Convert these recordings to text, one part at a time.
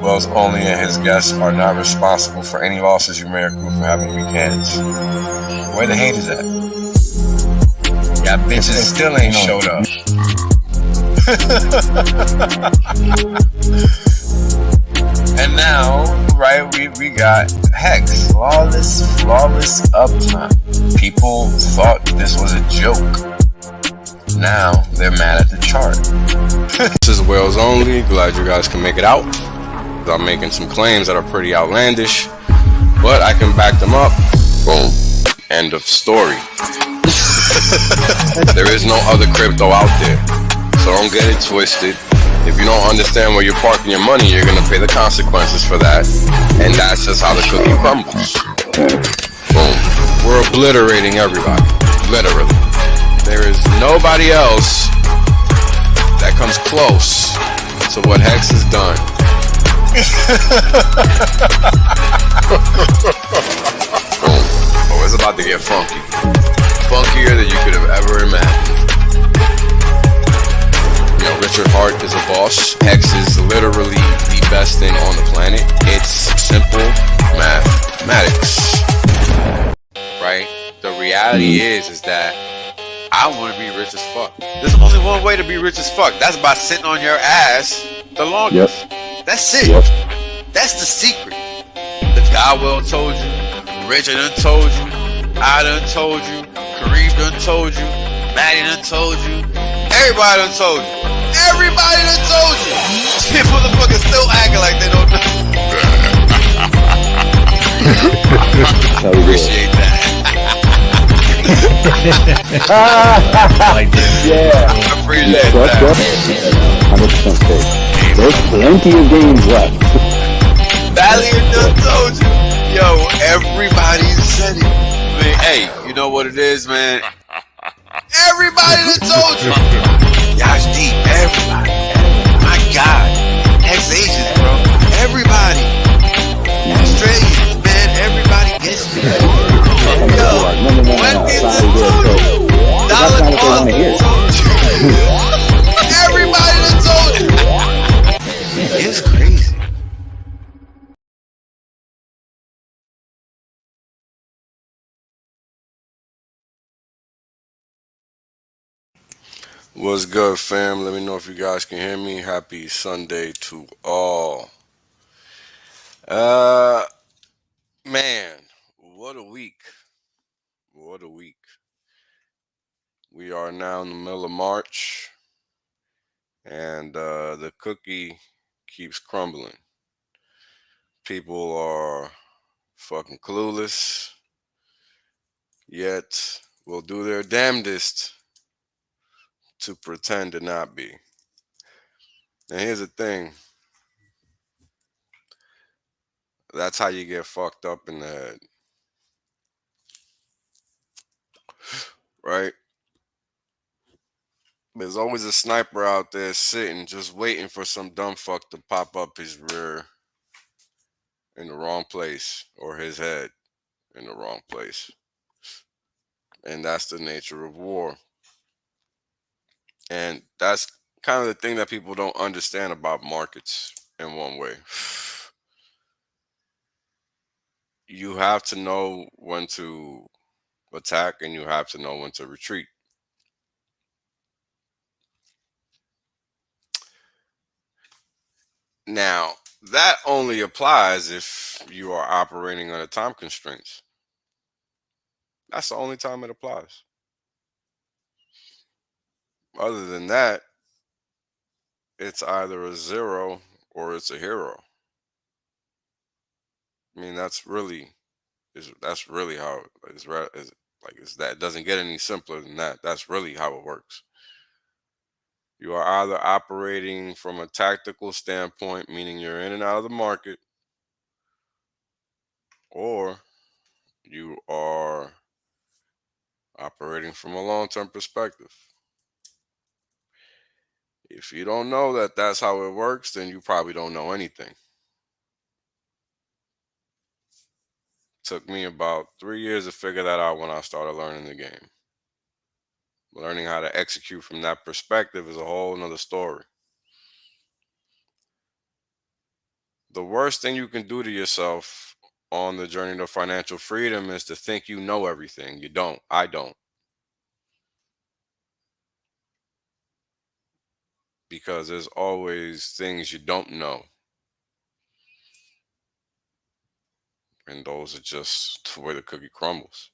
Wells only and his guests are not responsible for any losses you may accrue for having weak hands. Where the haters at? Yeah, bitches still ain't showed up. And now, right, we got Hex, flawless uptime. People thought this was a joke. Now they're mad at the chart. This is Wales only. Glad you guys can make it out. I'm making some claims that are pretty outlandish, but I can back them up. Boom. End of story. There is no other crypto out there, so don't get it twisted. If you don't understand where you're parking your money, you're gonna pay the consequences for that, and that's just how the cookie crumbles. Boom. We're obliterating everybody, literally. There is nobody else that comes close to what Hex has done. Boom. Oh, it's about to get funky. Funkier than you could have ever imagined. You know, Richard Hart is a boss. Hex is literally the best thing on the planet. It's simple mathematics. Right? The reality is that I want to be rich as fuck. There's only one way to be rich as fuck. That's by sitting on your ass the longest. Yep. That's it. Yep. That's the secret. The guy well told you. Richard done told you. I done told you. Kareem done told you. Maddie done told you. Everybody done told you. Everybody done told you. These motherfuckers still acting like they don't know. Appreciate that. Yeah. I appreciate that. 100% safe. There's plenty of games left. Valiant done told you. Yo, everybody said it. I mean, hey, you know what it is, man? Everybody done told you. Y'all's deep. Everybody. My God. Ex-Asians, bro. Everybody. Australians, man. Everybody gets me. Yo, when is it told you? Dollar told you. Everybody done told you. It's crazy. What's good, fam? Let me know if you guys can hear me. Happy Sunday to all. Man, what a week. What a week. We are now in the middle of March, and the cookie keeps crumbling. People are fucking clueless, yet will do their damnedest to pretend to not be. And here's the thing. That's how you get fucked up in the head. Right? There's always a sniper out there sitting, just waiting for some dumb fuck to pop up his rear in the wrong place, or his head in the wrong place. And that's the nature of war. And that's kind of the thing that people don't understand about markets in one way. You have to know when to attack, and you have to know when to retreat. Now, that only applies if you are operating under time constraints. That's the only time it applies. Other than that, it's either a zero or it's a hero. I mean, that's really how it's like it's that. It doesn't get any simpler than that. That's really how it works. You are either operating from a tactical standpoint, meaning you're in and out of the market, or you are operating from a long-term perspective. If you don't know that that's how it works, then you probably don't know anything. Took me about 3 years to figure that out when I started learning the game. Learning how to execute from that perspective is a whole nother story. The worst thing you can do to yourself on the journey to financial freedom is to think you know everything. You don't. I don't. Because there's always things you don't know. And those are just the way the cookie crumbles.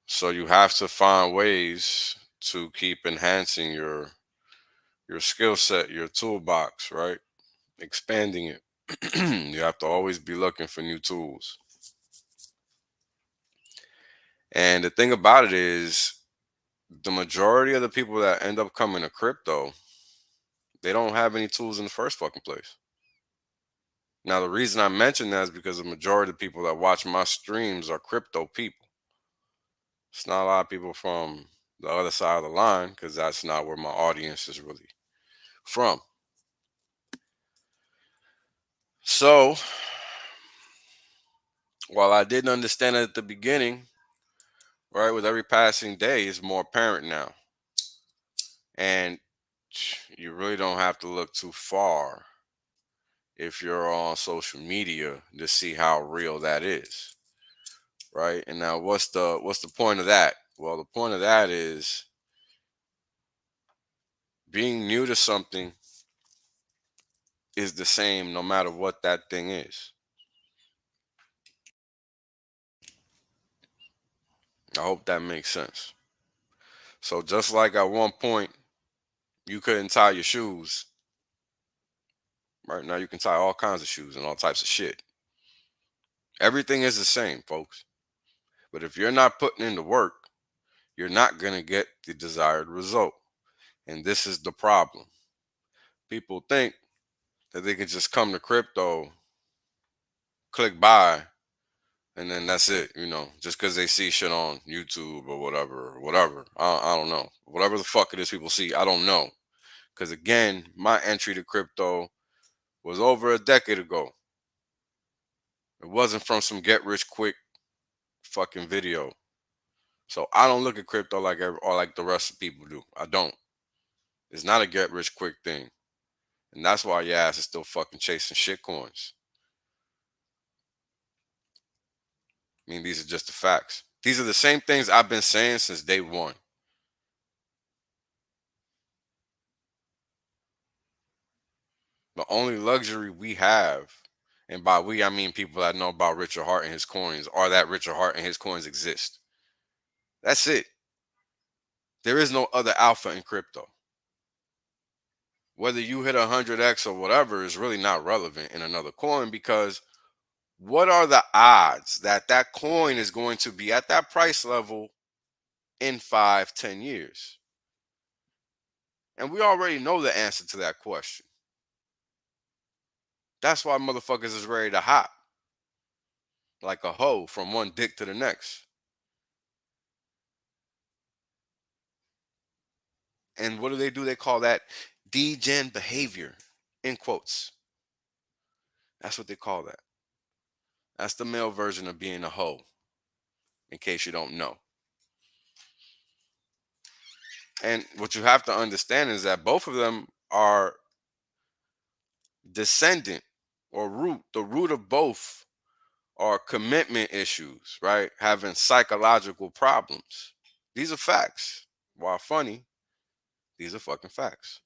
So you have to find ways to keep enhancing your skill set, your toolbox, right? Expanding it. You have to always be looking for new tools. And the thing about it is, the majority of the people that end up coming to crypto, they don't have any tools in the first fucking place. Now, the reason I mention that is because the majority of the people that watch my streams are crypto people. It's not a lot of people from the other side of the line because that's not where my audience is really from. So, while I didn't understand it at the beginning, right, with every passing day, it's more apparent now. And you really don't have to look too far if you're on social media to see how real that is, right? And now what's the point of that? Well, the point of that is being new to something is the same no matter what that thing is. I hope that makes sense. So just like at one point you couldn't tie your shoes, right now you can tie all kinds of shoes and all types of shit. Everything is the same, folks. But if you're not putting in the work, you're not going to get the desired result. And this is the problem. People think that they can just come to crypto, click buy, and then that's it, just because they see shit on YouTube or whatever. I don't know. Whatever the fuck it is people see, I don't know. Because again, my entry to crypto was over a decade ago. It wasn't from some get rich quick fucking video. So I don't look at crypto or like the rest of people do. I don't. It's not a get rich quick thing. And that's why your ass is still fucking chasing shit coins. I mean, these are just the facts. These are the same things I've been saying since day one. The only luxury we have, and by we I mean people that know about Richard Hart and his coins, are that Richard Hart and his coins exist. That's it. There is no other alpha in crypto. Whether you hit 100x or whatever is really not relevant in another coin, because what are the odds that that coin is going to be at that price level in 5-10 years? And we already know the answer to that question. That's why motherfuckers is ready to hop like a hoe from one dick to the next. And what do? They call that degen behavior, in quotes. That's what they call that. That's the male version of being a hoe, in case you don't know. And what you have to understand is that both of them are descendant or root. The root of both are commitment issues, right? Having psychological problems. These are facts. While funny, these are fucking facts.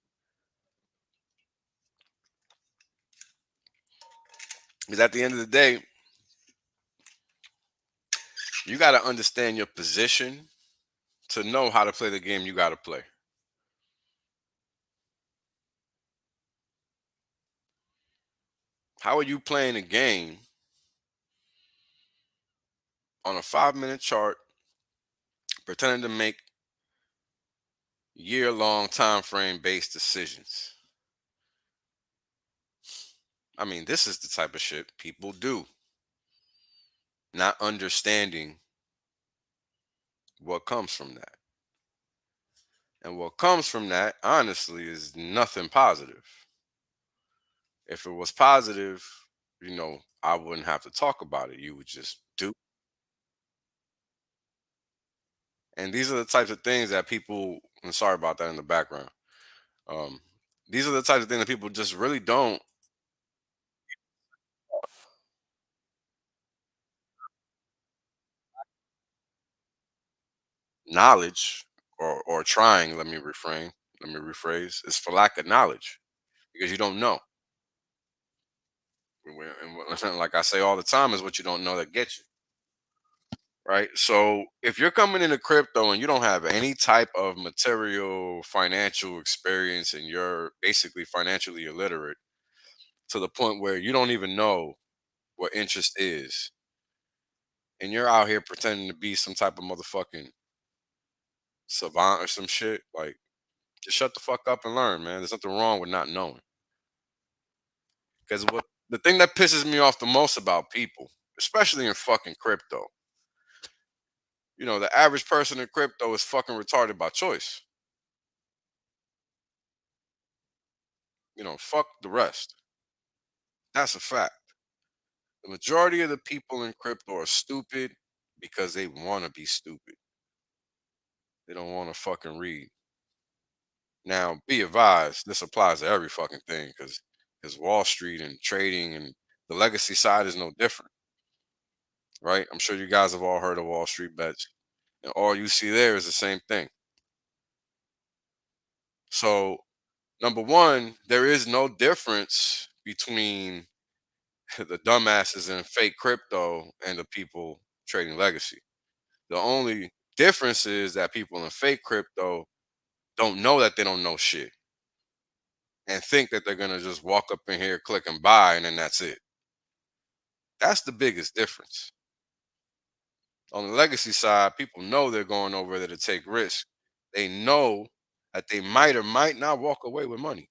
Because at the end of the day, you got to understand your position to know how to play the game you got to play. How are you playing a game on a 5-minute chart, pretending to make year-long time frame based decisions? I mean, this is the type of shit people do. Not understanding what comes from that. And what comes from that, honestly, is nothing positive. If it was positive, I wouldn't have to talk about it. You would just do. And these are the types of things that people, I'm sorry about that in the background. Um, these are the types of things that people just really don't knowledge, or trying, let me rephrase, it's for lack of knowledge because you don't know. Like I say all the time, is what you don't know that gets you. Right. So if you're coming into crypto and you don't have any type of material financial experience and you're basically financially illiterate to the point where you don't even know what interest is, and you're out here pretending to be some type of motherfucking savant or some shit, like, just shut the fuck up and learn, man. There's nothing wrong with not knowing. Because what the thing that pisses me off the most about people, especially in fucking crypto, the average person in crypto is fucking retarded by choice. Fuck the rest. That's a fact. The majority of the people in crypto are stupid because they want to be stupid. They don't want to fucking read. Now, be advised, this applies to every fucking thing because Wall Street and trading and the legacy side is no different, right? I'm sure you guys have all heard of Wall Street bets, and all you see there is the same thing. So, number one, there is no difference between the dumbasses in fake crypto and the people trading legacy. The only difference is that people in fake crypto don't know that they don't know shit and think that they're gonna just walk up in here, click and buy, and then that's it. That's the biggest difference. On the legacy side, people know they're going over there to take risks. They know that they might or might not walk away with money.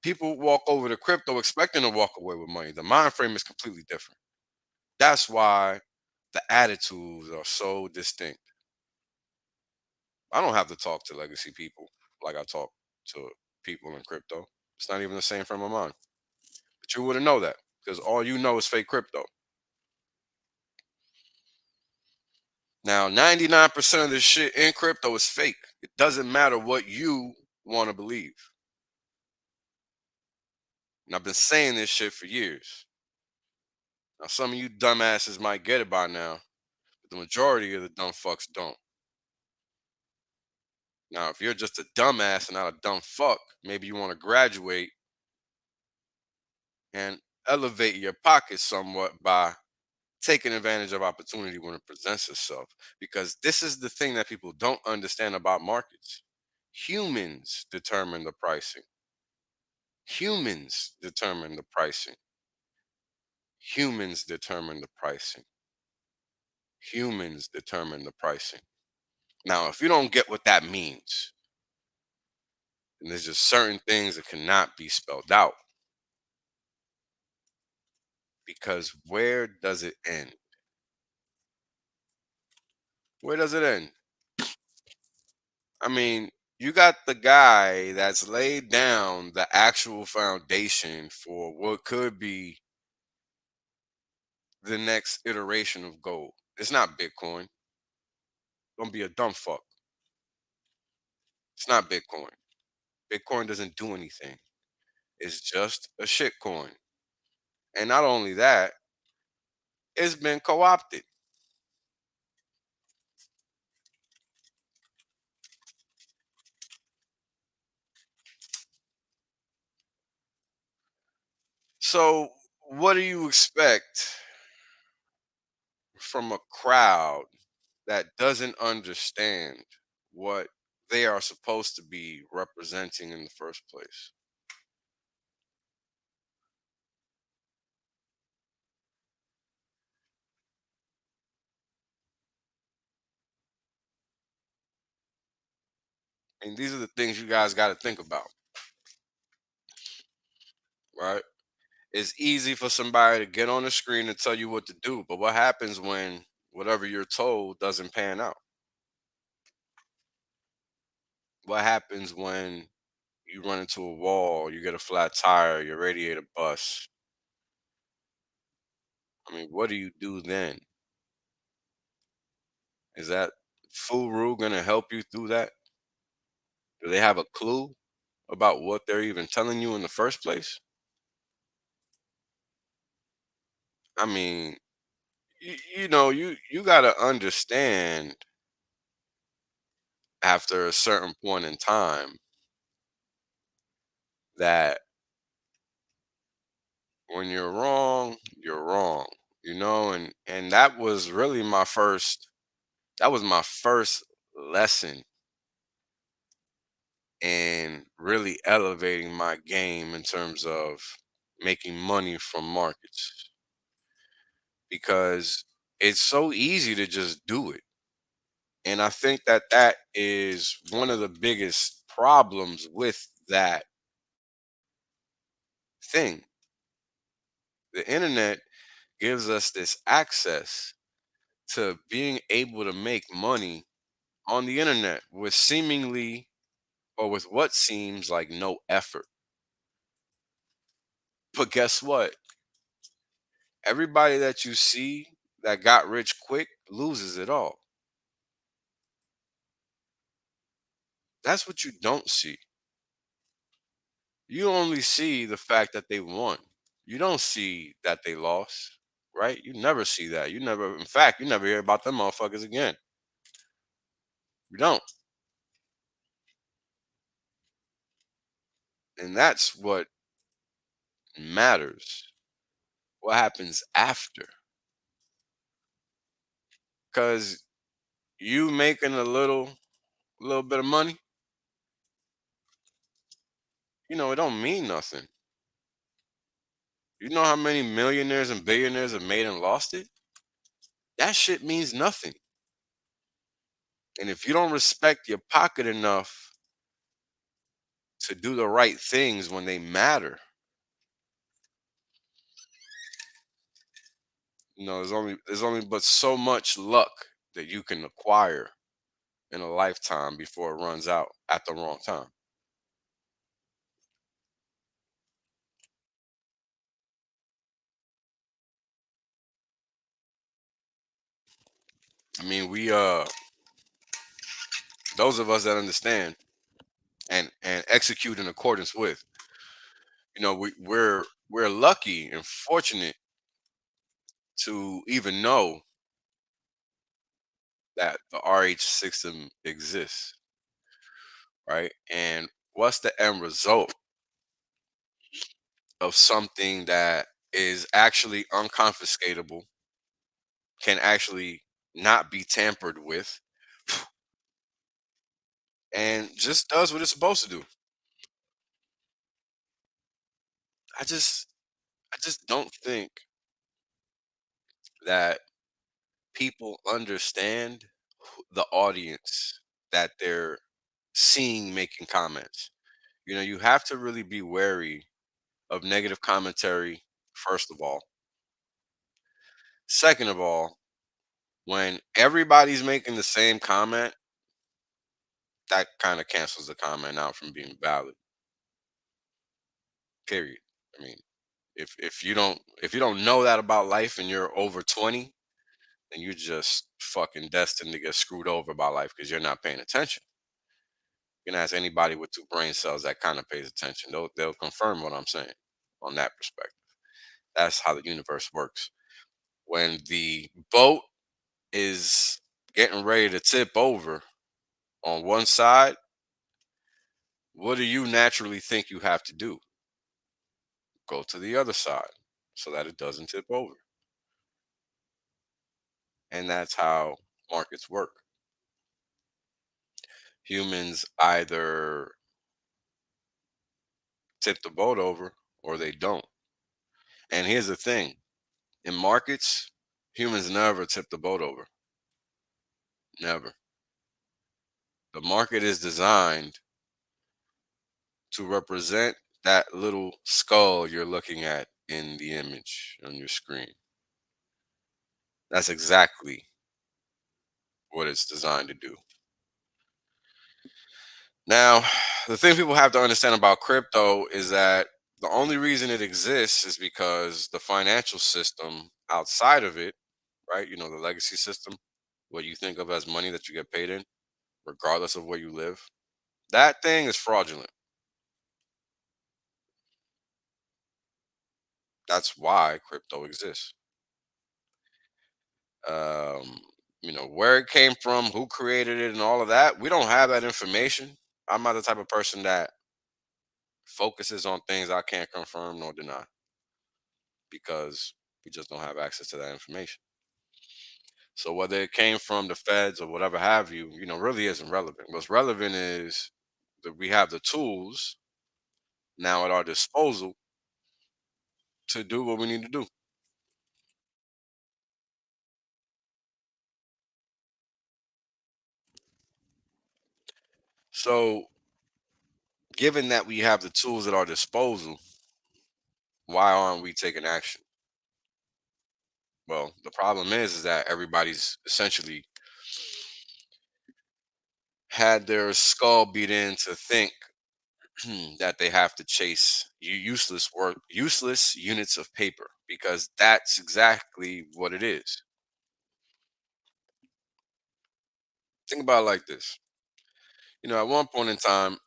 People walk over to crypto expecting to walk away with money. The mind frame is completely different. That's why the attitudes are so distinct. I don't have to talk to legacy people like I talk to people in crypto. It's not even the same frame of mind. But you wouldn't know that because all you know is fake crypto. Now, 99% of this shit in crypto is fake. It doesn't matter what you want to believe. And I've been saying this shit for years. Now, some of you dumbasses might get it by now, but the majority of the dumb fucks don't. Now, if you're just a dumbass and not a dumb fuck, maybe you want to graduate and elevate your pockets somewhat by taking advantage of opportunity when it presents itself. Because this is the thing that people don't understand about markets. Humans determine the pricing. Humans determine the pricing. Humans determine the pricing. Humans determine the pricing. Now, if you don't get what that means, then there's just certain things that cannot be spelled out. Because where does it end? Where does it end? I mean, you got the guy that's laid down the actual foundation for what could be the next iteration of gold. It's not Bitcoin. Don't be a dumb fuck. It's not Bitcoin. Bitcoin doesn't do anything. It's just a shit coin. And not only that, it's been co-opted. So, what do you expect from a crowd that doesn't understand what they are supposed to be representing in the first place? And these are the things you guys got to think about, right? It's easy for somebody to get on the screen and tell you what to do, but what happens when whatever you're told doesn't pan out? What happens when you run into a wall, you get a flat tire, your radiator busts? I mean, what do you do then? Is that Furu going to help you through that? Do they have a clue about what they're even telling you in the first place? I mean, you got to understand after a certain point in time that when you're wrong, and that was really my first lesson in really elevating my game in terms of making money from markets because it's so easy to just do it. And I think that that is one of the biggest problems with that thing. The internet gives us this access to being able to make money on the internet with seemingly or with what seems like no effort. But guess what? Everybody that you see that got rich quick loses it all. That's what you don't see. You only see the fact that they won. You don't see that they lost, right? You never see that. You never, in fact, you never hear about them motherfuckers again. You don't. And that's what matters. What happens after? Because you making a little bit of money, it don't mean nothing. You know how many millionaires and billionaires have made and lost it? That shit means nothing. And if you don't respect your pocket enough to do the right things when they matter, there's only but so much luck that you can acquire in a lifetime before it runs out at the wrong time. I mean, we those of us that understand and execute in accordance with, we're lucky and fortunate to even know that the RH system exists, right? And what's the end result of something that is actually unconfiscatable, can actually not be tampered with, and just does what it's supposed to do. I just don't think that people understand the audience that they're seeing making comments. You have to really be wary of negative commentary, first of all. Second of all, when everybody's making the same comment, that kind of cancels the comment out from being valid. Period. I mean, if you don't know that about life and you're over 20, then you're just fucking destined to get screwed over by life because you're not paying attention. You can ask anybody with two brain cells that kind of pays attention. They'll confirm what I'm saying on that perspective. That's how the universe works. When the boat is getting ready to tip over on one side, what do you naturally think you have to do? Go to the other side so that it doesn't tip over. And that's how markets work. Humans either tip the boat over or they don't. And here's the thing, in markets, humans never tip the boat over. Never. The market is designed to represent that little skull you're looking at in the image on your screen. That's exactly what it's designed to do. Now, the thing people have to understand about crypto is that the only reason it exists is because the financial system outside of it, right? The legacy system, what you think of as money that you get paid in, regardless of where you live, that thing is fraudulent. That's why crypto exists. Um, where it came from, who created it, and all of that. We don't have that information. I'm not the type of person that focuses on things I can't confirm nor deny because we just don't have access to that information. So whether it came from the feds or whatever have you, really isn't relevant. What's relevant is that we have the tools now at our disposal to do what we need to do. So, given that we have the tools at our disposal, why aren't we taking action? Well, the problem is that everybody's essentially had their skull beat in to think that they have to chase useless work, useless units of paper, because that's exactly what it is. Think about it like this. At one point in time,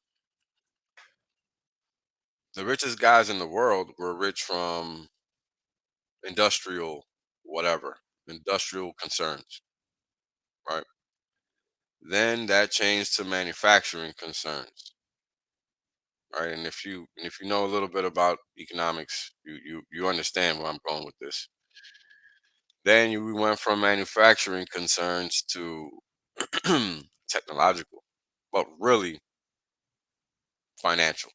the richest guys in the world were rich from industrial whatever, industrial concerns, right? Then that changed to manufacturing concerns, right? And if you know a little bit about economics, you understand where I'm going with this. Then we went from manufacturing concerns to technological, but really financial,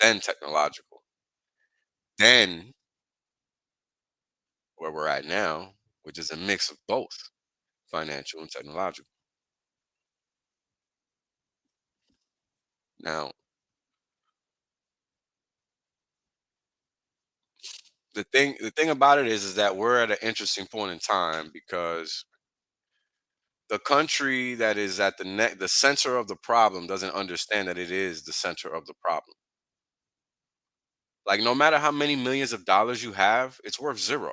then technological, then where we're at now, which is a mix of both financial and technological. Now, the thing about it is that we're at an interesting point in time because the country that is at the center of the problem doesn't understand that it is the center of the problem. Like no matter how many millions of dollars you have, it's worth zero.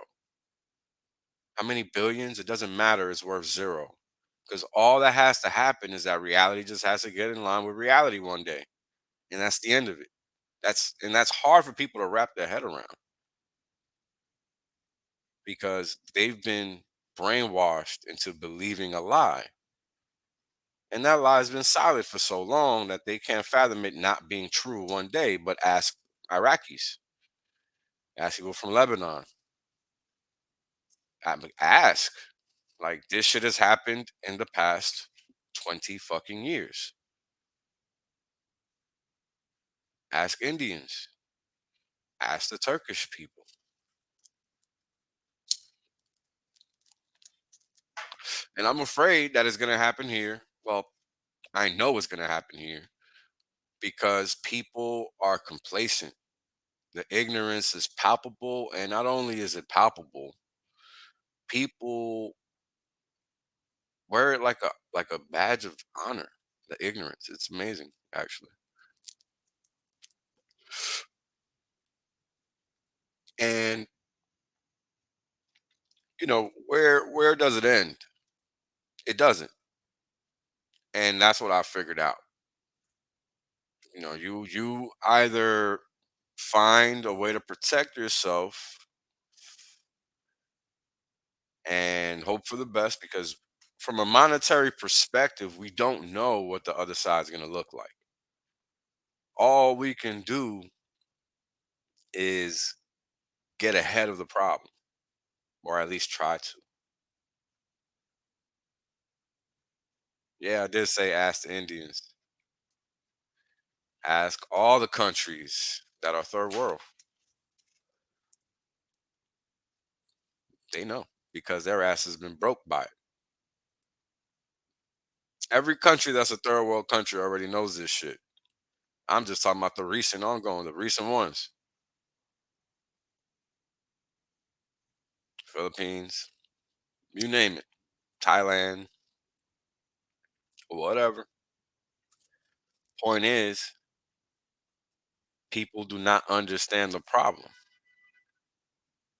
How many billions, it doesn't matter, it's worth zero. Because all that has to happen is that reality just has to get in line with reality one day. And that's the end of it. That's hard for people to wrap their head around because they've been brainwashed into believing a lie. And that lie has been solid for so long that they can't fathom it not being true one day. But ask Iraqis, ask people from Lebanon, ask. Like this shit has happened in the past 20 fucking years. Ask Indians, ask the Turkish people. And I'm afraid that it's going to happen here. Well, I know it's going to happen here because people are complacent. The ignorance is palpable. And not only is it palpable, people wear it like a badge of honor. The ignorance. It's amazing, actually. And where does it end? It doesn't. And that's what I figured out. You either find a way to protect yourself and hope for the best because from a monetary perspective, we don't know what the other side's going to look like. All we can do is get ahead of the problem or at least try to. Yeah, I did say ask the Indians. Ask all the countries that are third world. They know because their ass has been broke by it. Every country that's a third world country already knows this shit. I'm just talking about the recent ongoing, the recent ones. Philippines, you name it. Thailand, whatever. Point is, people do not understand the problem.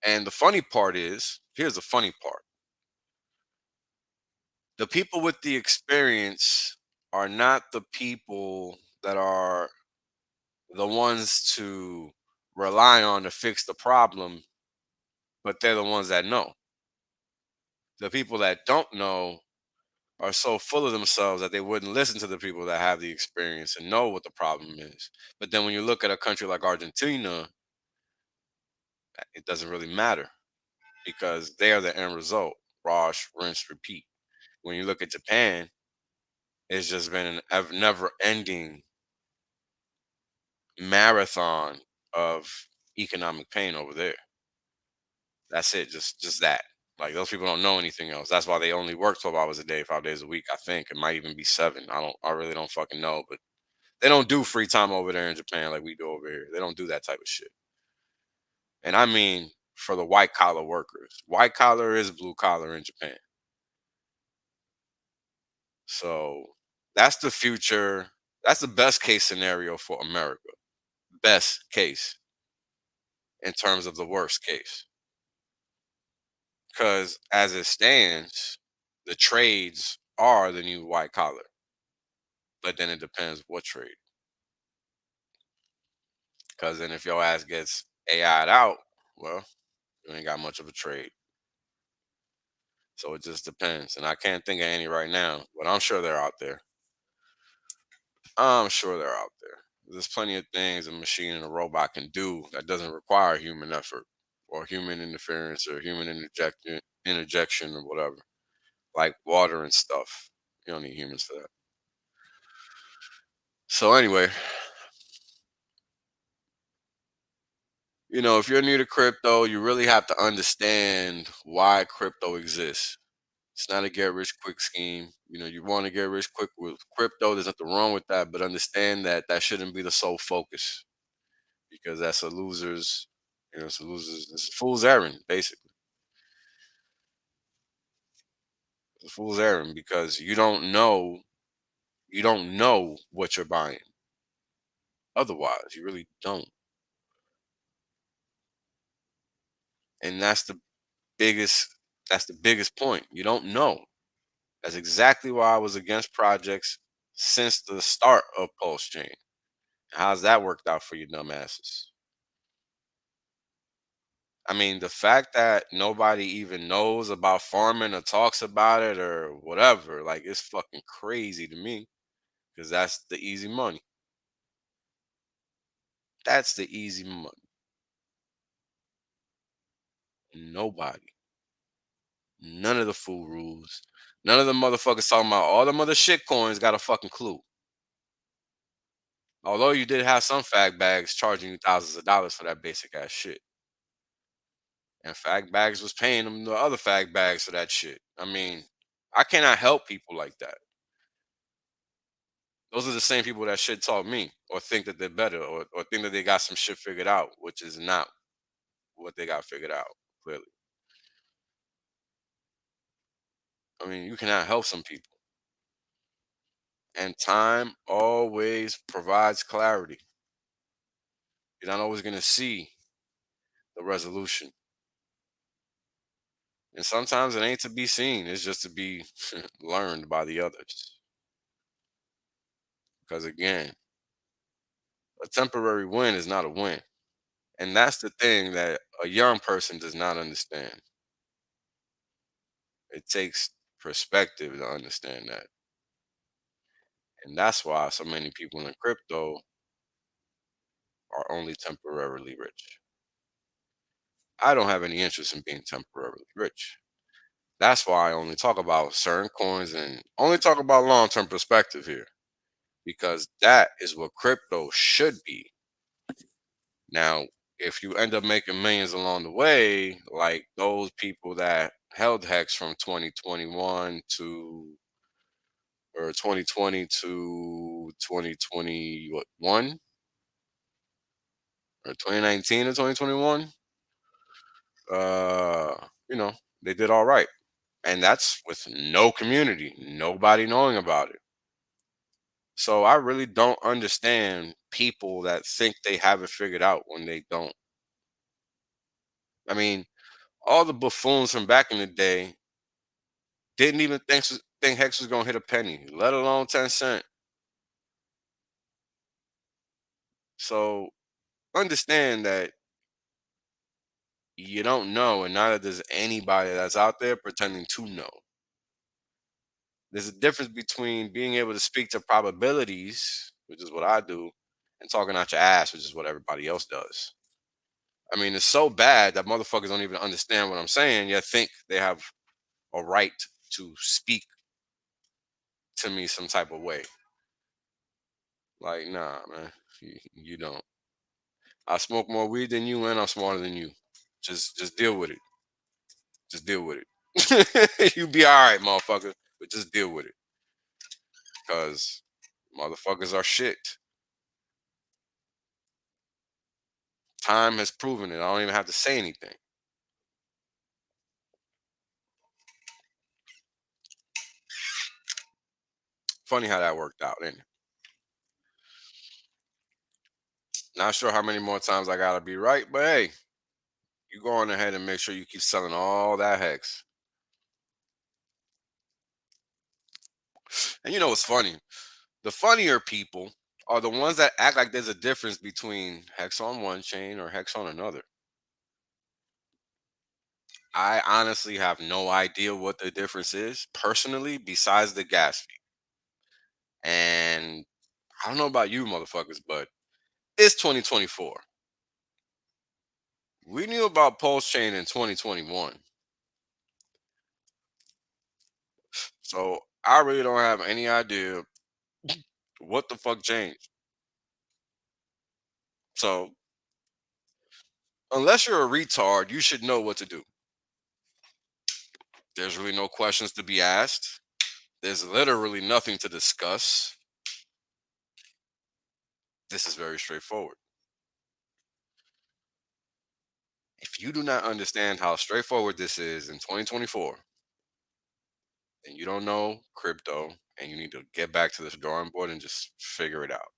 And the funny part is, here's the funny part. The people with the experience are not the people that are the ones to rely on to fix the problem, but they're the ones that know. The people that don't know are so full of themselves that they wouldn't listen to the people that have the experience and know what the problem is. But then when you look at a country like Argentina, it doesn't really matter because they are the end result. Wash, rinse, repeat. When you look at Japan, it's just been an never ending marathon of economic pain over there. That's it. Just that. Like those people don't know anything else. That's why they only work 12 hours a day, 5 days a week. I think it might even be 7. I really don't fucking know, but they don't do free time over there in Japan like we do over here. They don't do that type of shit. And I mean for the white collar workers. White collar is blue collar in Japan. So that's the future. That's the best case scenario for America. Best case in terms of the worst case. Because as it stands, the trades are the new white collar. But then it depends what trade. Because then if your ass gets AI'd out, well, you ain't got much of a trade. So it just depends. And I can't think of any right now, but I'm sure they're out there. I'm sure they're out there. There's plenty of things a machine and a robot can do that doesn't require human effort or human interference or human interjection or whatever, like water and stuff. You don't need humans for that. So anyway, if you're new to crypto, you really have to understand why crypto exists. It's not a get rich quick scheme. You want to get rich quick with crypto. There's nothing wrong with that, but understand that that shouldn't be the sole focus because that's a loser's. It's a loser's. It's a fool's errand, basically. It's a fool's errand because you don't know. You don't know what you're buying. Otherwise, you really don't, and biggest. That's the biggest point. You don't know. That's exactly why I was against projects since the start of Pulse Chain. How's that worked out for you dumbasses? I mean, the fact that nobody even knows about farming or talks about it or whatever, like it's fucking crazy to me because that's the easy money. That's the easy money. Nobody. None of the fool rules. None of the motherfuckers talking about all the mother shit coins got a fucking clue. Although you did have some fag bags charging you thousands of dollars for that basic ass shit. And fag bags was paying them the other fag bags for that shit. I mean, I cannot help people like that. Those are the same people that shit talk me or think that they're better or think that they got some shit figured out, which is not what they got figured out, clearly. I mean, you cannot help some people. And time always provides clarity. You're not always going to see the resolution. And sometimes it ain't to be seen, it's just to be learned by the others. Because again, a temporary win is not a win. And that's the thing that a young person does not understand. It takes perspective to understand that. And that's why so many people in crypto are only temporarily rich. I don't have any interest in being temporarily rich. That's why I only talk about certain coins and only talk about long term perspective here because that is what crypto should be. Now, if you end up making millions along the way, like those people that held Hex from 2021 to or 2020 to 2021 or 2019 to 2021, uh, you know, they did all right. And that's with no community, nobody knowing about it. So I really don't understand people that think they have it figured out when they don't. I mean, all the buffoons from back in the day didn't even think Hex was gonna hit a penny, let alone 10 cents. So understand that you don't know, and neither does anybody that's out there pretending to know. There's a difference between being able to speak to probabilities, which is what I do, and talking out your ass, which is what everybody else does. I mean, it's so bad that motherfuckers don't even understand what I'm saying, yet think they have a right to speak to me some type of way. Like, nah, man, you don't. I smoke more weed than you, and I'm smarter than you. Just deal with it. Just deal with it. You be all right, motherfucker, but just deal with it, cause motherfuckers are shit. Time has proven it. I don't even have to say anything. Funny how that worked out, ain't it? Not sure how many more times I gotta be right, but hey, you go on ahead and make sure you keep selling all that hex. And you know what's funny? The funnier people are the ones that act like there's a difference between hex on one chain or hex on another. I honestly have no idea what the difference is personally, besides the gas fee. And I don't know about you motherfuckers, but it's 2024. We knew about Pulse Chain in 2021. So I really don't have any idea what the fuck changed. So unless you're a retard, you should know what to do. There's really no questions to be asked. There's literally nothing to discuss. This is very straightforward. If you do not understand how straightforward this is in 2024, then you don't know crypto and you need to get back to this drawing board and just figure it out.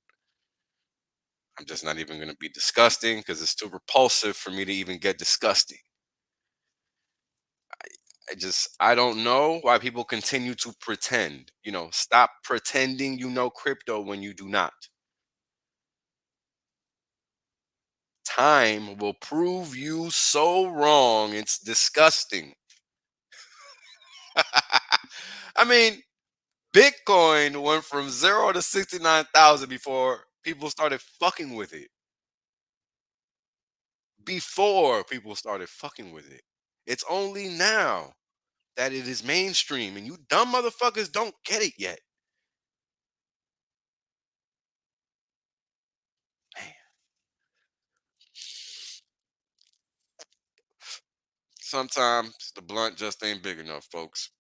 I'm just not even going to be disgusting because it's too repulsive for me to even get disgusting. I don't know why people continue to pretend. Stop pretending you know crypto when you do not. Time will prove you so wrong. It's disgusting. I mean, Bitcoin went from 0 to 69,000 before people started fucking with it. Before people started fucking with it. It's only now that it is mainstream, and you dumb motherfuckers don't get it yet. Man. Sometimes the blunt just ain't big enough, folks.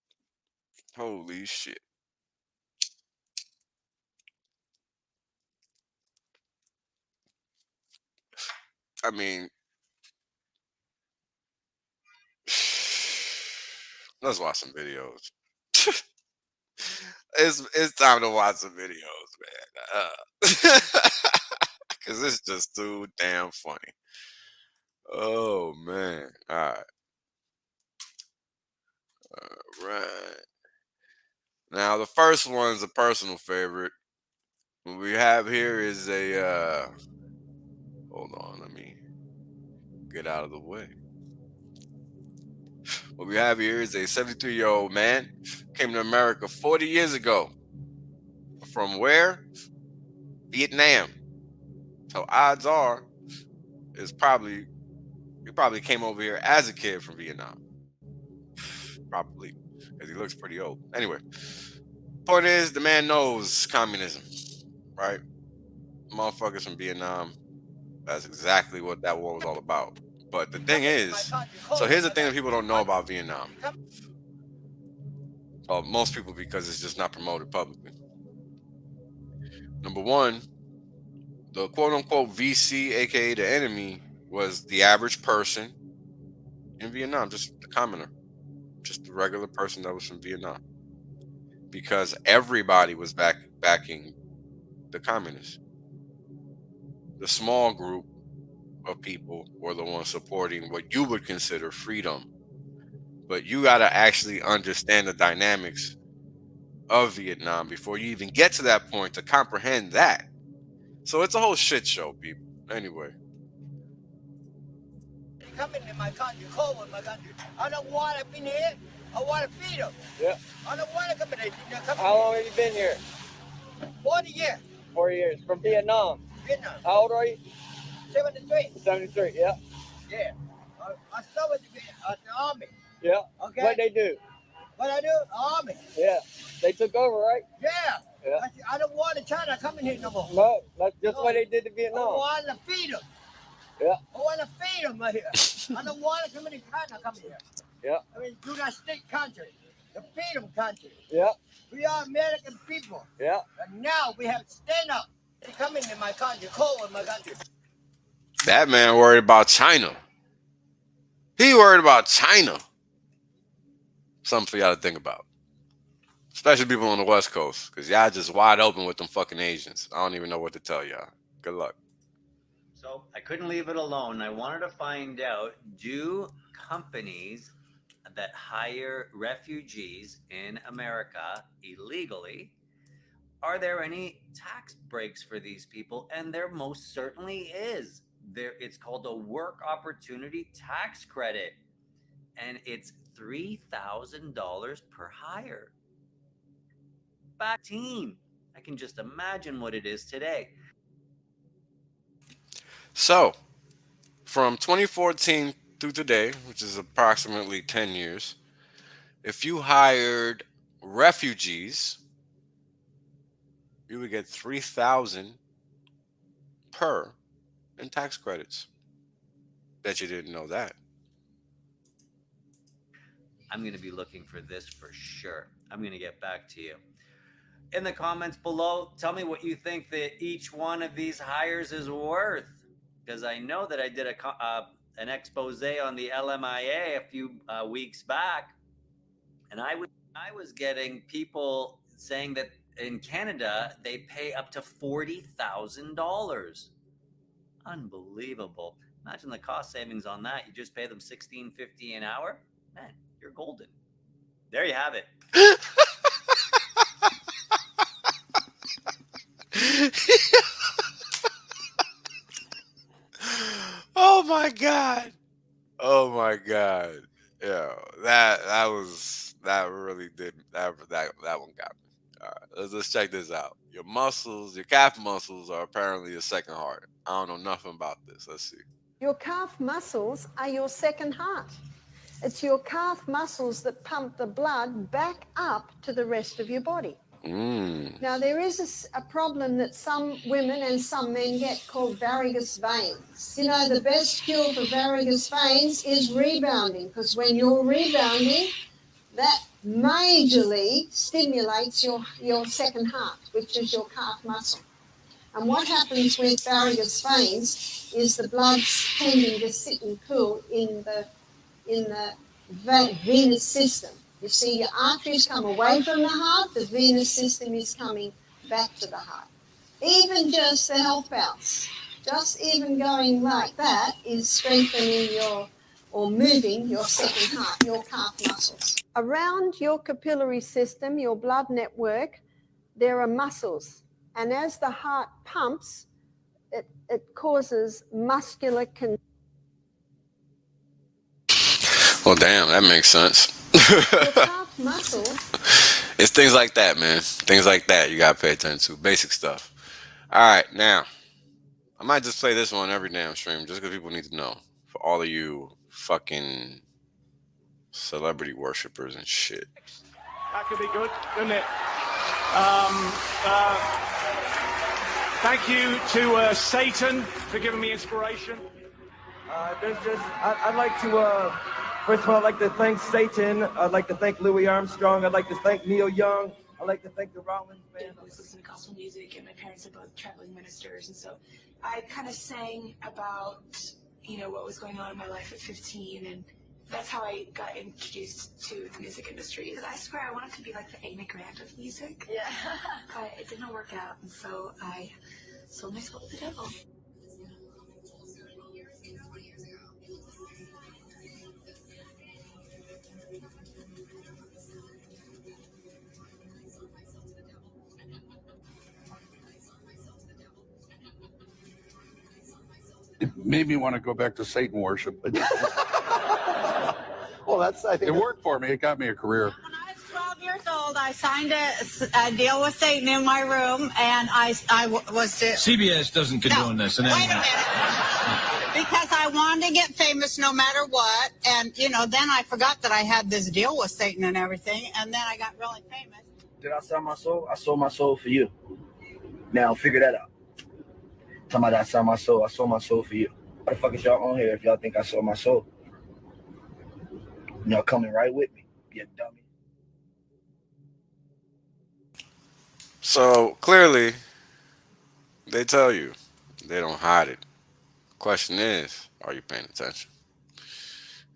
Holy shit. I mean, let's watch some videos. It's time to watch some videos, man. Because it's just too damn funny. Oh, man. All right. All right. Now, the first one's a personal favorite. What we have here is a, hold on, let me get out of the way. What we have here is a 73-year-old man came to America 40 years ago. From where? Vietnam. So odds are, he probably came over here as a kid from Vietnam. Probably, because he looks pretty old. Anyway, point is, the man knows communism, right? Motherfuckers from Vietnam. That's exactly what that war was all about. But the thing is, so here's the thing that people don't know about Vietnam. Well, most people, because it's just not promoted publicly. Number one, the quote-unquote VC, aka the enemy, was the average person in Vietnam, just the commoner, just the regular person that was from Vietnam. Because everybody was backing the communists. The small group of people were the ones supporting what you would consider freedom. But you got to actually understand the dynamics of Vietnam before you even get to that point to comprehend that. So it's a whole shit show, people. Anyway. Come into my country, cold with my country. I don't want to be here. I want to feed them. Yeah. I don't want to come in. How long have you been here? 40 years. 4 years. From Vietnam. Vietnam. How old are you? 73. 73, yeah. Yeah. I started with the army. Yeah. Okay. What they do? What I do? Army. Yeah. They took over, right? Yeah. Yeah. I don't want China coming here no more. No, that's just what they did to Vietnam. I want to feed them. Yeah. I want to feed them right here. I don't want to come in China coming here. Yeah. I mean, do not state country. The freedom country. Yeah. We are American people. Yeah. And now we have to stand up. They come into my country, cold in my country. That man worried about China. He worried about China. Something for y'all to think about. Especially people on the West Coast. Because y'all just wide open with them fucking Asians. I don't even know what to tell y'all. Good luck. So I couldn't leave it alone. I wanted to find out, do companies that hire refugees in America illegally, are there any tax breaks for these people? And there most certainly is. It's called a work opportunity tax credit. And it's $3,000 per hire. Back teen. I can just imagine what it is today. So, from 2014 through today, which is approximately 10 years, if you hired refugees, you would get $3,000 per in tax credits. Bet you didn't know that. I'm going to be looking for this for sure. I'm going to get back to you. In the comments below, tell me what you think that each one of these hires is worth. Because I know that I did an expose on the LMIA a few weeks back, and I was getting people saying that in Canada they pay up to $40,000. Unbelievable! Imagine the cost savings on that. You just pay them $16.50 an hour. Man, you're golden. There you have it. Oh my god! Oh my god! Yeah, that really did that one got me. All right, let's check this out. Your muscles, your calf muscles, are apparently your second heart. I don't know nothing about this. Let's see. Your calf muscles are your second heart. It's your calf muscles that pump the blood back up to the rest of your body. Now, there is a problem that some women and some men get called varicose veins. You know, the best cure for varicose veins is rebounding, because when you're rebounding, that majorly stimulates your second heart, which is your calf muscle. And what happens with varicose veins is the blood's tending to sit and cool in the venous system. You see, your arteries come away from the heart, the venous system is coming back to the heart. Even just the health bounce, just even going like that is strengthening or moving your second heart, your calf muscles. Around your capillary system, your blood network, there are muscles. And as the heart pumps, it causes muscular contraction. Well, damn, that makes sense. Calf muscle. It's things like that, man. Things like that you gotta pay attention to. Basic stuff. All right, now I might just play this one every damn stream, just because people need to know. For all of you fucking celebrity worshippers and shit. That could be good, couldn't it? Thank you to Satan for giving me inspiration. I'd like to, first of all, I'd like to thank Satan. I'd like to thank Louis Armstrong. I'd like to thank Neil Young. I'd like to thank the Rollins Band. I always listen to gospel music, and my parents are both traveling ministers, and so I kind of sang about, what was going on in my life at 15, and that's how I got introduced to the music industry. Because I swear I wanted to be like the Amy Grant of music. Yeah. But it didn't work out, and so I sold my soul to the devil. It made me want to go back to Satan worship. But Well, cool. I think it worked for me. It got me a career. When I was 12 years old, I signed a deal with Satan in my room, and I was to... CBS doesn't condone this. Wait a minute. Because I wanted to get famous no matter what, and, you know, then I forgot that I had this deal with Satan and everything, and then I got really famous. Did I sell my soul? I sold my soul for you. Now figure that out. Talking about I sold my soul for you. What the fuck is y'all on here if y'all think I sold my soul? Y'all coming right with me, you dummy. So clearly, they tell you. They don't hide it. Question is, are you paying attention?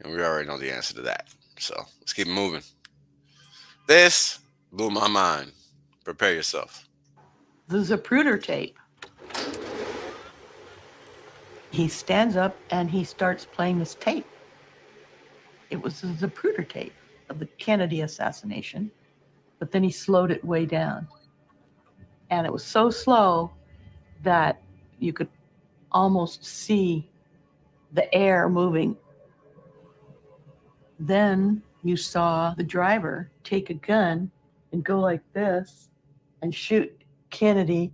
And we already know the answer to that. So let's keep moving. This blew my mind. Prepare yourself. The Zapruder tape. He stands up and he starts playing this tape. It was the Zapruder tape of the Kennedy assassination, but then he slowed it way down. And it was so slow that you could almost see the air moving. Then you saw the driver take a gun and go like this and shoot Kennedy.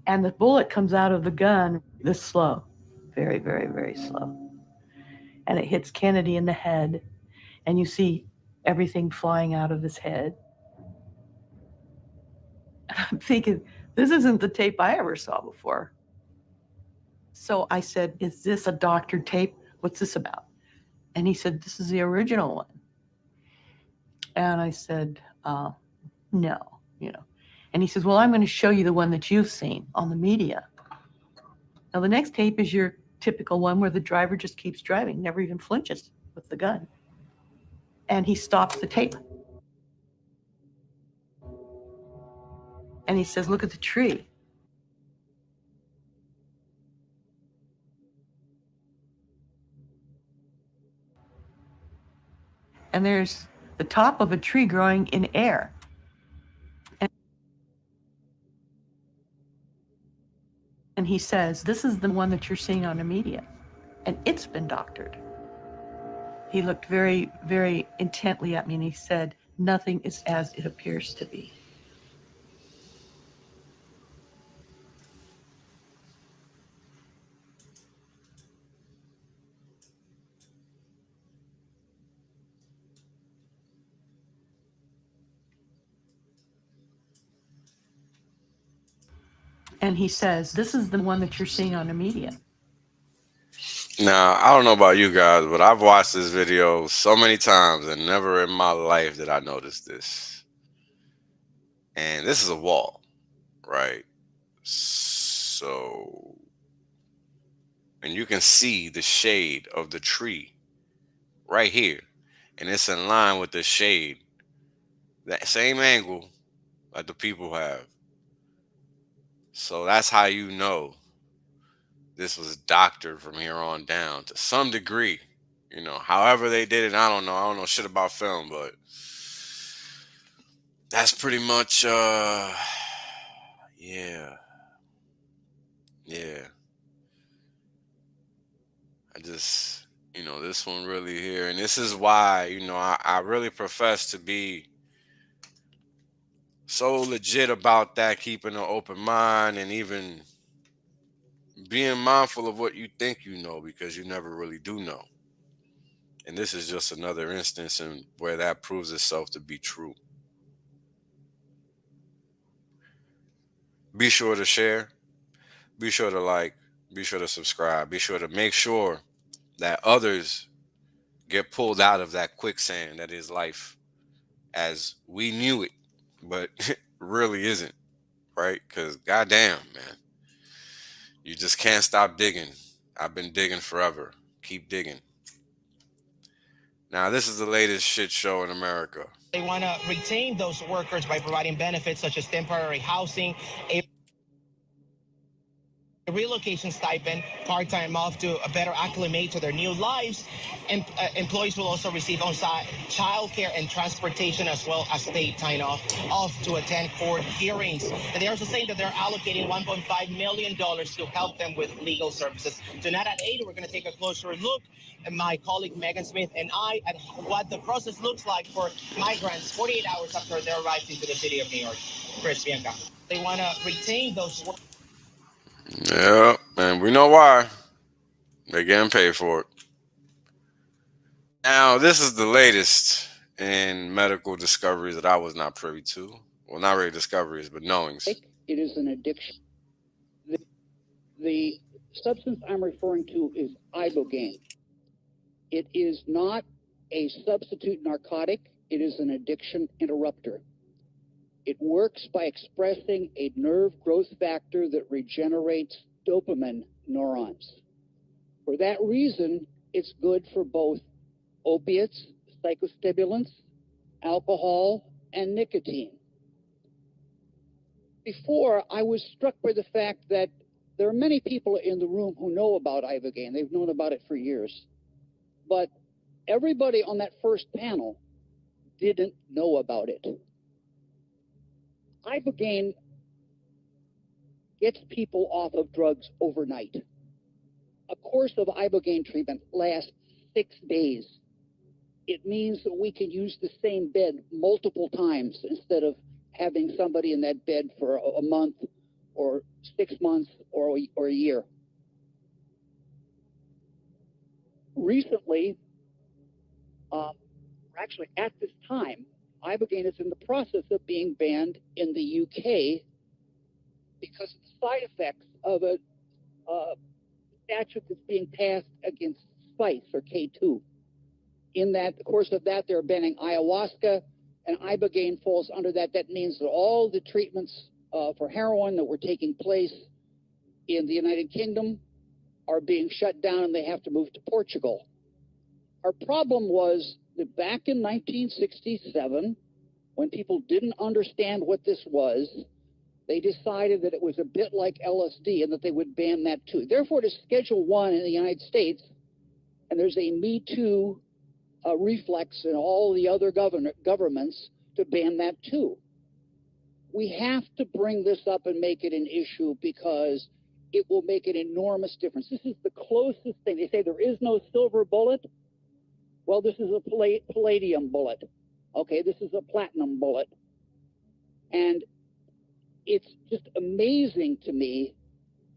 And the bullet comes out of the gun this slow, very, very, very slow. And it hits Kennedy in the head. And you see everything flying out of his head. And I'm thinking, this isn't the tape I ever saw before. So I said, is this a doctored tape? What's this about? And he said, this is the original one. And I said, no, you know. And he says, well, I'm going to show you the one that you've seen on the media. Now, the next tape is your typical one where the driver just keeps driving, never even flinches with the gun. And he stops the tape. And he says, look at the tree. And there's the top of a tree growing in air. And he says, this is the one that you're seeing on the media. And it's been doctored. He looked very, very intently at me and he said, nothing is as it appears to be. And he says, this is the one that you're seeing on the media. Now, I don't know about you guys, but I've watched this video so many times and never in my life did I notice this. And this is a wall, right? So, and you can see the shade of the tree right here. And it's in line with the shade, that same angle that the people have. So that's how you know this was doctored from here on down to some degree. You know, however they did it, I don't know. I don't know shit about film, but that's pretty much, yeah. I just, you know, this one really here. And this is why, you know, I really profess to be so legit about that, keeping an open mind and even being mindful of what you think you know, because you never really do know. And this is just another instance in where that proves itself to be true. Be sure to share. Be sure to like. Be sure to subscribe. Be sure to make sure that others get pulled out of that quicksand that is life as we knew it, but it really isn't, right? Because goddamn, man, you just can't stop digging. I've been digging forever. Keep digging. Now, this is the latest shit show in America. They want to retain those workers by providing benefits such as temporary housing. relocation stipend, part-time off to better acclimate to their new lives. And employees will also receive on-site childcare and transportation, as well as paid time off to attend court hearings. And they're also saying that they're allocating $1.5 million to help them with legal services. Tonight at 8, we're going to take a closer look, and my colleague Megan Smith and I, at what the process looks like for migrants 48 hours after they arrived into the city of New York. Chris, Bianca. They want to retain those. Yeah, and we know why. They're getting paid for it. Now, this is the latest in medical discoveries that I was not privy to. Well, not really discoveries, but knowings. It is an addiction. The substance I'm referring to is ibogaine. It is not a substitute narcotic. It is an addiction interrupter. It works by expressing a nerve growth factor that regenerates dopamine neurons. For that reason, it's good for both opiates, psychostimulants, alcohol, and nicotine. Before, I was struck by the fact that there are many people in the room who know about ibogaine. They've known about it for years. But everybody on that first panel didn't know about it. Ibogaine gets people off of drugs overnight. A course of ibogaine treatment lasts 6 days. It means that we can use the same bed multiple times instead of having somebody in that bed for a month or 6 months or a year. Recently, actually at this time, ibogaine is in the process of being banned in the UK because of the side effects of a statute that's being passed against spice, or K2. In that, the course of that, they're banning ayahuasca, and ibogaine falls under that. That means that all the treatments for heroin that were taking place in the United Kingdom are being shut down, and they have to move to Portugal. Our problem was that back in 1967, when people didn't understand what this was, they decided that it was a bit like LSD and that they would ban that too. Therefore, it is Schedule 1 in the United States, and there's a Me Too reflex in all the other governments to ban that too. We have to bring this up and make it an issue because it will make an enormous difference. This is the closest thing. They say there is no silver bullet. Well, this is a palladium bullet. Okay, this is a platinum bullet. And it's just amazing to me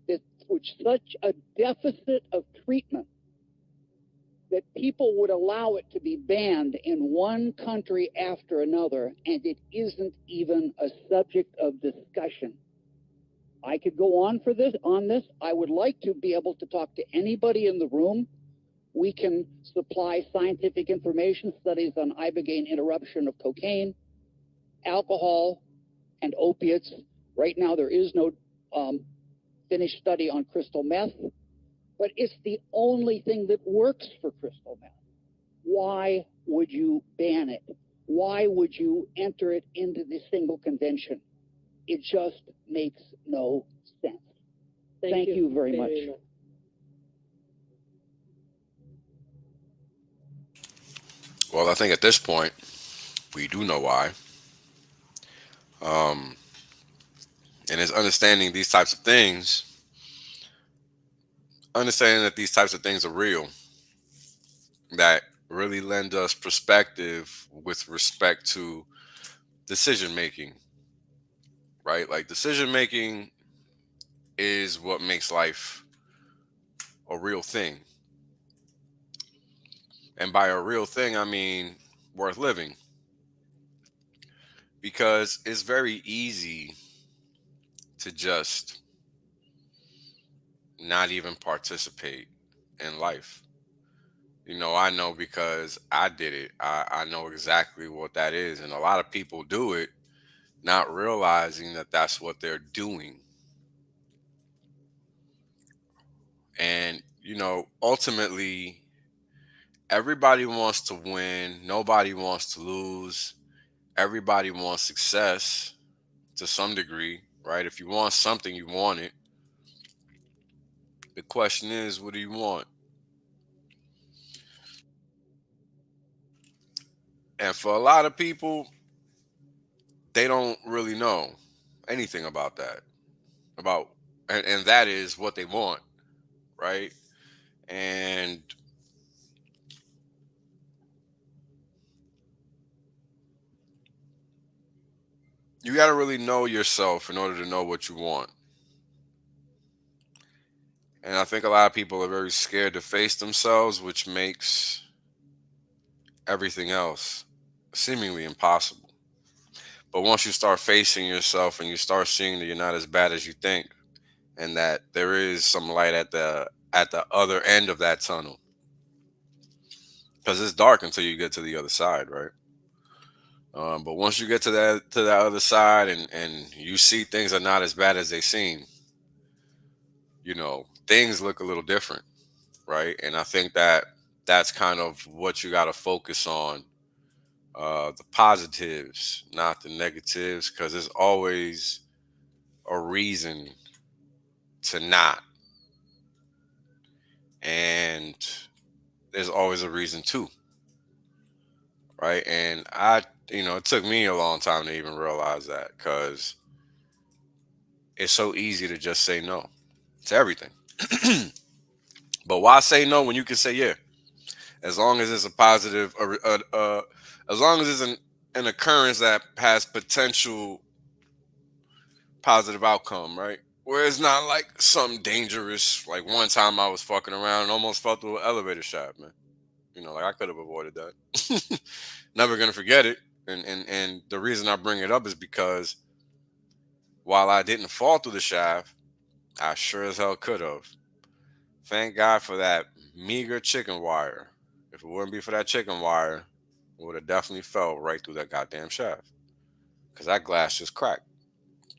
that with such a deficit of treatment, that people would allow it to be banned in one country after another, and it isn't even a subject of discussion. I could go on this. I would like to be able to talk to anybody in the room. We can supply scientific information, studies on ibogaine interruption of cocaine, alcohol, and opiates. Right now, there is no finished study on crystal meth, but it's the only thing that works for crystal meth. Why would you ban it? Why would you enter it into the single convention? It just makes no sense. Thank you very much. Well, I think at this point, we do know why. And it's understanding these types of things, understanding that these types of things are real, that really lend us perspective with respect to decision making, right? Like, decision making is what makes life a real thing. And by a real thing, I mean worth living. Because it's very easy to just not even participate in life. You know, I know because I did it. I know exactly what that is. And a lot of people do it not realizing that that's what they're doing. And, you know, ultimately, everybody wants to win. Nobody wants to lose. Everybody wants success to some degree, right? If you want something, you want it. The question is, what do you want? And for a lot of people, they don't really know anything about that. And that is what they want, right? And you got to really know yourself in order to know what you want. And I think a lot of people are very scared to face themselves, which makes everything else seemingly impossible. But once you start facing yourself and you start seeing that you're not as bad as you think, and that there is some light at the other end of that tunnel, because it's dark until you get to the other side, right? But once you get to that other side and you see things are not as bad as they seem, things look a little different, right? And I think that that's kind of what you got to focus on, the positives, not the negatives, because there's always a reason to not, and there's always a reason to, right? And it took me a long time to even realize that, because it's so easy to just say no to everything. But why say no when you can say yeah? As long as it's a positive, as long as it's an occurrence that has potential positive outcome, right? Where it's not like something dangerous. Like one time I was fucking around and almost fell through an elevator shaft, man. Like I could have avoided that. Never gonna forget it. And the reason I bring it up is because while I didn't fall through the shaft, I sure as hell could have. Thank God for that meager chicken wire. If it wouldn't be for that chicken wire, it would have definitely fell right through that goddamn shaft. Because that glass just cracked,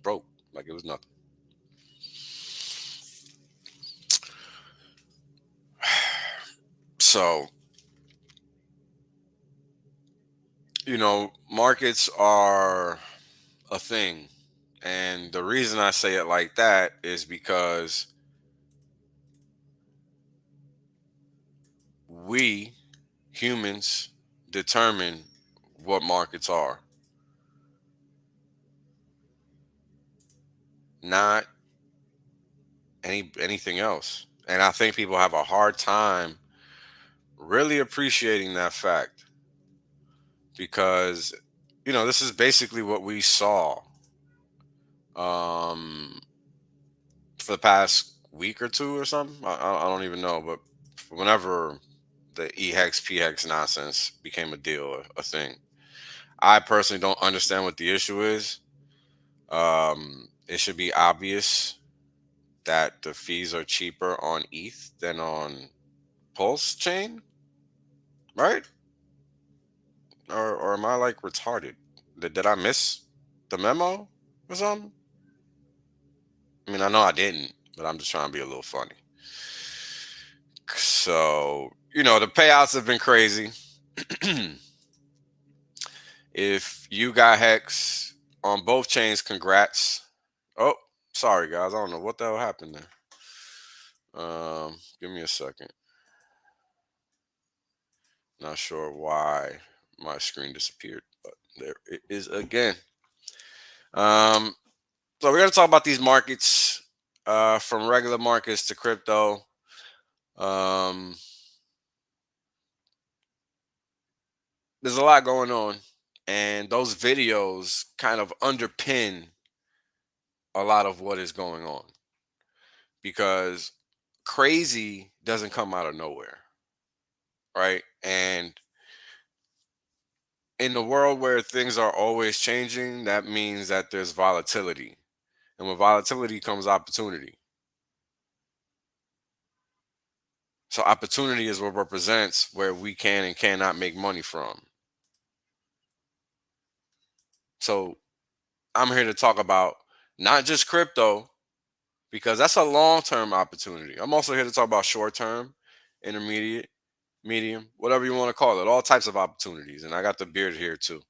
broke like it was nothing. So, markets are a thing. And the reason I say it like that is because we humans determine what markets are, not anything else. And I think people have a hard time really appreciating that fact, because this is basically what we saw um for the past week or two or something. I don't even know, but whenever the EHEX PHEX nonsense became a deal, a thing, I personally don't understand what the issue is. It should be obvious that the fees are cheaper on ETH than on Pulse chain, right? Or am I like retarded? Did I miss the memo or something? I mean, I know I didn't, but I'm just trying to be a little funny. So, the payouts have been crazy. If you got Hex on both chains, congrats. Oh, sorry guys, I don't know what the hell happened there. Give me a second. Not sure why my screen disappeared, but there it is again. So we're gonna talk about these markets, from regular markets to crypto. There's a lot going on, and those videos kind of underpin a lot of what is going on, because crazy doesn't come out of nowhere, right? And in the world where things are always changing, that means that there's volatility. And with volatility comes opportunity. So opportunity is what represents where we can and cannot make money from. So I'm here to talk about not just crypto, because that's a long-term opportunity. I'm also here to talk about short-term, intermediate, medium, whatever you want to call it, all types of opportunities. And I got the beard here too.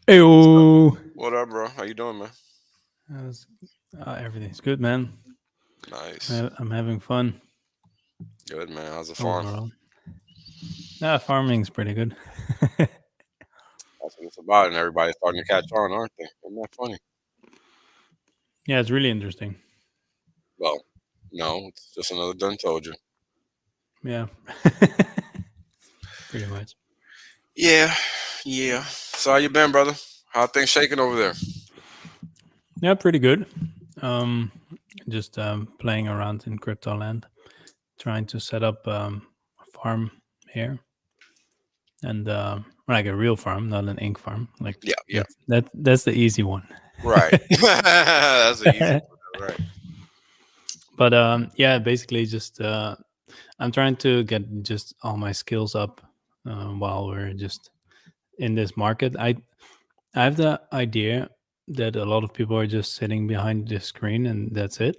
Eyo. What up, bro? How you doing, man? Everything's good, man. Nice. I'm having fun. Good, man. How's the farm? Overall. Yeah, farming's pretty good. That's what it's about, and everybody's starting to catch on, aren't they? Isn't that funny? Yeah, it's really interesting. Well, no, it's just another done told you. Yeah. Pretty much. Yeah. So how you been, brother? How things shaking over there? Yeah, pretty good. Just playing around in crypto land, trying to set up a farm here, and like a real farm, not an ink farm. Like Yeah. That's the easy one. Right. That's the easy one, right? But yeah, basically just I'm trying to get just all my skills up while we're just in this market. I have the idea that a lot of people are just sitting behind the screen and that's it.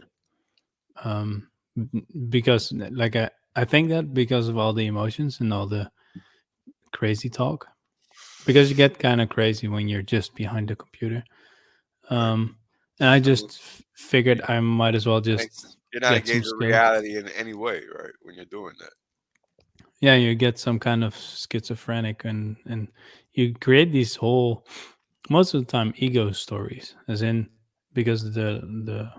Because like I think that because of all the emotions and all the crazy talk, because you get kind of crazy when you're just behind the computer. And I just figured I might as well just you're not get some engaged in skills. reality in any way, right? When you're doing that. Yeah, you get some kind of schizophrenic and you create these whole, most of the time, ego stories, as in because the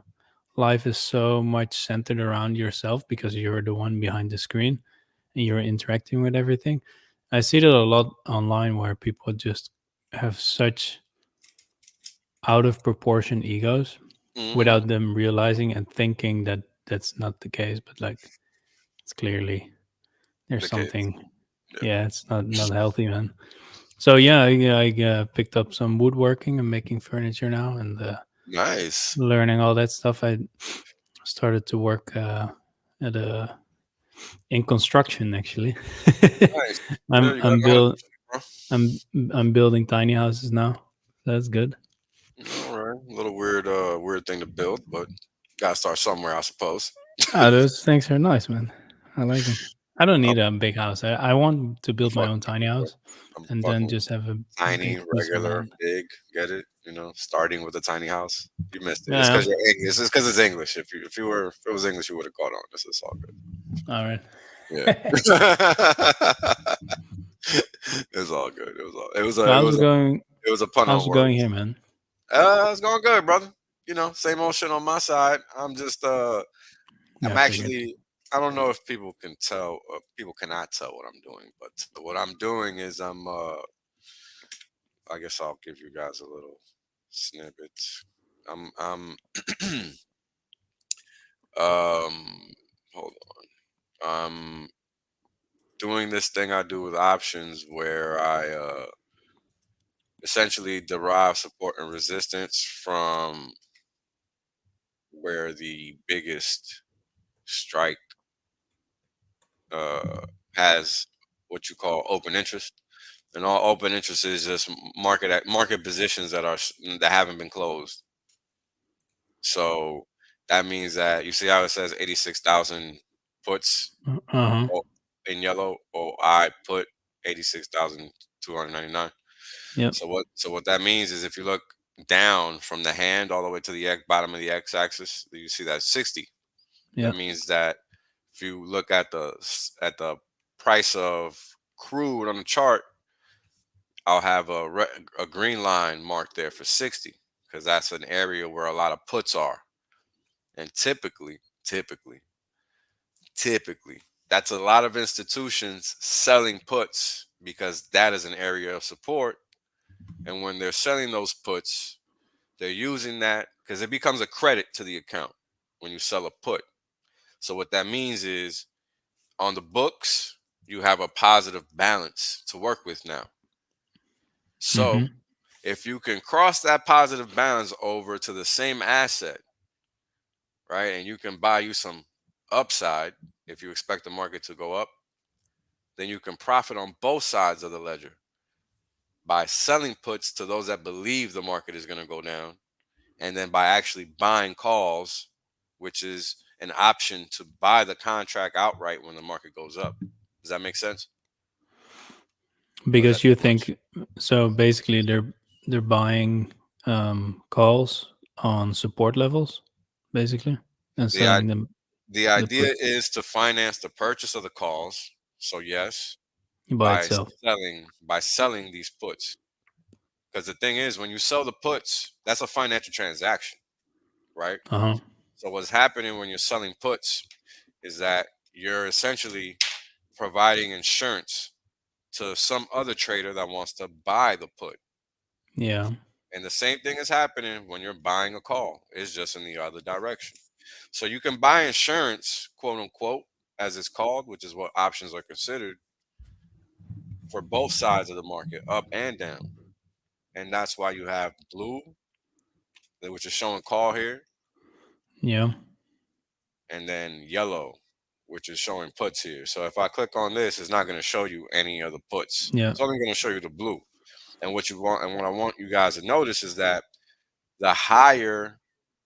life is so much centered around yourself because you're the one behind the screen and you're interacting with everything. I see that a lot online where people just have such out of proportion egos without them realizing and thinking that that's not the case, but like it's clearly there's something. Yeah, it's not healthy, man. So yeah, I picked up some woodworking and making furniture now, and nice learning all that stuff. I started to work in construction actually. Nice. I'm building tiny houses now. That's good. All right, a little weird thing to build, but gotta start somewhere, I suppose. Those things are nice, man. I like them. I don't need a big house. I want to build my own tiny house, and then just have a tiny, big piece of regular, land. big. Get it? Starting with a tiny house. You missed it. Yeah. It's because you're English. It's because it's English. If it was English, you would have caught on. This is all good. All right. Yeah. It's all good. It was a pun on How's it words. going here, man? It's going good, brother. Same old shit on my side. I'm just I'm actually I don't know if people can tell or people cannot tell what I'm doing, but what I'm doing is I guess I'll give you guys a little snippet. I'm hold on. I'm doing this thing I do with options where I essentially derive support and resistance from where the biggest strike has what you call open interest, and all open interest is just market positions that haven't been closed. So that means that you see how it says 86,000 puts in yellow. Or I put 86,299. Yep. So what that means is if you look down from the hand all the way to the bottom of the x-axis, you see that 60. Yep. That means that if you look at the price of crude on the chart, I'll have a green line marked there for 60 because that's an area where a lot of puts are. And typically, that's a lot of institutions selling puts because that is an area of support. And when they're selling those puts, they're using that because it becomes a credit to the account when you sell a put. So what that means is on the books, you have a positive balance to work with now. So if you can cross that positive balance over to the same asset, right, and you can buy you some upside if you expect the market to go up, then you can profit on both sides of the ledger by selling puts to those that believe the market is going to go down, and then by actually buying calls, which is an option to buy the contract outright when the market goes up. Does that make sense? Because you think so basically they're buying calls on support levels, basically? and The, selling them. the idea is to finance the purchase of the calls. So yes, by itself. by selling these puts. Because the thing is, when you sell the puts, that's a financial transaction, right? Uh-huh. So what's happening when you're selling puts is that you're essentially providing insurance to some other trader that wants to buy the put. Yeah. And the same thing is happening when you're buying a call. It's just in the other direction. So you can buy insurance, quote unquote, as it's called, which is what options are considered, for both sides of the market, up and down. And that's why you have blue, which is showing call here, Yeah. and then yellow, which is showing puts here. So if I click on this, it's not going to show you any of the puts. Yeah. It's only going to show you the blue. And what you want, and what I want you guys to notice is that the higher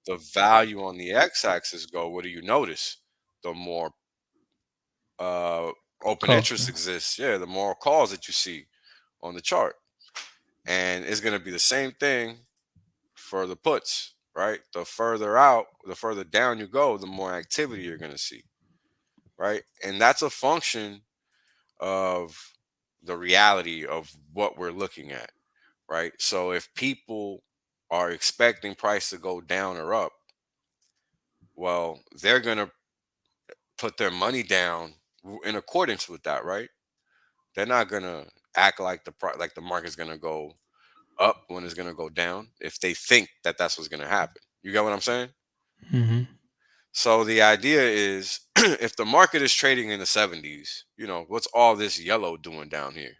the value on the x-axis go, what do you notice? The more open Calls, interest exists. Yeah, the more calls that you see on the chart. And it's going to be the same thing for the puts, right? The further out, the further down you go, the more activity you're going to see, right? And that's a function of the reality of what we're looking at, right? So if people are expecting price to go down or up, well, they're going to put their money down in accordance with that, right? They're not going to act like the market's going to go up when it's going to go down if they think that that's what's going to happen. You get what I'm saying? Mm-hmm. So the idea is if the market is trading in the 70s, what's all this yellow doing down here?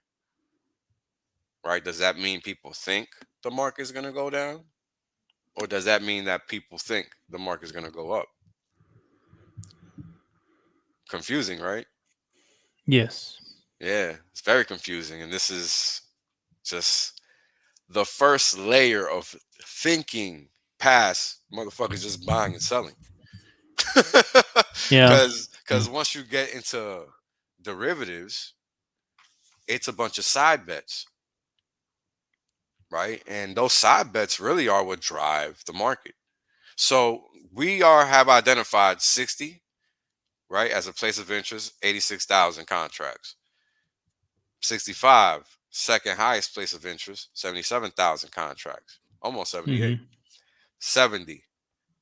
Right? Does that mean people think the market is going to go down? Or does that mean that people think the market is going to go up? Confusing, right? Yes. Yeah, it's very confusing. And this is just the first layer of thinking past motherfuckers just buying and selling. Yeah. Because once you get into derivatives, it's a bunch of side bets, right? And those side bets really are what drive the market. So we have identified 60, right, as a place of interest, 86,000 contracts. 65, second highest place of interest, 77,000 contracts, almost 78. Mm-hmm. 70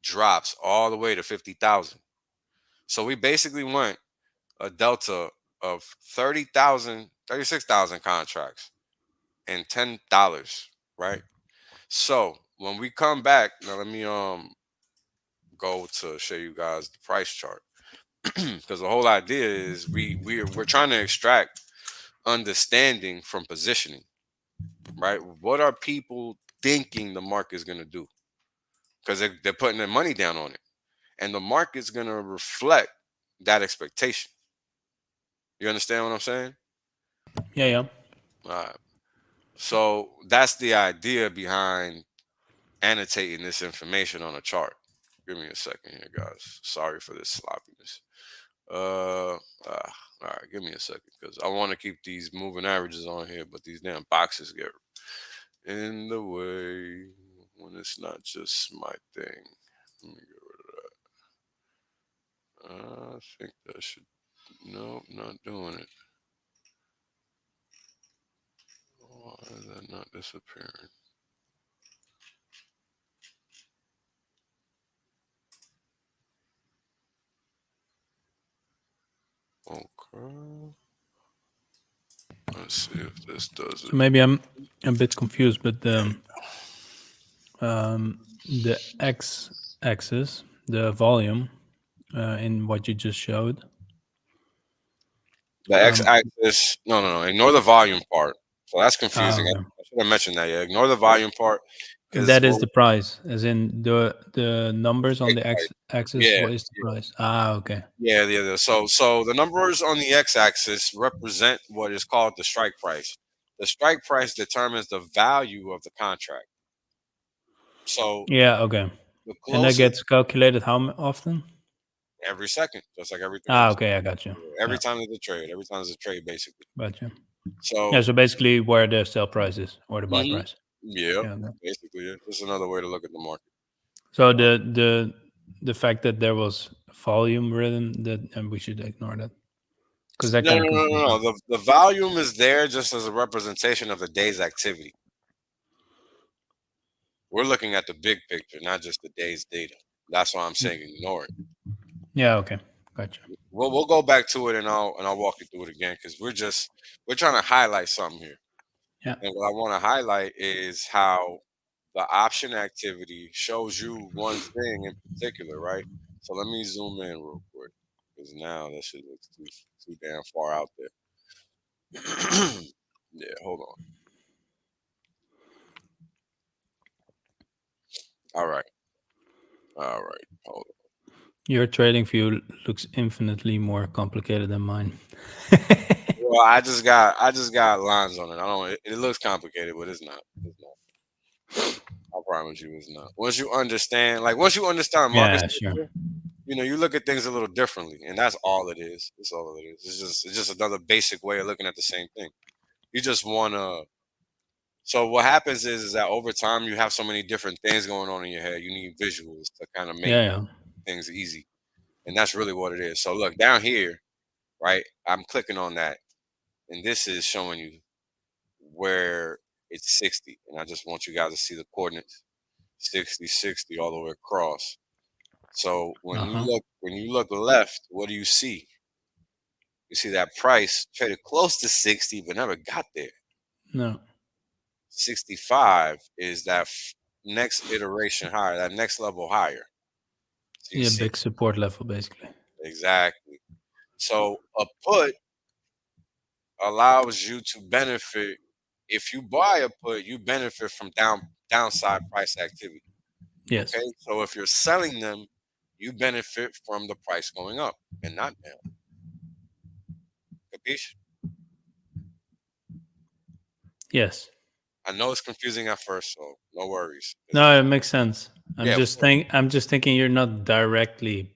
drops all the way to 50,000. So we basically went a delta of 36,000 contracts and $10, right? So when we come back, now let me go to show you guys the price chart. Because the whole idea is we're trying to extract understanding from positioning, right? What are people thinking the market is going to do? Because they're putting their money down on it, and the market's going to reflect that expectation. You understand what I'm saying? Yeah. Yeah. All right. So that's the idea behind annotating this information on a chart. Give me a second here, guys. Sorry for this sloppiness. All right, give me a second because I want to keep these moving averages on here, but these damn boxes get in the way when it's not just my thing. Let me get rid of that. I think that should. Nope, not doing it. Why is that not disappearing? Okay. Let's see if this does it. So maybe I'm a bit confused, but the x-axis, the volume in what you just showed. The x-axis. No. Ignore the volume part. So that's confusing. Okay. I should have mentioned that. Yeah, ignore the volume part. That is the price, as in the numbers on the x-axis. Yeah, What is the price? Okay. Yeah. So the numbers on the x-axis represent what is called the strike price. The strike price determines the value of the contract. So yeah, okay. And that gets calculated how often? Every second, just like everything. Okay, I got you. Every time there's a trade, basically. Gotcha. So yeah, so basically where the sell price is or the buy price. Yeah, basically, it's another way to look at the market. So the the fact that there was volume rhythm, that and we should ignore that because that No, kind no, of no, confuses no, me. no. The volume is there just as a representation of the day's activity. We're looking at the big picture, not just the day's data. That's why I'm saying ignore it. Yeah. Okay. Gotcha. We'll go back to it and I'll walk you through it again because we're trying to highlight something here. Yeah. And what I want to highlight is how the option activity shows you one thing in particular, right? So let me zoom in real quick because now that shit looks too damn far out there. Yeah, hold on. All right, hold on. Your trading view looks infinitely more complicated than mine. Well, I just got lines on it. I don't. It looks complicated, but it's not. It's not. I promise you, it's not. Once you understand market Yeah. Sure. structure, you look at things a little differently, and that's all it is. That's all it is. It's just another basic way of looking at the same thing. You just wanna. So what happens is that over time you have so many different things going on in your head. You need visuals to kind of make Yeah. Yeah. things easy, and that's really what it is. So look down here, right? I'm clicking on that, and this is showing you where it's 60, and I just want you guys to see the coordinates 60, 60 all the way across. So when you look left, what do you see? You see that price traded close to 60 but never got there. No. 65 is that next iteration higher, that next level higher. So you Yeah. see Big support level, basically. exactly. So a put allows you to benefit. If you buy a put, you benefit from downside price activity. Yes. Okay, so if you're selling them, you benefit from the price going up and not down. Capiche? Yes. I know it's confusing at first, so no worries. No, it makes sense. I'm Yeah, of just course. I'm just thinking you're not directly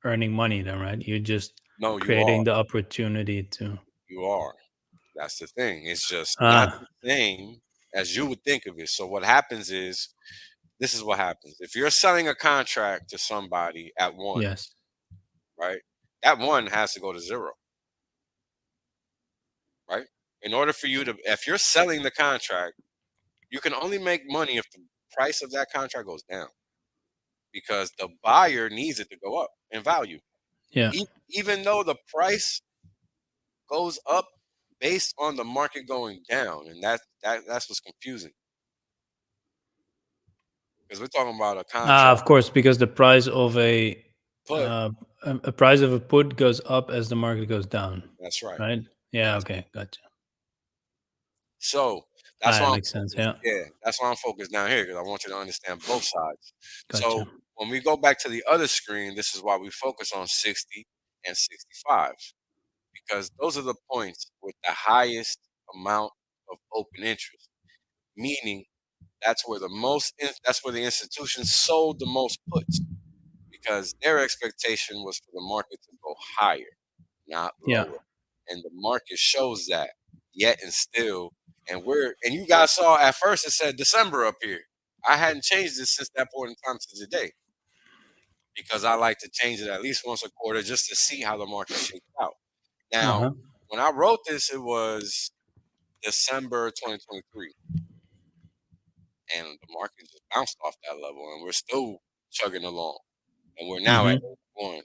earning money, then, right? You're just No, you are. creating the opportunity to. You are. That's the thing. It's just not Ah. the same as you would think of it. So what happens is, this is what happens. If you're selling a contract to somebody at 1, Yes. right? That 1 has to go to 0, right? In order for you to, if you're selling the contract, you can only make money if the price of that contract goes down because the buyer needs it to go up in value. Yeah. Even though the price goes up based on the market going down, and that's what's confusing because we're talking about a contract Of course, because the price of put. a price of a put goes up as the market goes down. That's right. Right? Yeah. That's Okay. Gotcha. So that's why That I'm makes sense. focused. Yeah. Yeah, that's why I'm focused down here because I want you to understand both sides. Gotcha. So when we go back to the other screen, this is why we focus on 60 and 65 because those are the points with the highest amount of open interest. Meaning that's where that's where the institutions sold the most puts because their expectation was for the market to go higher, not Yeah. lower. And the market shows that yet and still. And you guys saw at first it said December up here. I hadn't changed it since that point in time to today because I like to change it at least once a quarter just to see how the market shakes out. Now, when I wrote this, it was December 2023. And the market just bounced off that level, and we're still chugging along. And we're now at 1,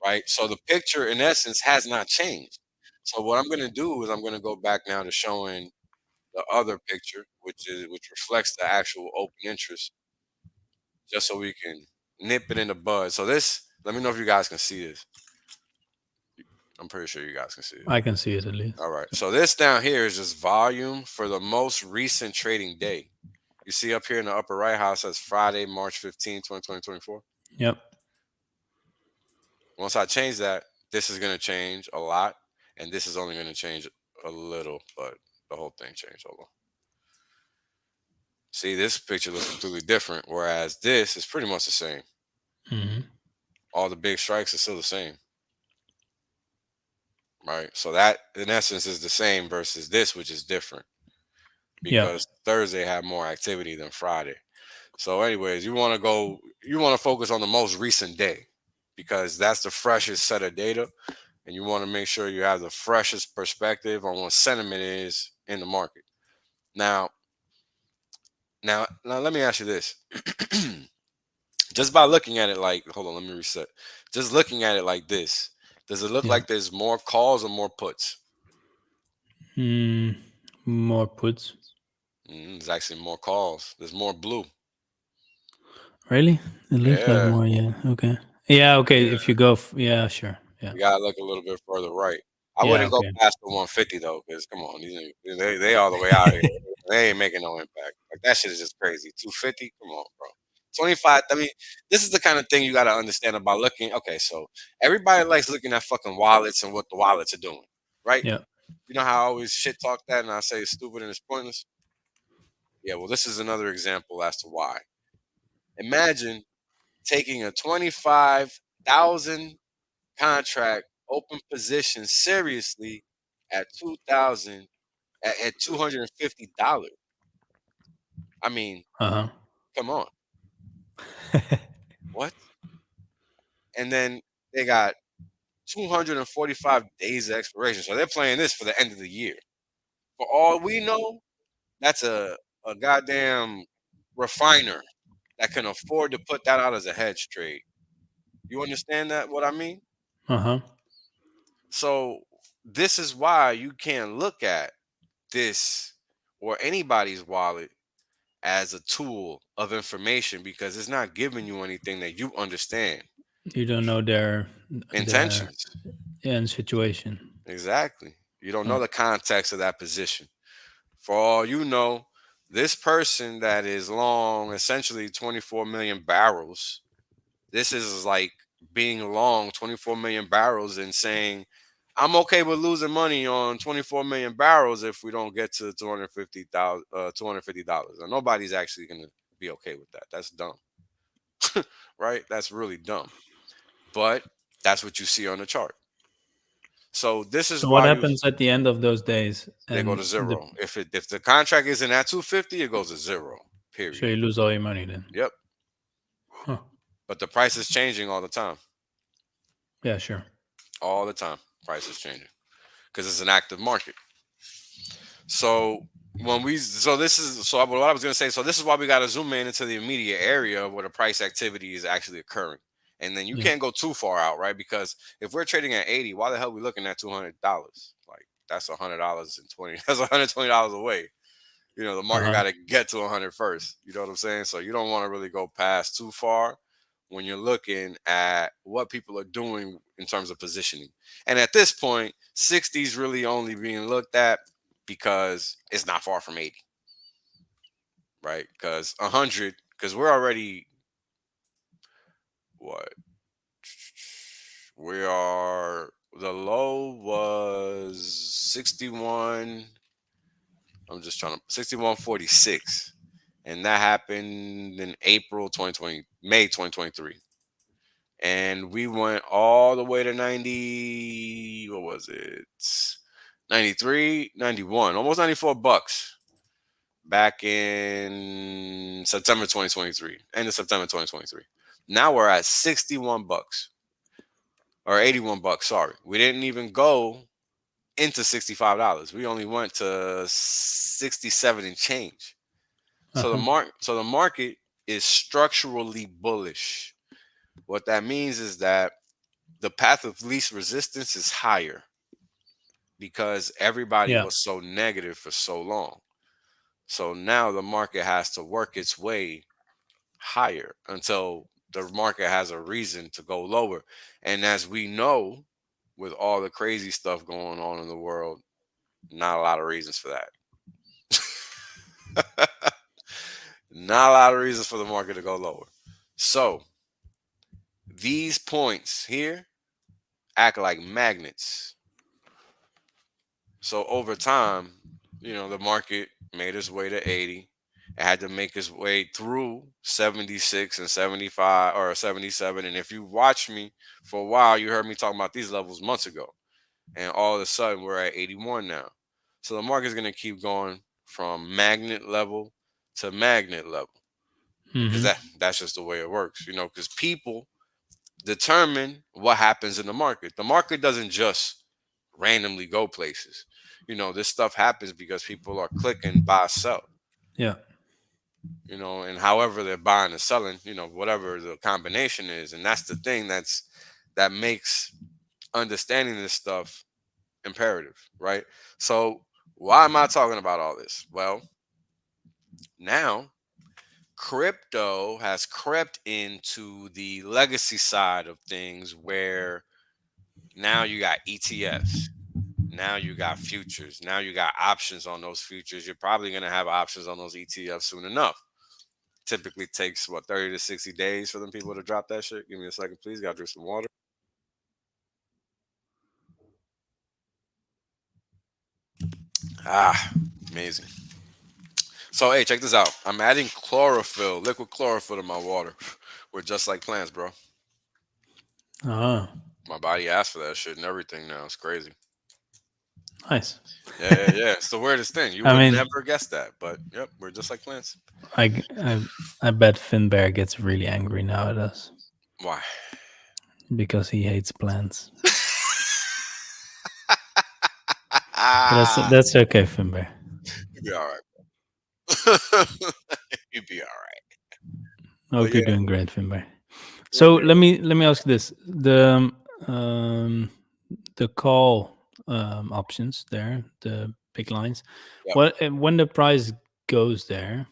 right? So the picture, in essence, has not changed. So what I'm going to do is I'm going to go back now to showing the other picture, which reflects the actual open interest, just so we can nip it in the bud. So this, let me know if you guys can see this. I'm pretty sure you guys can see it. I can see it at least. All right. So this down here is just volume for the most recent trading day. You see up here in the upper right how it says Friday, March 15, 2024? Yep. Once I change that, this is going to change a lot, and this is only going to change a little, but the whole thing changed. Hold on. See, this picture looks completely different, whereas this is pretty much the same. All the big strikes are still the same. Right? So that, in essence, is the same versus this, which is different. Because Thursday had more activity than Friday. So, anyways, you want to focus on the most recent day because that's the freshest set of data, and you want to make sure you have the freshest perspective on what sentiment is in the market. Now, let me ask you this. Just by looking at it like, hold on, let me reset. Just looking at it like this, does it look Yeah. like there's more calls or more puts? More puts. There's actually more calls. There's more blue. Really? It looks like Yeah. more. Yeah. Okay. Yeah. Okay. Yeah. If you go, yeah, sure. Yeah. You gotta look a little bit further right. I Yeah. wouldn't go Okay. past the 150 though, because come on, they all the way out here. They ain't making no impact. Like that shit is just crazy. 250, come on, bro. 25. I mean, this is the kind of thing you gotta understand about looking. Okay, so everybody likes looking at fucking wallets and what the wallets are doing, right? Yeah. You know how I always shit talk that and I say it's stupid and it's pointless. Yeah, well, this is another example as to why. Imagine taking a 25,000 contract open position seriously at 2,000 at $250. I mean, Uh come on. What? And then they got 245 days of expiration. So they're playing this for the end of the year. For all we know, that's a goddamn refiner that can afford to put that out as a hedge trade. You understand that what I mean? huh. So this is why you can't look at this or anybody's wallet as a tool of information because it's not giving you anything that you understand. You don't know their Intentions. end situation. Exactly. You don't know Huh. the context of that position. For all you know, this person that is long essentially 24 million barrels, this is like being long 24 million barrels and saying, I'm okay with losing money on 24 million barrels if we don't get to $250. And nobody's actually going to be okay with that. That's dumb. Right? That's really dumb. But that's what you see on the chart. So this is So what why happens at the end of those days? they go And to zero. If the contract isn't at 250, it goes to zero. so Period. you lose all your money then. Yep. Huh. But the price is changing all the time. Yeah, sure. All the time, price is changing because it's an active market. So what I was gonna say. So this is why we got to zoom in into the immediate area where the price activity is actually occurring, and then you Yeah. can't go too far out, right? Because if we're trading at 80, why the hell are we looking at $200? Like that's $100 and 20. That's $120 away. You know, the market got to get to 100 first. You know what I'm saying? So you don't want to really go past too far when you're looking at what people are doing in terms of positioning. And at this point, 60 is really only being looked at because it's not far from 80, right? Because 100, because we're already what? We are, the low was 61. I'm just trying to 61.46. And that happened in April 2020, May 2023. And we went all the way to 90, what was it? 93, 91, almost $94 back in September 2023, end of September 2023. Now we're at $61 or $81, sorry. We didn't even go into $65. We only went to 67 and change. So the market is structurally bullish. What that means is that the path of least resistance is higher because everybody was so negative for so long. So now the market has to work its way higher until the market has a reason to go lower. And as we know, with all the crazy stuff going on in the world, not a lot of reasons for that. Not a lot of reasons for the market to go lower. So these points here act like magnets. So over time, the market made its way to 80. It had to make its way through 76 and 75 or 77. And if you watched me for a while, you heard me talking about these levels months ago. And all of a sudden, we're at 81 now. So the market's going to keep going from magnet level to magnet level. because that's just the way it works, because people determine what happens in the market. The market doesn't just randomly go places. This stuff happens because people are clicking buy sell. Yeah. And however they're buying and selling, whatever the combination is, and that's the thing that makes understanding this stuff imperative, right? So why am I talking about all this? Well, now crypto has crept into the legacy side of things where now you got ETFs. Now you got futures. Now you got options on those futures. You're probably going to have options on those ETFs soon enough. Typically takes 30 to 60 days for them people to drop that shit. Give me a second, please. Gotta drink some water. Amazing. So hey, check this out. I'm adding chlorophyll, liquid chlorophyll to my water. We're just like plants, bro. Oh. My body asked for that shit and everything now. It's crazy. Nice. Yeah. It's the weirdest thing. You would never guess that, but yep, we're just like plants. I bet Finbear gets really angry now at us. Why? Because he hates plants. That's okay, Finbear. You'll be all right. You'll be all right. Hope you're doing great, Finbear. So let me ask this: the call options there, the big lines. Yep. When the price goes there,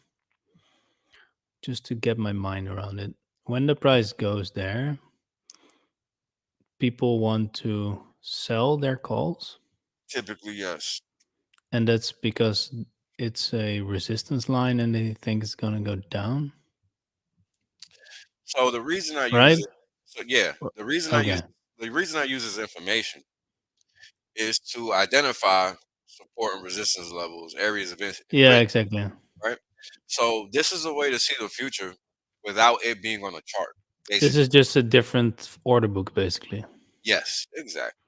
just to get my mind around it, when the price goes there, people want to sell their calls. Typically, yes. And that's because it's a resistance line, and they think it's gonna go down. So the reason I use Right? it, the reason I use this information is to identify support and resistance levels, areas of risk. Yeah, exactly. Right. So this is a way to see the future without it being on a chart. Basically. This is just a different order book, basically. Yes, exactly.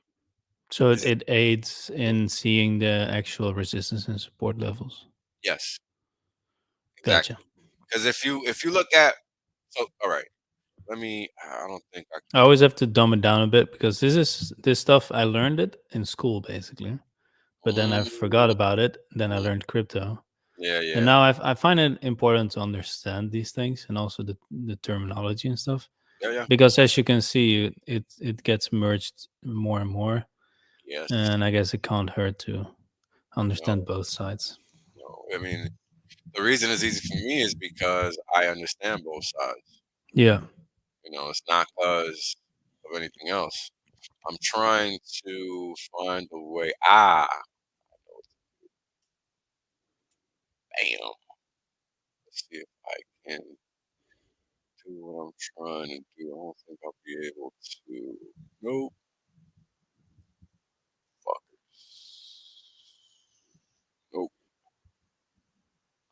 So it aids in seeing the actual resistance and support levels. Yes. Exactly. Gotcha. Because if you look at, all right, I don't think I always have to dumb it down a bit because this stuff I learned it in school basically, but then I forgot about it. Then I learned crypto. Yeah. And now I find it important to understand these things and also the terminology and stuff. Yeah. Because as you can see, it gets merged more and more. Yes. And I guess it can't hurt to understand both sides. No, the reason it's easy for me is because I understand both sides. Yeah. It's not because of anything else. I'm trying to find a way. Bam. Let's see if I can do what I'm trying to do. I don't think I'll be able to. Nope. Nope.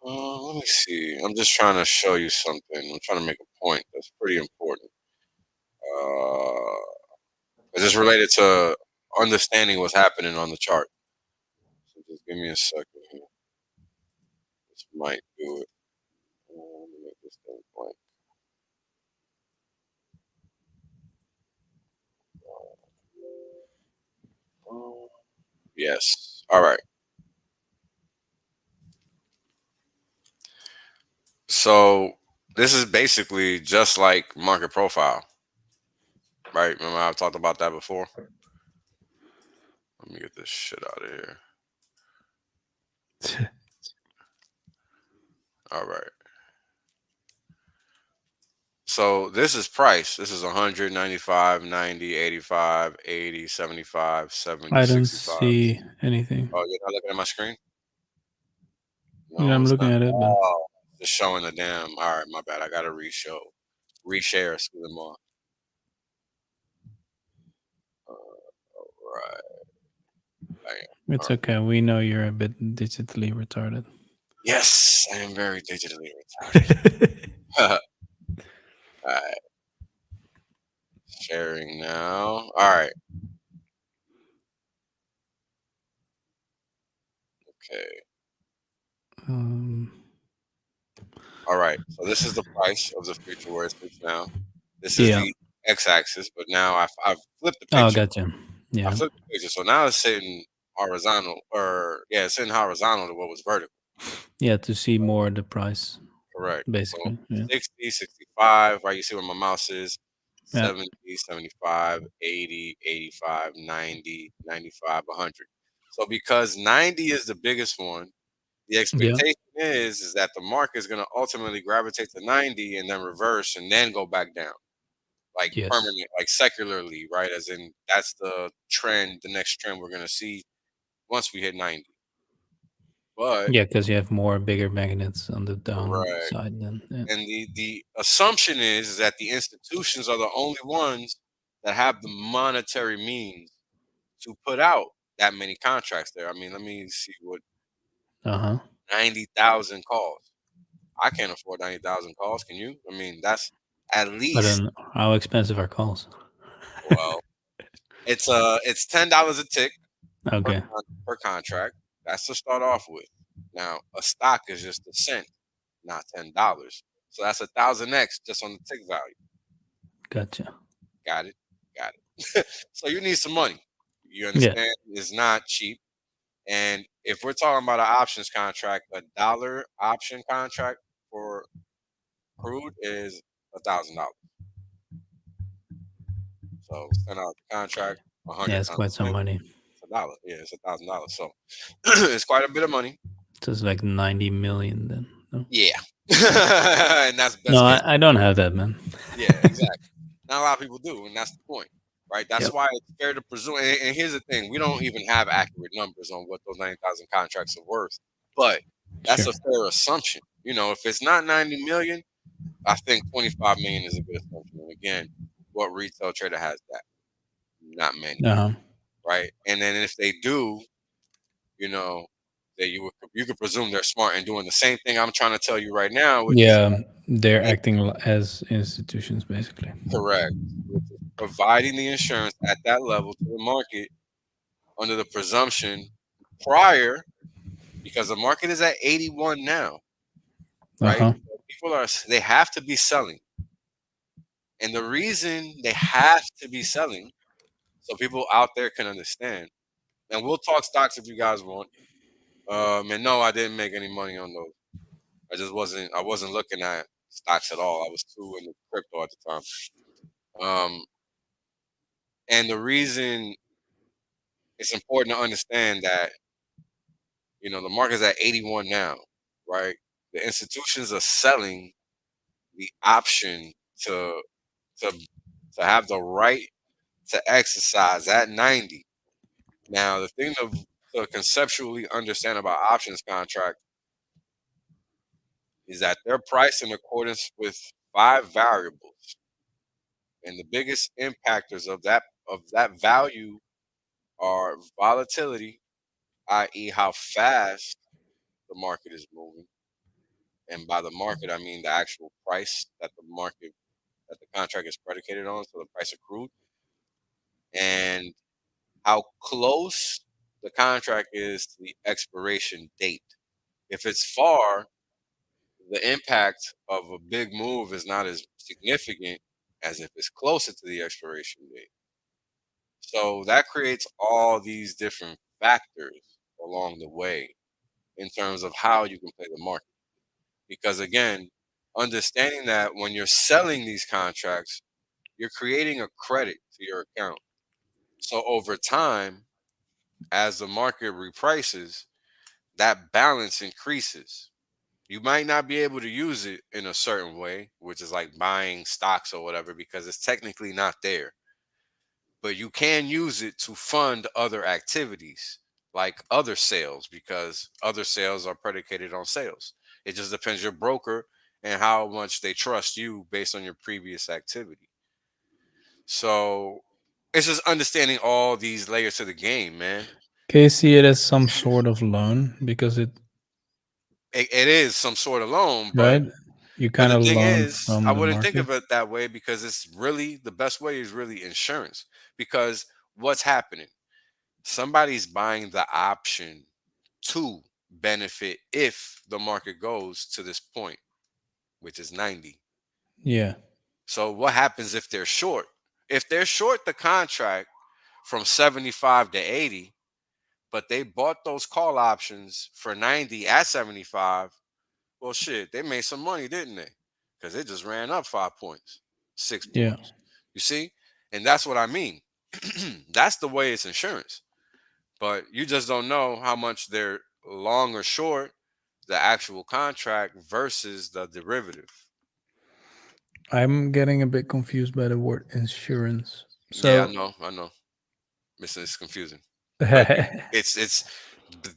Let me see. I'm just trying to show you something. I'm trying to make a point that's pretty important. It's just related to understanding what's happening on the chart. So just give me a second here. This might do it. Let me make this thing blank. Yes. All right. So this is basically just like market profile, right? Remember I've talked about that before? Let me get this shit out of here. All right. So this is price. This is 100, 95, 90, 85, 80, 75, 70, I don't 65. see anything. Oh, you're not looking at my screen? No, yeah, I'm looking at it, but just showing the damn. All right, my bad. I gotta reshare. Excuse me more. All right. It's okay. We know you're a bit digitally retarded. Yes, I am very digitally retarded. All right. Sharing now. All right. Okay. All right. So this is the price of the future where it sits now. This is Yeah. the x-axis, but now I've flipped the Oh, picture. gotcha. I Yeah. flipped the picture, so now it's sitting horizontal, or yeah, it's sitting horizontal to what was vertical. Yeah, to see more the price, Correct. So basically. Yeah. 60, 65, right? You see where my mouse is. Yeah. 70, 75, 80, 85, 90, 95, 100. So because 90 is the biggest one, the Yeah. expectation is that the market is going to ultimately gravitate to 90 and then reverse and then go back down, like Yes. permanent, like secularly, right? As in that's the trend, the next trend we're going to see once we hit 90. But Yeah, because you have more bigger magnets on the right. downside then. Yeah. And the assumption is that the institutions are the only ones that have the monetary means to put out that many contracts there. I mean, let me see what Uh-huh. 90,000 calls. I can't afford 90,000 calls. Can you? I mean, that's at I least, don't know. How expensive are calls? well, it's $10 a tick per Okay. per contract. That's to start off with. Now, a stock is just a cent, not $10. So that's 1,000x just on the tick value. Gotcha. Got it. Got it. So you need some money. You Yeah. understand? It's not cheap. And if we're talking about an options contract, a dollar option contract for crude is $1,000. So $10 contract, Yeah, 100 it's times quite some 10, money. it's $1. Yeah, it's $1,000. So it's quite a bit of money. So it's like 90 million then. No, Yeah. And that's no best case. I don't have that, man. Yeah, exactly. Not a lot of people do, and that's the point, right? That's Yep. why it's fair to presume. And here's the thing: we don't even have accurate numbers on what those 90,000 contracts are worth, but that's Sure. a fair assumption. You know, if it's not 90 million, I think 25 million is a good assumption. And again, what retail trader has that? Not many, Uh-huh. right? And then if they do, you know, that you could presume they're smart and doing the same thing I'm trying to tell you right now, which is Yeah, they're that acting as institutions, basically. correct, which is providing the insurance at that level to the market under the presumption prior, because the market is at 81 now, right? Uh-huh. They have to be selling, and the reason they have to be selling, so people out there can understand. And we'll talk stocks if you guys want. And no, I didn't make any money on those. I wasn't looking at stocks at all. I was too into crypto at the time. Um, and the reason it's important to understand that, you know, the market's at 81 now, right? The institutions are selling the option to to have the right to exercise at 90. Now, the thing to conceptually understand about options contract is that they're priced in accordance with 5 variables, and the biggest impactors of that value are volatility, i.e., how fast the market is moving, and by the market I mean the actual price that the contract is predicated on, so the price of crude, and how close the contract is to the expiration date. If it's far, the impact of a big move is not as significant as if it's closer to the expiration date. So that creates all these different factors along the way in terms of how you can play the market. Because again, understanding that when you're selling these contracts, you're creating a credit to your account. So over time, as the market reprices, that balance increases. You might not be able to use it in a certain way, which is like buying stocks or whatever, because it's technically not there. But you can use it to fund other activities like other sales, because other sales are predicated on sales. It just depends your broker and how much they trust you based on your previous activity. So it's just understanding all these layers to the game, man. Can you see it as some sort of loan because It is some sort of loan, right? You but kind the of thing loan is, I from the wouldn't think market. of it that way because it's really the best way is really insurance. Because what's happening? Somebody's buying the option to benefit if the market goes to this point. which is 90. Yeah. So what happens if they're short? If they're short the contract from 75 to 80, but they bought those call options for 90 at 75, well, shit, they made some money, didn't they? Because it just ran up 5 points, 6 Yeah. points. You see? And that's what I mean. That's the way it's insurance. But you just don't know how much they're long or short the actual contract versus the derivative. I'm getting a bit confused by the word insurance. Yeah, So I know. It's confusing. But it's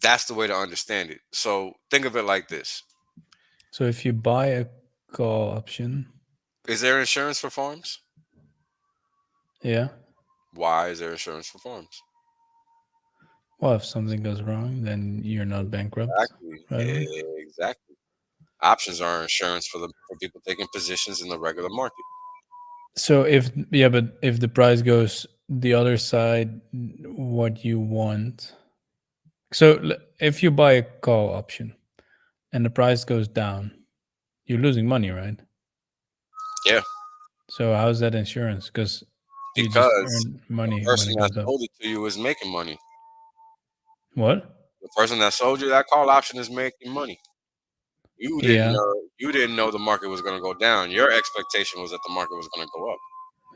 that's the way to understand it. So think of it like this. so if you buy a call option, Is there insurance for farms? yeah. Why is there insurance for farms? Well, if something goes wrong, then you're not bankrupt, right away. Exactly. Options are insurance for people taking positions in the regular market. So but if the price goes the other side, what you want. So if you buy a call option and the price goes down, you're losing money, right? Yeah. So how's that insurance? Because you just Because earn the money when person it that goes up. sold it to you is making money. What? The person that sold you that call option is making money. You didn't Yeah. know the market was going to go down. Your expectation was that the market was going to go up.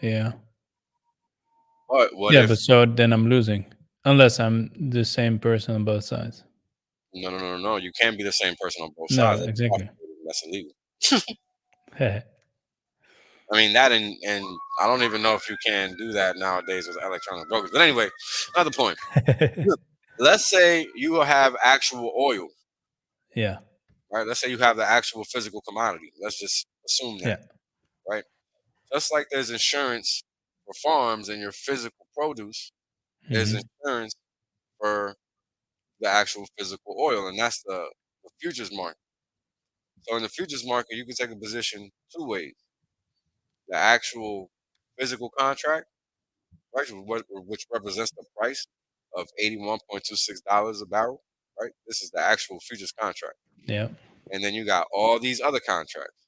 Yeah. But what Yeah, if but so then I'm losing unless I'm the same person on both sides. no. You can't be the same person on both No, sides. exactly. That's illegal. I mean that, and I don't even know if you can do that nowadays with electronic brokers. But anyway, another point. Let's say you have actual oil, Yeah. right? Let's say you have the actual physical commodity. Let's just assume that, Yeah. right? Just like there's insurance for farms and your physical produce, there's Mhm. insurance for the actual physical oil, and that's the futures market. So in the futures market, you can take a position two ways: the actual physical contract, right, which represents the price of $81.26 a barrel, right? This is the actual futures contract. Yeah. And then you got all these other contracts,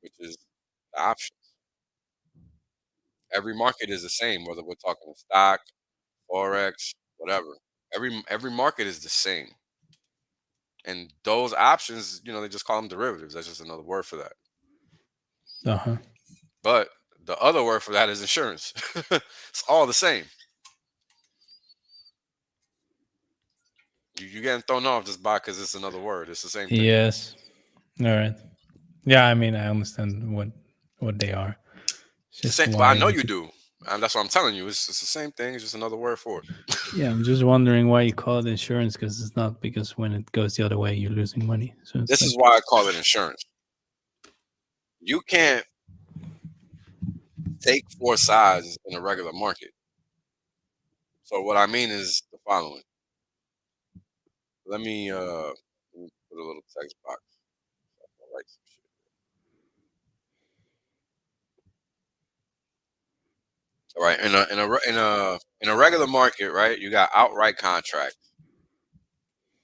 which is the options. Every market is the same, whether we're talking stock, forex, whatever. Every market is the same. And those options, they just call them derivatives. That's just another word for that. Uh-huh. But the other word for that is insurance. It's all the same. You're getting thrown off just by because it's another word. It's the same thing. Yes. All right. Yeah, I mean, I understand what they are. It's just Well, why I know is you it- do. And that's what I'm telling you. It's the same thing. It's just another word for it. Yeah, I'm just wondering why you call it insurance because it's not because when it goes the other way, you're losing money. So it's This like, is why I call it insurance. You can't take four sides in a regular market. So what I mean is the following. Let me put a little text box. I'll write some shit. All right, in a regular market, right? You got outright contracts,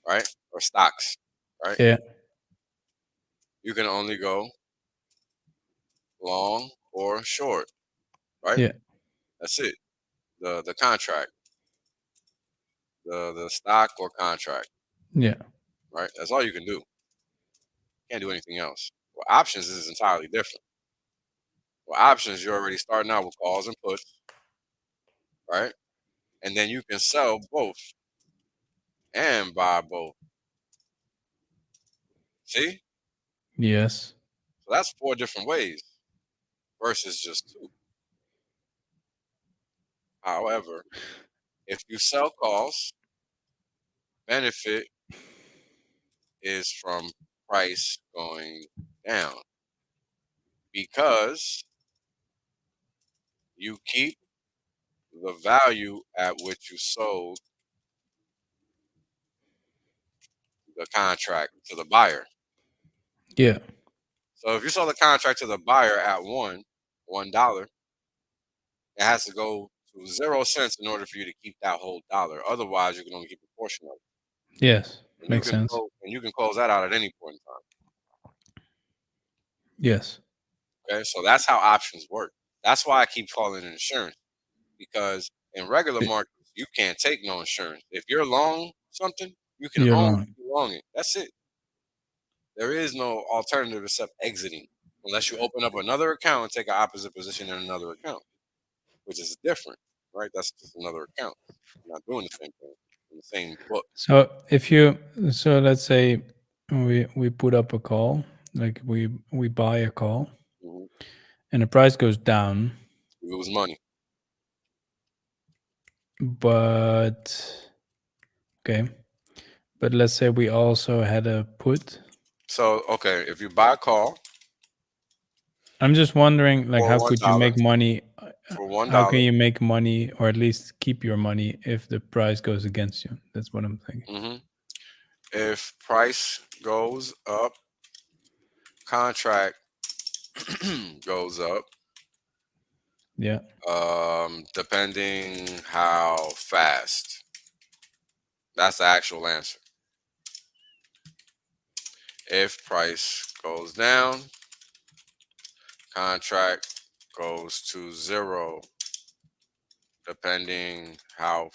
right, or stocks, right? yeah, You can only go long or short, right? yeah, That's it. The contract, the stock or contract, yeah, right? That's all you can do. Can't do anything else. Well, options is entirely different. Well, options you're already starting out with calls and puts, right? And then you can sell both and buy both. See? yes, So that's four different ways versus just two. However, if you sell calls, benefit is from price going down because you keep the value at which you sold the contract to the buyer. yeah, So if you sold the contract to the buyer at $1, it has to go to 0 cents in order for you to keep that whole dollar. Otherwise, you can only keep a portion of it. yes, And makes sense. you can close that out at any point in time. Yes. Okay, so that's how options work. That's why I keep calling it insurance, because in regular markets you can't take no insurance. If you're long something, you can You're only long. be long it. That's it. There is no alternative except exiting, unless you open up another account and take an opposite position in another account, which is different, right? That's just another account. You're not doing the same thing in the same book. So so let's say we put up a call, like we buy a call, Mhm. and the price goes down, You lose money. but okay. But let's say we also had a put. So okay, if you buy a call I'm just wondering, like, for how one could you dollar, make money? for one How can dollar, you make money, or at least keep your money, if the price goes against you? That's what I'm thinking. hmm if price goes up, contract goes up. Yeah. Depending how fast. That's the actual answer. If price goes down, contract goes to zero, depending how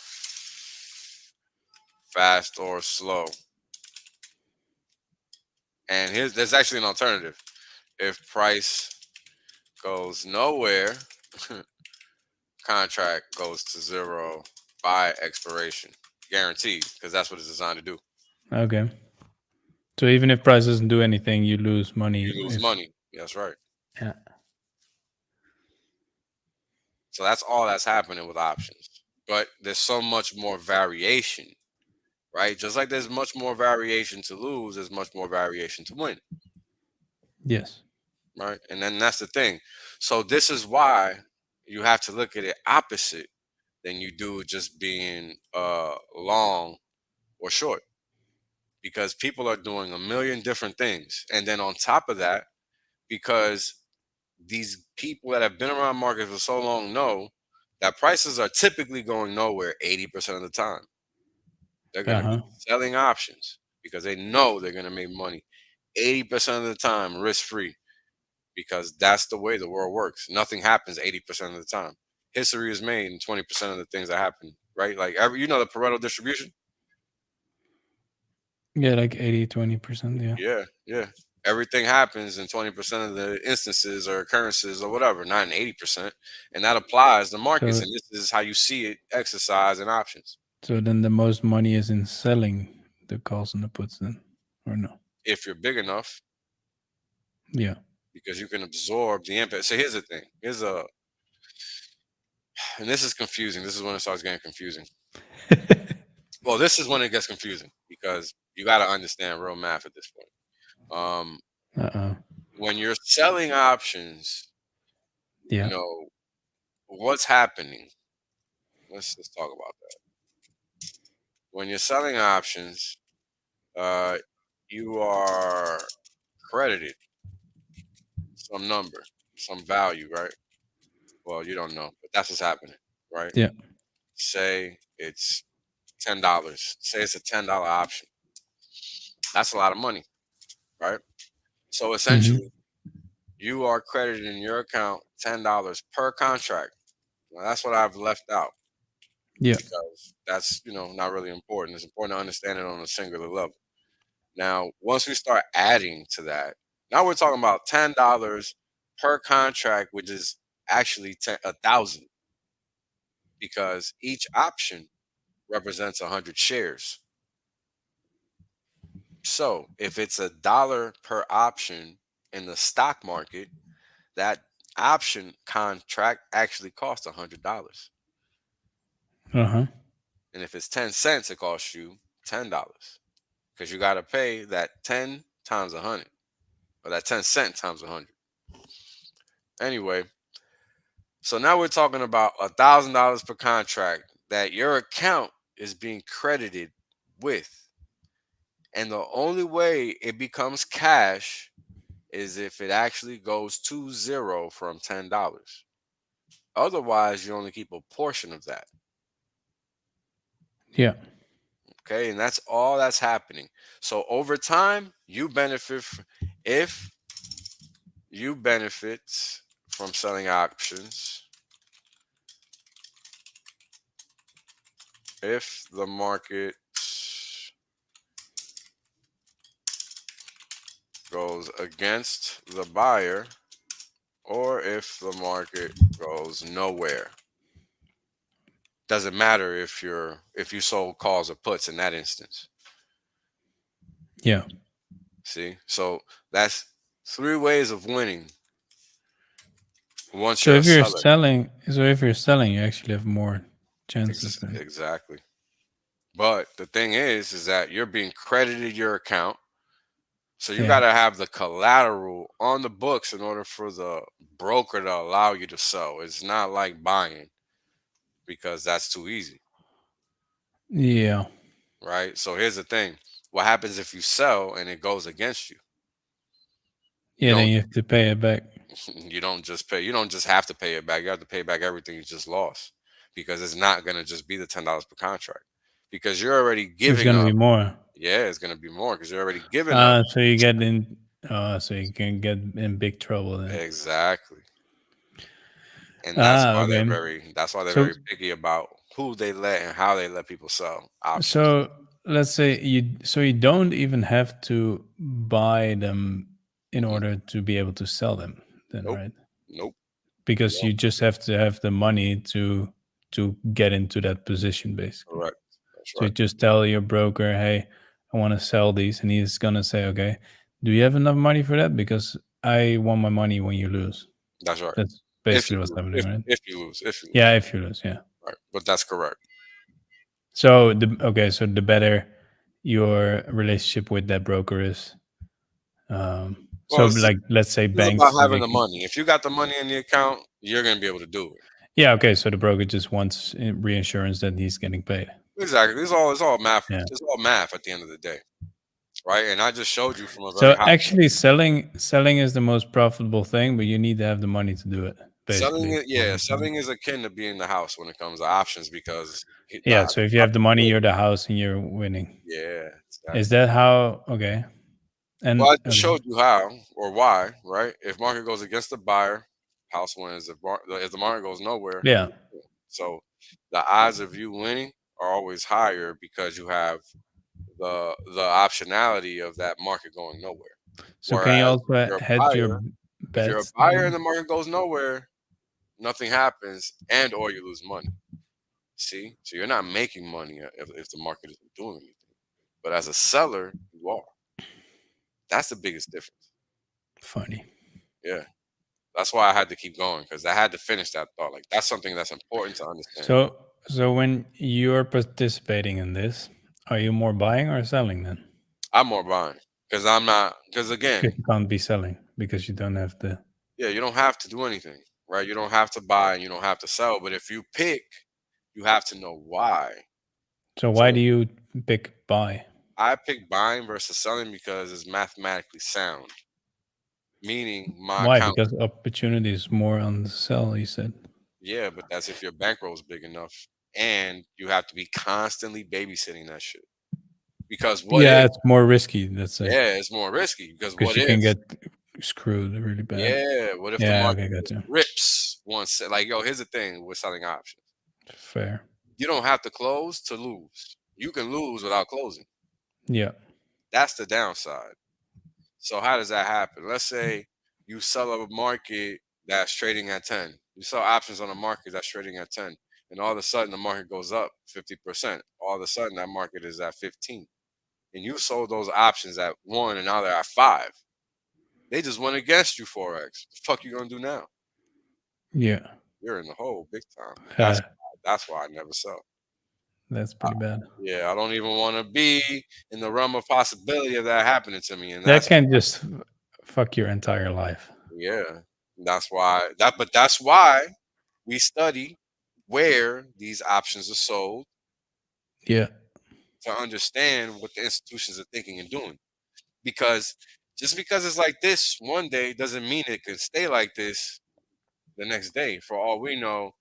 fast or slow. And there's actually an alternative. If price goes nowhere, contract goes to zero by expiration, guaranteed, because that's what it's designed to do. Okay. So even if price doesn't do anything, you lose money. You lose If money. That's right. yeah. So that's all that's happening with options. But there's so much more variation, right? Just like there's much more variation to lose, there's much more variation to win, Yes. right? And then that's the thing. So this is why you have to look at it opposite than you do just being long or short, because people are doing a million different things. And then on top of that, because these people that have been around markets for so long know that prices are typically going nowhere 80% of the time. They're going to be Uh-huh. selling options because they know they're going to make money 80% of the time, risk free, because that's the way the world works. Nothing happens 80% of the time. History is made in 20% of the things that happen, right? Like the Pareto distribution. Yeah, like 80-20%. Yeah. Yeah, yeah. Everything happens in 20% of the instances or occurrences or whatever, not in 80%. And that applies to markets. So And this is how you see it exercise in options. so then the most money is in selling the calls and the puts, then, or no? If you're big enough, Yeah. because you can absorb the impact. So here's the thing. And this is confusing. This is when it starts getting confusing. Well, this is when it gets confusing because you got to understand real math at this point. Uh-oh. When you're selling options, Yeah. what's happening? Let's talk about that. When you're selling options, you are credited some number, some value, right? Well, you don't know, but that's what's happening, right? Yeah. Say it's $10. Say it's a $10 option. That's a lot of money, right? So Mm-hmm. essentially, you are credited in your account $10 per contract. Now, that's what I've left out Yeah. because that's not really important. It's important to understand it on a singular level. Now, once we start adding to that, now we're talking about $10 per contract, which is actually 1,000, because each option represents 100 shares. So if it's $1 per option in the stock market, that option contract actually costs $100. Uh-huh. And if it's 10 cents, it costs you $10 because you got to pay that 10 times 100, or that 10 cent times 100. Anyway, so now we're talking about $1,000 per contract that your account is being credited with. And the only way it becomes cash is if it actually goes to zero from $10. Otherwise, you only keep a portion of that. Yeah. Okay, and that's all that's happening. So over time, you benefit if you benefit from selling options if the market goes against the buyer or if the market goes nowhere. Doesn't matter if you sold calls or puts in that instance. Yeah. See? So that's 3 ways of winning once So you're a if you're seller. selling, you actually have more chances then. Exactly. But the thing is that you're being credited your account. So you got Yeah. to have the collateral on the books in order for the broker to allow you to sell. It's not like buying because that's too easy, Yeah. right? So here's the thing. What happens if you sell and it goes against you? You Yeah, then don't you have to pay it back. you don't just pay. You don't just have to pay it back. You have to pay back everything you just lost because it's not going to just be the $10 per contract because you're already It's giving gonna up. be more. Yeah, it's going to be more because you're already giving up. So you get in. So you can get in big trouble then. Exactly. And that's why they're Okay. very picky about who they let and how they let people sell options. So let's say you don't even have to buy them in order to be able to sell them then, Nope. right? Nope. Because you just have to have the money to get into that position basically. Correct. That's So you right. just tell your broker, hey, I want to sell these, and he's gonna say, okay, do you have enough money for that? Because I want my money when you lose. That's right. That's If basically you what's lose, happening, right? if you lose, if you lose. Yeah, if you lose, yeah. Right. But that's correct. So the better your relationship with that broker is. So Well, like let's say this is about banks. having the money. If you got the money in the account, you're gonna be able to do it. Yeah, okay. So the broker just wants reinsurance that he's getting paid. Exactly. It's all math. Yeah. It's all math at the end of the day, right? And I just showed you from a very So high actually, selling is the most profitable thing, but you need to have the money to do it. selling Basically, it. Yeah, selling is akin to being the house when it comes to options because yeah. So if you have the money, you're the house, and you're winning. Yeah. Is that how? Okay. And Well, I just okay. showed you how or why, right? If market goes against the buyer, house wins. If the market goes nowhere, Yeah. so the odds of you winning are always higher because you have the optionality of that market going nowhere. So can you Whereas also hedge your if you're a bets? buyer and the market goes nowhere, nothing happens, and or you lose money. See, so you're not making money if the market isn't doing anything. But as a seller, you are. That's the biggest difference. Funny. Yeah. That's why I had to keep going because I had to finish that thought. Like that's something that's important to understand. So when you're participating in this, are you more buying or selling then? I'm more buying because I'm not. Because again, Because you can't be selling because you don't have the. yeah, you don't have to do anything, right? You don't have to buy and you don't have to sell. But if you pick, you have to know why. So why do you pick buy? I pick buying versus selling because it's mathematically sound. Meaning my Why? account. Because opportunity is more on the sell. You said. Yeah, but that's if your bankroll is big enough, and you have to be constantly babysitting that shit. Because what Yeah, if? it's more risky. Let's say. Yeah, it's more risky because Because what you if? can get screwed really bad. Yeah, what if the Yeah. market Okay, gotcha. rips once? Like, yo, here's the thing with selling options. Fair. You don't have to close to lose. You can lose without closing. Yeah. That's the downside. So how does that happen? Let's say you sell a market that's trading at 10. You sell options on a market that's trading at 10. And all of a sudden the market goes up 50%. All of a sudden that market is at 15. And you sold those options at 1 and now they're at 5. They just went against you, Forex. What the fuck you gonna do now? Yeah. You're in the hole big time. Uh, That's why I never sell. That's pretty bad. Yeah, I don't even want to be in the realm of possibility of that happening to me. And That that's can just fuck your entire life. yeah. That's why that's why we study where these options are sold Yeah. to understand what the institutions are thinking and doing. Because just because it's like this one day doesn't mean it could stay like this the next day. For all we know,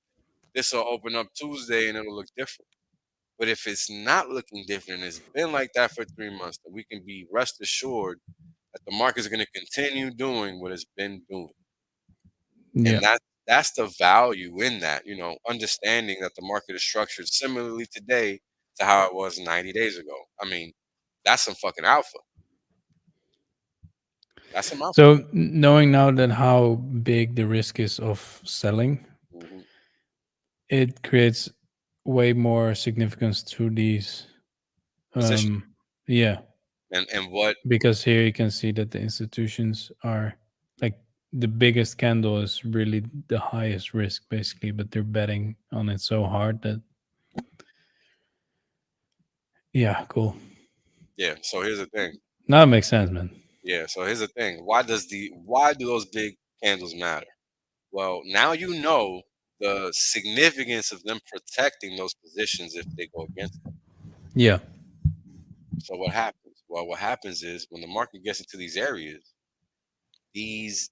this will open up Tuesday and it'll look different. But if it's not looking different, it's been like that for 3 months, then we can be rest assured that the market is going to continue doing what it's been doing. Yeah. And that's the value in that, understanding that the market is structured similarly today to how it was 90 days ago. I mean, that's some fucking alpha. That's some alpha. So knowing now that how big the risk is of selling, Mhm. it creates way more significance to these. Position. Yeah, And what because here you can see that the institutions are like the biggest candle is really the highest risk, basically, but they're betting on it so hard that. Yeah, cool. Yeah, so here's the thing. Now it makes sense, man. Yeah, so here's the thing. Why do those big candles matter? Well, now you know the significance of them protecting those positions if they go against them. Yeah. So what happens? Well, what happens is when the market gets into these areas, these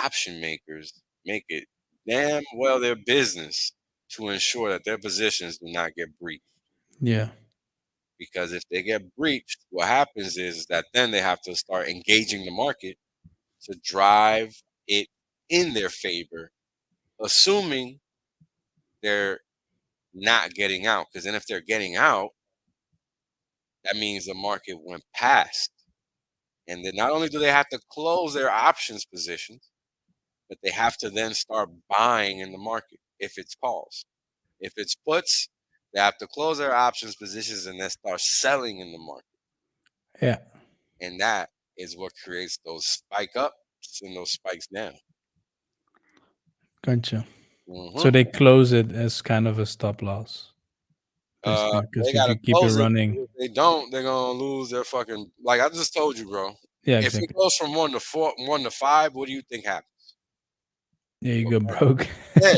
option makers make it damn well their business to ensure that their positions do not get breached. Yeah. Because if they get breached, what happens is that then they have to start engaging the market to drive it in their favor, assuming they're not getting out. Because then if they're getting out, that means the market went past. And then not only do they have to close their options positions, but they have to then start buying in the market if it's calls. If it's puts, they have to close their options positions and then start selling in the market. Yeah. And that is what creates those spike ups and those spikes down. Gotcha. Mm-hmm. So they close it as kind of a stop loss. They Because if gotta you keep it close it. running. If they don't, they're gonna lose their fucking. Like I just told you, bro. Yeah, If exactly. it goes from 1 to 4, 1 to 5, what do you think happens? Yeah, you go broke. Yeah.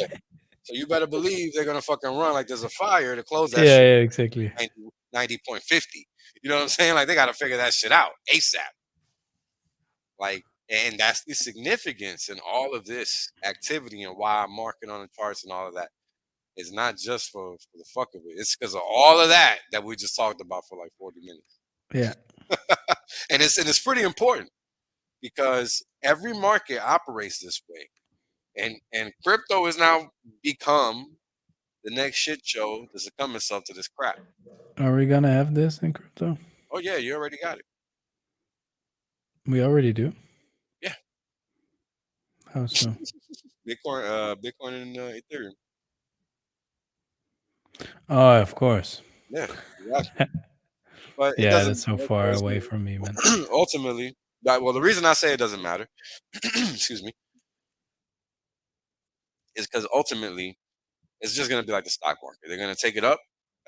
So you better believe they're gonna fucking run like there's a fire to close that Yeah, shit. yeah, exactly. 90.50. You know what I'm saying? Like they gotta figure that shit out ASAP. Like, and that's the significance in all of this activity and why I'm marking on the charts and all of that. It's not just for the fuck of it. It's because of all of that we just talked about for like 40 minutes. Yeah. and it's pretty important because every market operates this way. And crypto has now become the next shit show to succumb itself to this crap. Are we gonna have this in crypto? Oh yeah, you already got it. We already do. Yeah. How so? Bitcoin and Ethereum. Oh, of course. Yeah, exactly. But it Yeah, doesn't. that's so far away from me, man. Ultimately, well, the reason I say it doesn't matter, excuse me, is because ultimately it's just going to be like the stock market. They're going to take it up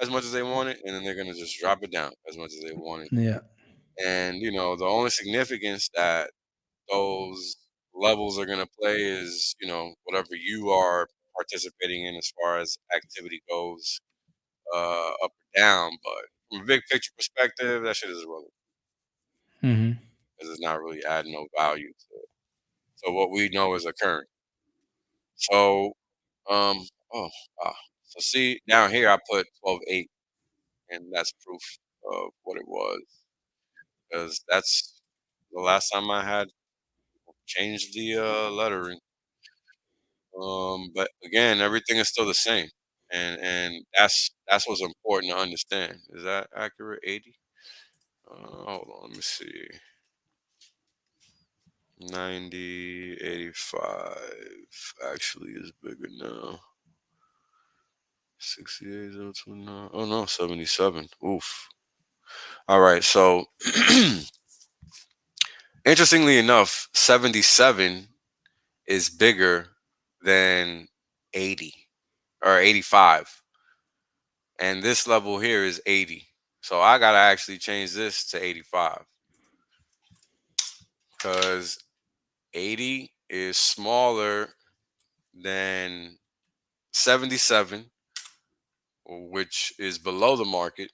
as much as they want it, and then they're going to just drop it down as much as they want it. Yeah. And the only significance that those levels are going to play is whatever you are participating in as far as activity goes, up or down. But from a big picture perspective, that shit is irrelevant Mm-hmm. because it's not really adding no value to it. So what we know is occurring. So, so see down here I put 12.8, and that's proof of what it was because that's the last time I had changed the lettering. But again, everything is still the same, and that's what's important to understand. Is that accurate? 80. Hold on, let me see. 90, 85 actually is bigger now. 68, 029. Oh no, 77. Oof. All right, so interestingly enough, 77 is bigger than 80 or 85. And this level here is 80. So I got to actually change this to 85 because 80 is smaller than 77, which is below the market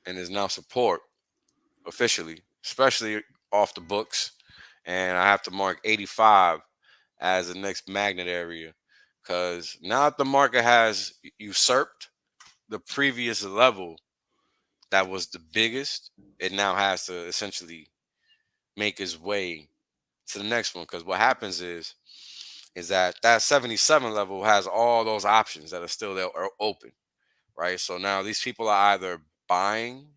and is now support officially, especially off the books. And I have to mark 85 as the next magnet area because now that the market has usurped the previous level that was the biggest, it now has to essentially make its way to the next one. Because what happens is that 77 level has all those options that are still there or open, right? So now these people are either buying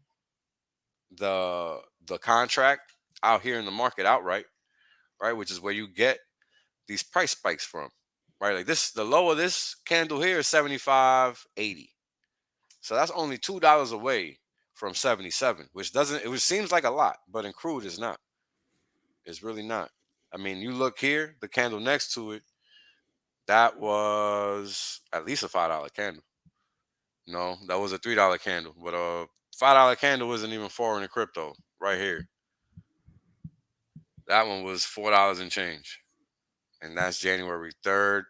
the contract out here in the market outright, right? Which is where you get these price spikes from, right? Like this, the low of this candle here is 75.80. So that's only $2 away from 77, which doesn't, it seems like a lot, but in crude it's not. It's really not. I mean, you look here, the candle next to it, that was at least a $5 candle. No, that was a $3 candle, but a $5 candle isn't even foreign in crypto right here. That one was $4 and change. And that's January 3rd,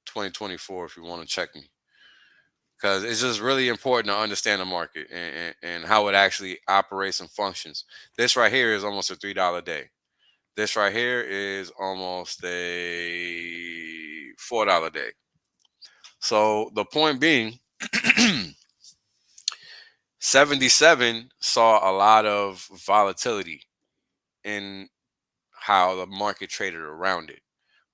2024, if you want to check me. Because it's just really important to understand the market and how it actually operates and functions. This right here is almost a $3 day. This right here is almost a $4 day. So the point being, 77 saw a lot of volatility in how the market traded around it,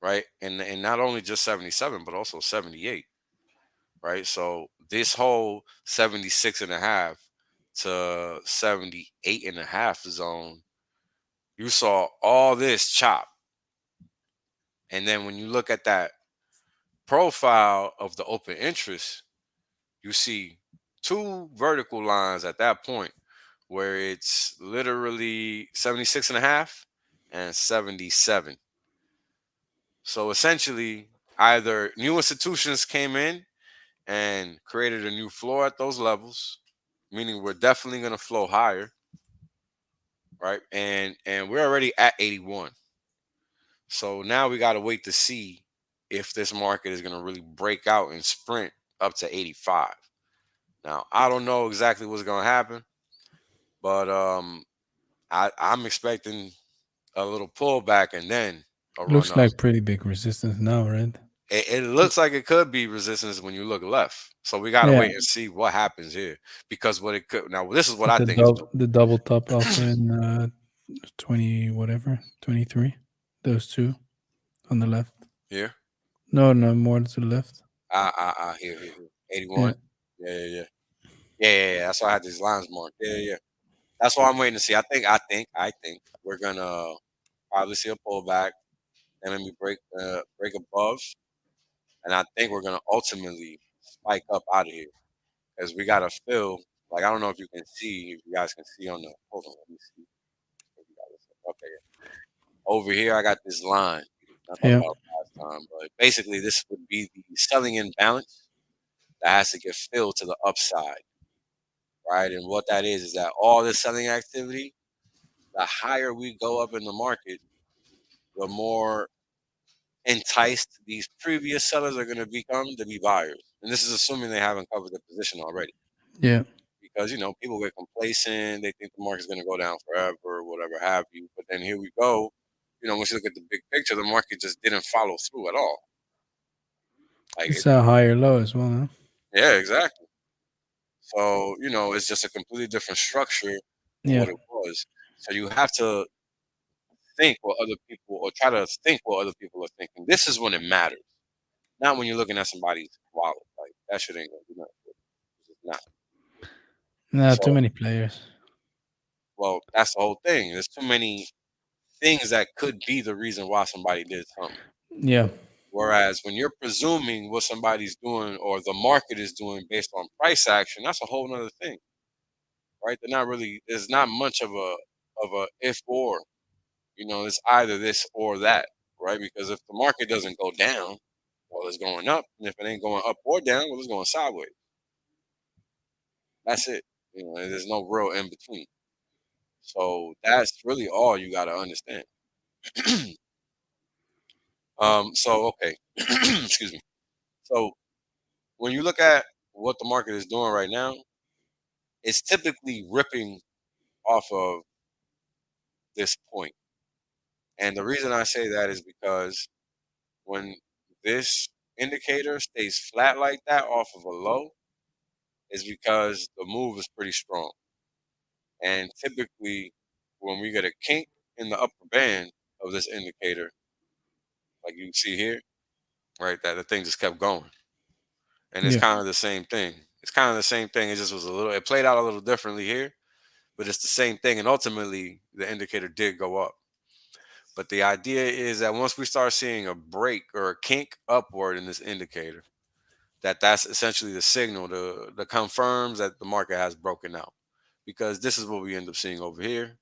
right? And not only just 77, but also 78, right? So this whole 76 and a half to 78 and a half zone, you saw all this chop. And then when you look at that profile of the open interest, you see two vertical lines at that point where it's literally 76 and a half and 77. So essentially, either new institutions came in and created a new floor at those levels, meaning we're definitely going to flow higher, right? And we're already at 81. So now we got to wait to see if this market is going to really break out and sprint up to 85. Now, I don't know exactly what's going to happen, but I'm expecting a little pullback and then a run Looks up. like pretty big resistance now, right? It looks like it could be resistance when you look left. So we got to Yeah. wait and see what happens here, because what it could, now this is what I The think is the double top offer in 20 whatever 23. Those two on the left. here. No, more to the left. Here. 81. Yeah. Yeah. That's why I had these lines marked. Yeah. That's why I'm waiting to see. I think we're gonna probably see a pullback and maybe break above, and I think we're gonna ultimately spike up out of here, because we gotta fill. Like, I don't know if you can see, if you guys can see on the. Hold on, let me see. Okay. Over here, I got this line. I thought Yeah. about it last time, but basically, this would be the selling imbalance that has to get filled to the upside, right? And what that is that all this selling activity, the higher we go up in the market, the more enticed these previous sellers are going to become to be buyers. And this is assuming they haven't covered their position already. Yeah. Because, people get complacent. They think the market's going to go down forever, whatever have you. But then here we go. Once you look at the big picture, the market just didn't follow through at all. Like, It's a higher low as well, huh? yeah, exactly. So, it's just a completely different structure than what it was. So you have to think what other people, or try to think what other people are thinking. This is when it matters. Not when you're looking at somebody's wallet. Like, that shit ain't gonna do nothing. It's just not. Nah, So, too many players. well, that's the whole thing. There's too many things that could be the reason why somebody did something. Yeah. Whereas when you're presuming what somebody's doing or the market is doing based on price action, that's a whole nother thing, right? There's not much of a if or, it's either this or that, right? Because if the market doesn't go down, well, it's going up. And if it ain't going up or down, well, it's going sideways. That's it. There's no real in between. So that's really all you got to understand. Okay. Excuse me. So when you look at what the market is doing right now, it's typically ripping off of this point. And the reason I say that is because when this indicator stays flat like that off of a low, is because the move is pretty strong. And typically, when we get a kink in the upper band of this indicator, like you can see here, right, that the thing just kept going. And it's Yeah. kind of the same thing. It's kind of the same thing. It just was a little, it played out a little differently here, but it's the same thing. And ultimately, the indicator did go up. But the idea is that once we start seeing a break or a kink upward in this indicator, that's essentially the signal that confirms that the market has broken out. Because this is what we end up seeing over here,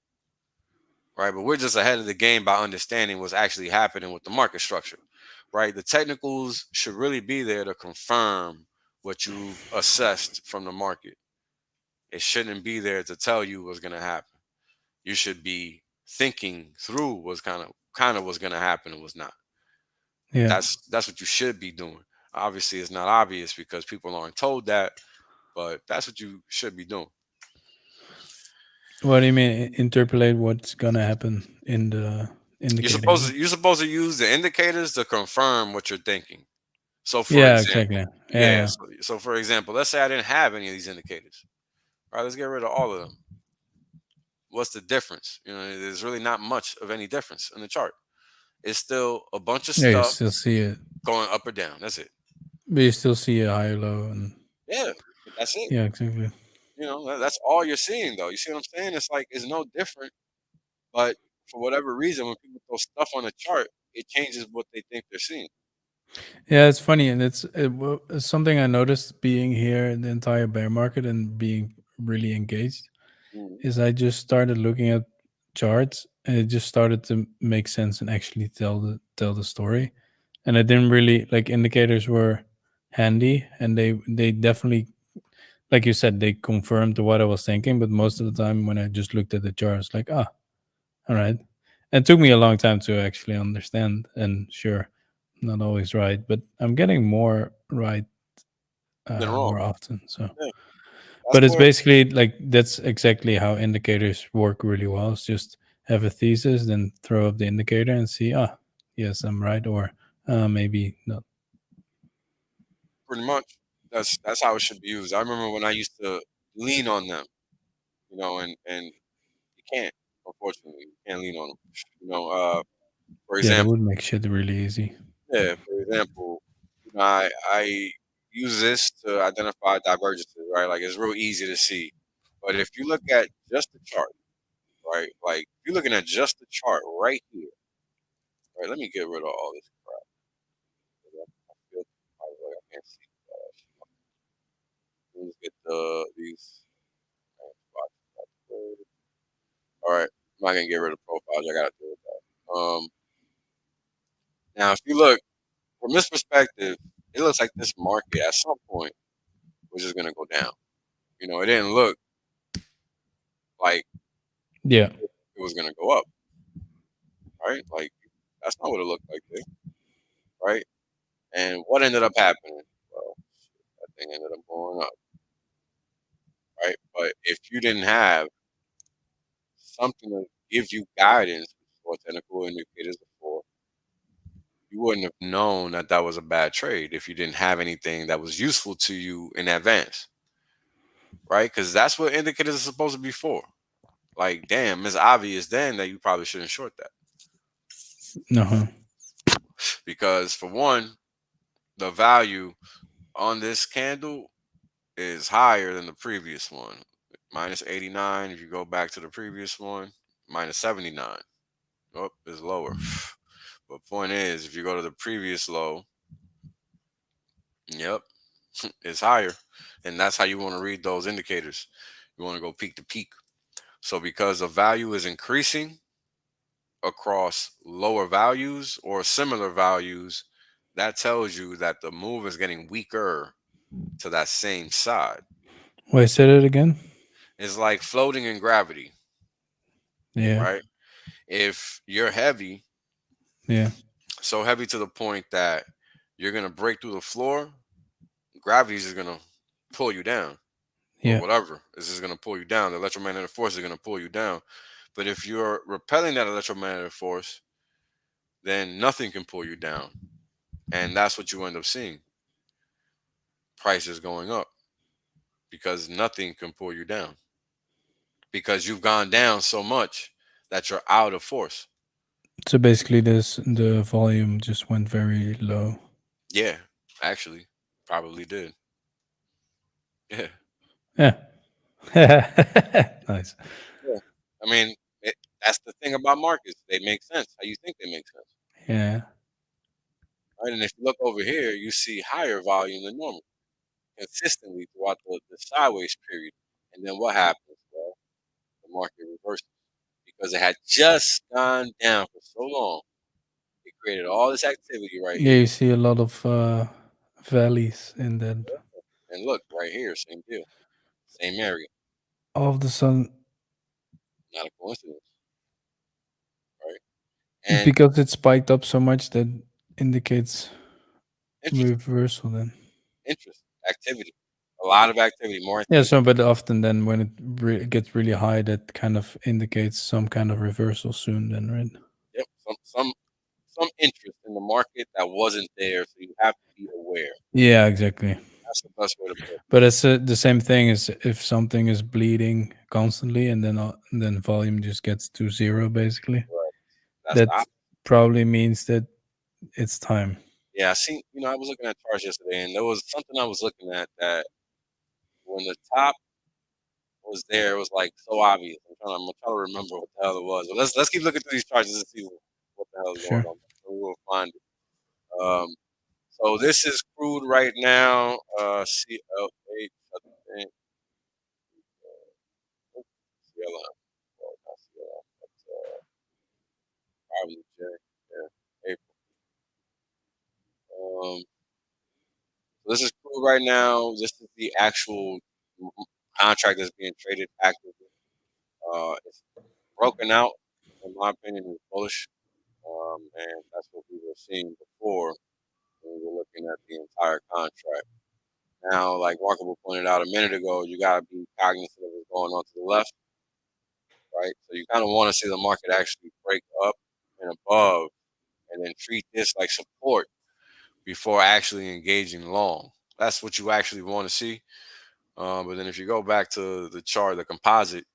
right? But we're just ahead of the game by understanding what's actually happening with the market structure, right? The technicals should really be there to confirm what you've assessed from the market. It shouldn't be there to tell you what's going to happen. You should be thinking through what's kind of what's going to happen and what's not. Yeah. That's what you should be doing. Obviously, it's not obvious because people aren't told that, but that's what you should be doing. What do you mean? Interpolate what's gonna happen in the indicator? You're supposed to use the indicators to confirm what you're thinking. So, for Yeah, exactly. example, Yeah, yeah. yeah. So for example, let's say I didn't have any of these indicators. All right, let's get rid of all of them. What's the difference? There's really not much of any difference in the chart. It's still a bunch of Yeah, you stuff still see it, going up or down. That's it. but you still see a higher low, and Yeah, that's it. yeah, exactly. That's all you're seeing, though. You see what I'm saying? It's like it's no different, but for whatever reason, when people throw stuff on the chart, it changes what they think they're seeing. Yeah, it's funny, and it's something I noticed being here in the entire bear market and being really engaged. Mhm. Is I just started looking at charts, and it just started to make sense and actually tell the story. And I didn't really like indicators were handy, and they definitely, like you said, they confirmed what I was thinking. But most of the time, when I just looked at the chart, it's like, ah, all right. And it took me a long time to actually understand. And sure, not always right, but I'm getting more right Nothing wrong. more often. So, Yeah, that's but it's where basically like that's exactly how indicators work really well. It's just have a thesis, then throw up the indicator and see, ah, yes, I'm right, or maybe not. pretty much that's how it should be used. I remember when I used to lean on them, and you can't, unfortunately, you can't lean on them. For Yeah, that example, would make shit really easy. yeah, for example, I use this to identify divergences, right? Like it's real easy to see. But if you look at just the chart, right? Like if you're looking at just the chart right here, right? Let me get rid of all this crap. I feel like I can't see. Let's get these spots. All right, I'm not gonna get rid of profiles. I gotta do with that. Now if you look from this perspective, it looks like this market at some point was just gonna go down. It didn't look like Yeah. it was gonna go up, right? Like that's not what it looked like there, right? And what ended up happening? Well, that thing ended up going up, right? But if you didn't have something to give you guidance, which is what technical indicators are for, you wouldn't have known that that was a bad trade if you didn't have anything that was useful to you in advance, right? Because that's what indicators are supposed to be for. Like, damn, it's obvious then that you probably shouldn't short that. Uh-huh. Because for one, the value on this candle is higher than the previous one. Minus 89. If you go back to the previous one, minus 79. Oh, it's lower. But point is, if you go to the previous low, yep, it's higher. And that's how you want to read those indicators. You want to go peak to peak. So because the value is increasing across lower values or similar values, that tells you that the move is getting weaker to that same side. Wait, say it again. It's like floating in gravity, Yeah. right? If you're heavy, Yeah. so heavy to the point that you're going to break through the floor, gravity is going to pull you down, or Yeah. whatever. This is going to pull you down. The electromagnetic force is going to pull you down. But if you're repelling that electromagnetic force, then nothing can pull you down. And that's what you end up seeing. Prices going up because nothing can pull you down. Because you've gone down so much that you're out of force. So basically, the volume just went very low. Yeah, actually, probably did. Yeah. Yeah. Nice. Yeah. I mean, that's the thing about markets. They make sense. How you think they make sense. Yeah. Right? And if you look over here, you see higher volume than normal consistently throughout the sideways period. And then what happens? Well, the market reverses because it had just gone down for so long. It created all this activity right Yeah, here. you see a lot of valleys in that. And look, right here, same deal. Same area. All of the sudden, Not a coincidence. Right? And because it spiked up so much, that indicates interest, reversal then. activity. A lot of activity, more Yeah, activity. so but often then when it gets really high, that kind of indicates some kind of reversal soon then, right? Yep. Some interest in the market that wasn't there, so you have to be aware. Yeah, exactly. That's the best way to put it. But it's the same thing as if something is bleeding constantly and then volume just gets to zero basically. Right. That's That probably means that it's time. yeah. I seen. I was looking at charts yesterday, and there was something I was looking at that when the top was there, it was like so obvious. I'm trying to remember what the hell it was. But let's keep looking through these charts and see what the hell is going Sure. on. So we will find it. So this is crude right now. CL8, I think. CLM. Well, not CLM, but probably J. Yeah, April. So this is crude right now. This is the actual contract that's being traded actively. It's broken out, in my opinion, is bullish. And that's what we were seeing before when we were looking at the entire contract. Now, like Markable pointed out a minute ago, you got to be cognizant of what's going on to the left, right? So you kind of want to see the market actually break up and above and then treat this like support before actually engaging long. That's what you actually want to see. But then if you go back to the chart, the composite,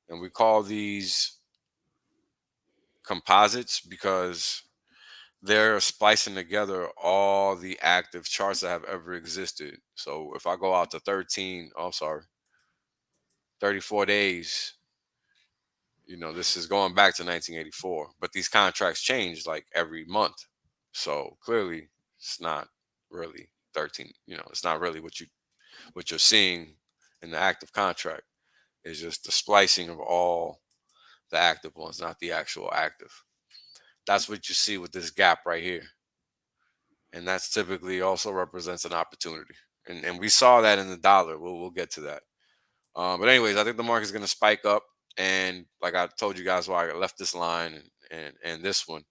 and we call these composites because they're splicing together all the active charts that have ever existed. So if I go out to 34 days, this is going back to 1984. But these contracts change like every month. So clearly it's not really 13, it's not really what you're seeing in the active contract. It's just the splicing of all the active ones, not the actual active. That's what you see with this gap right here. And that's typically also represents an opportunity. And we saw that in the dollar. We'll get to that. But anyways, I think the market's going to spike up. And like I told you guys why I left this line and this one,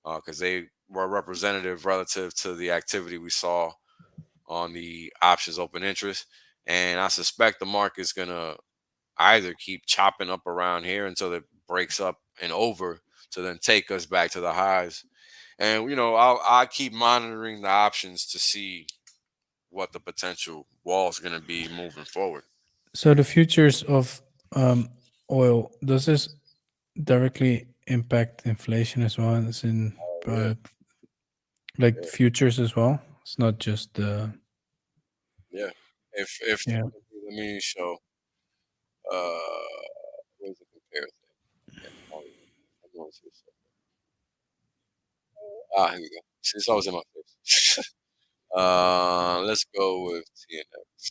because they were representative relative to the activity we saw on the options open interest. And I suspect the market's going to either keep chopping up around here until it breaks up and over to then take us back to the highs. And I'll keep monitoring the options to see what the potential wall is going to be moving forward. So the futures of oil, does this directly impact inflation as well? As in, like futures as well. It's not just yeah. If yeah. let me show. Where's the comparison? Yeah, I'm going to see here we go. See, it's always in my face. Let's go with TNX.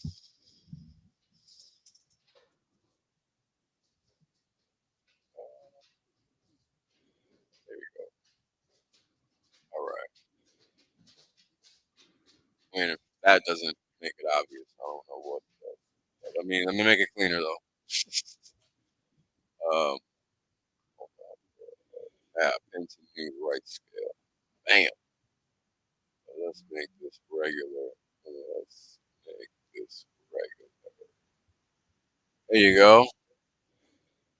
There we go. All right. I mean, if that doesn't make it obvious, I don't know what does. But, let me make it cleaner though. Pension right scale. Bam. Let's make this regular. Let's make this regular. There you go.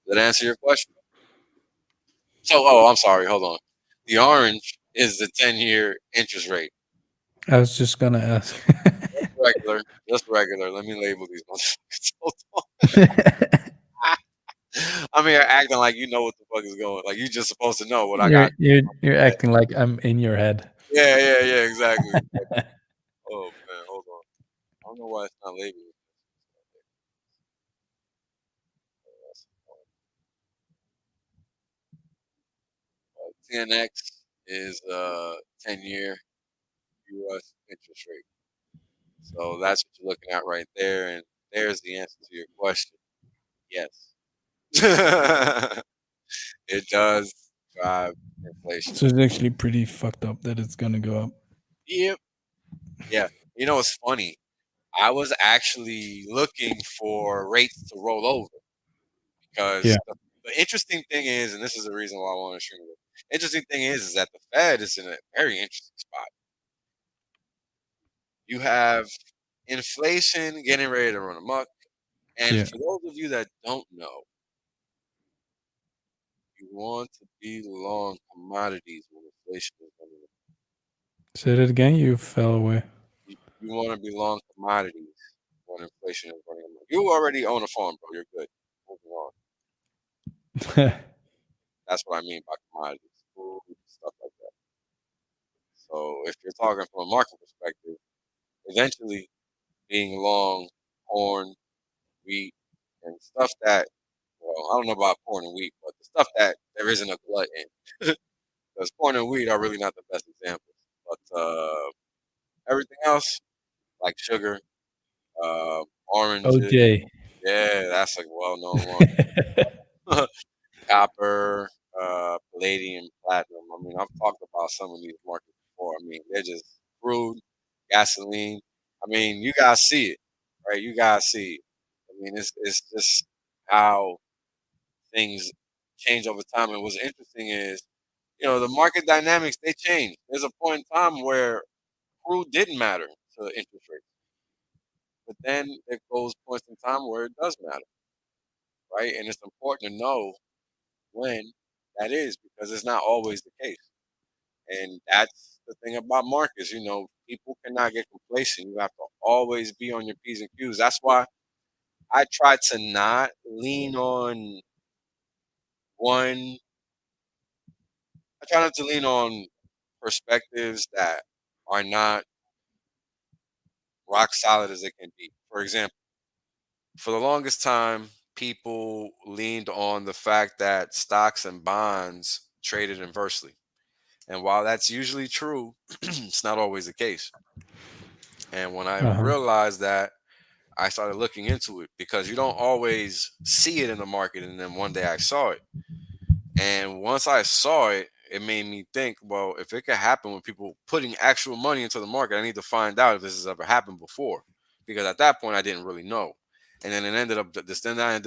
Did that answer your question? So, I'm sorry. Hold on. The orange is the 10-year interest rate. I was just gonna ask. Just regular. Let me label these motherfuckers. Hold on. I'm here acting like you know what the fuck is going. Like you just supposed to know what I You're got. you're acting like I'm in your head. Yeah, exactly. Oh man, hold on. I don't know why it's not labeled. 10x is 10-year U.S. interest rate. So that's what you're looking at right there, and there's the answer to your question. Yes, it does drive inflation. So it's actually pretty fucked up that it's gonna go up. Yep. Yeah. You know, it's funny. I was actually looking for rates to roll over because Yeah. the interesting thing is, and this is the reason why I want to stream it. Interesting thing is that the Fed is in a very interesting spot. You have inflation getting ready to run amok, and Yeah. for those of you that don't know, you want to be long commodities when inflation is running amok. Say that again. You fell away. You want to be long commodities when inflation is running amok. You already own a farm, bro. You're good. Moving on. That's what I mean by commodities, food, stuff like that. So if you're talking from a market perspective, eventually being long corn, wheat, and stuff that, well, I don't know about corn and wheat, but the stuff that there isn't a glut in. Because corn and wheat are really not the best examples. But everything else, like sugar, oranges, OJ. yeah, that's a well-known one. Copper, palladium, platinum. I mean, I've talked about some of these markets before. I mean, they're just crude, gasoline. I mean, you guys see it, right? You guys see it. I mean, it's just how things change over time. And what's interesting is, you know, the market dynamics, they change. There's a point in time where crude didn't matter to interest rates. But then there goes points in time where it does matter, right? And it's important to know when that is because it's not always the case. And that's the thing about markets. You know, people cannot get complacent. You have to always be on your P's and Q's. That's why I try to not lean on one. I try not to lean on perspectives that are not rock solid as they can be. For example, for the longest time, people leaned on the fact that stocks and bonds traded inversely. And while that's usually true, it's not always the case. And when I realized that, I started looking into it because you don't always see it in the market. And then one day I saw it. And once I saw it, it made me think, well, if it could happen with people putting actual money into the market, I need to find out if this has ever happened before. Because at that point, I didn't really know. And then I ended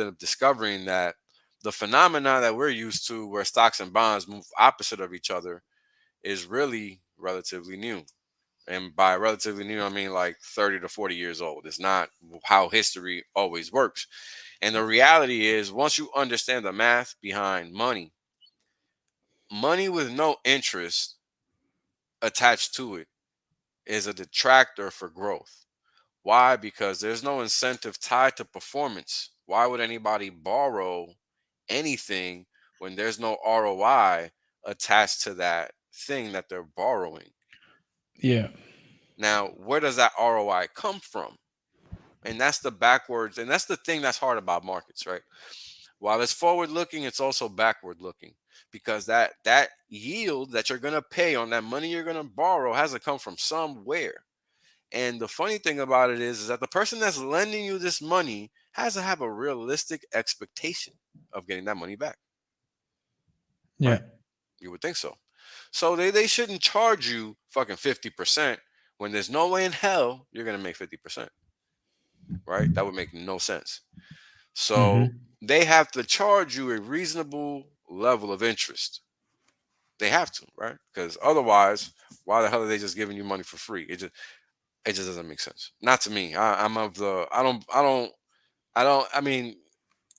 up discovering that the phenomena that we're used to, where stocks and bonds move opposite of each other, is really relatively new. And by relatively new, I mean like 30 to 40 years old. It's not how history always works. And the reality is, once you understand the math behind money, money with no interest attached to it is a detractor for growth. Why? Because there's no incentive tied to performance. Why would anybody borrow anything when there's no ROI attached to that thing that they're borrowing? Yeah. Now, where does that ROI come from? And that's the backwards, and that's the thing that's hard about markets, right? While it's forward looking, it's also backward looking because that yield that you're gonna pay on that money you're gonna borrow has to come from somewhere. And the funny thing about it is that the person that's lending you this money has to have a realistic expectation of getting that money back, Yeah. right? You would think so. So they shouldn't charge you fucking 50% when there's no way in hell you're gonna make 50%, right? That would make no sense. So they have to charge you a reasonable level of interest. They have to, right? Because otherwise, why the hell are they just giving you money for free? It just doesn't make sense. Not to me. I'm of the I mean,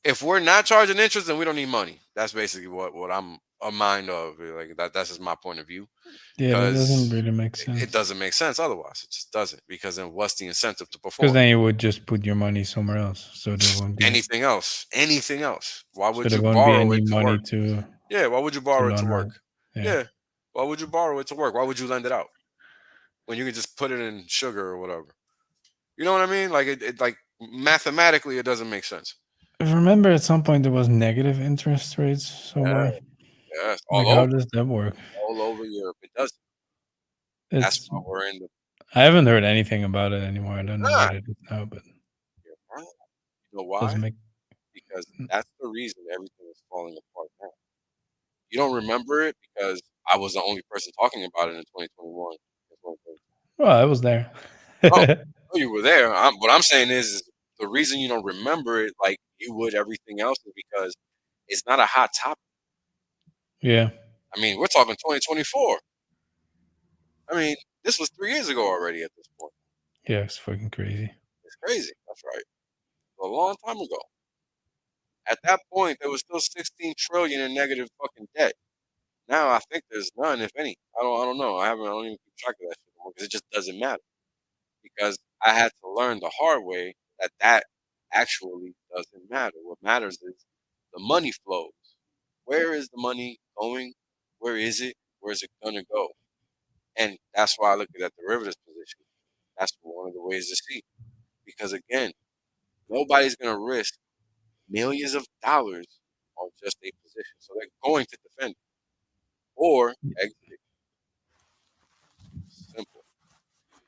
if we're not charging interest, then we don't need money. That's basically what I'm a mind of. Like that's just my point of view. Yeah, that doesn't Because really make it sense. doesn't make sense otherwise. It just doesn't. Because then what's the incentive to Because perform? then you would just put your money somewhere else, so there won't be Anything else? Anything else? Why so would there you won't be borrow any it to money work? to Yeah, why would you borrow it to loan work? out. Yeah. Yeah. Why would you borrow it to work? Why would you lend it out when you can just put it in sugar or whatever? You know what I mean? Like it like mathematically, it doesn't make sense. I remember at some point there was negative interest rates somewhere. Yes, Like, how does that work? all over Europe. It does. That's It's why we're in the. I haven't heard anything about it anymore. I don't know Ah, what it is now, but you're right. You know doesn't why? make Because that's the reason everything is falling apart now. You don't remember it because I was the only person talking about it in 2021. well, I was there. Oh, oh, you were there. What I'm saying is the reason you don't remember it like you would everything else is because it's not a hot topic. Yeah. I mean, we're talking 2024. I mean, this was 3 years ago already at this point. Yeah, it's fucking crazy. It's crazy. That's right. A long time ago. At that point, there was still 16 trillion in negative fucking debt. Now I think there's none, if any. I don't know. I don't even keep track of that shit anymore because it just doesn't matter. Because I had to learn the hard way that actually doesn't matter. What matters is the money flows. Where is the money going? Where is it? Where is it gonna go? And that's why I look at that derivatives position. That's one of the ways to see. Because again, nobody's gonna risk millions of dollars on just a position. So they're going to defend it or exit it. Simple.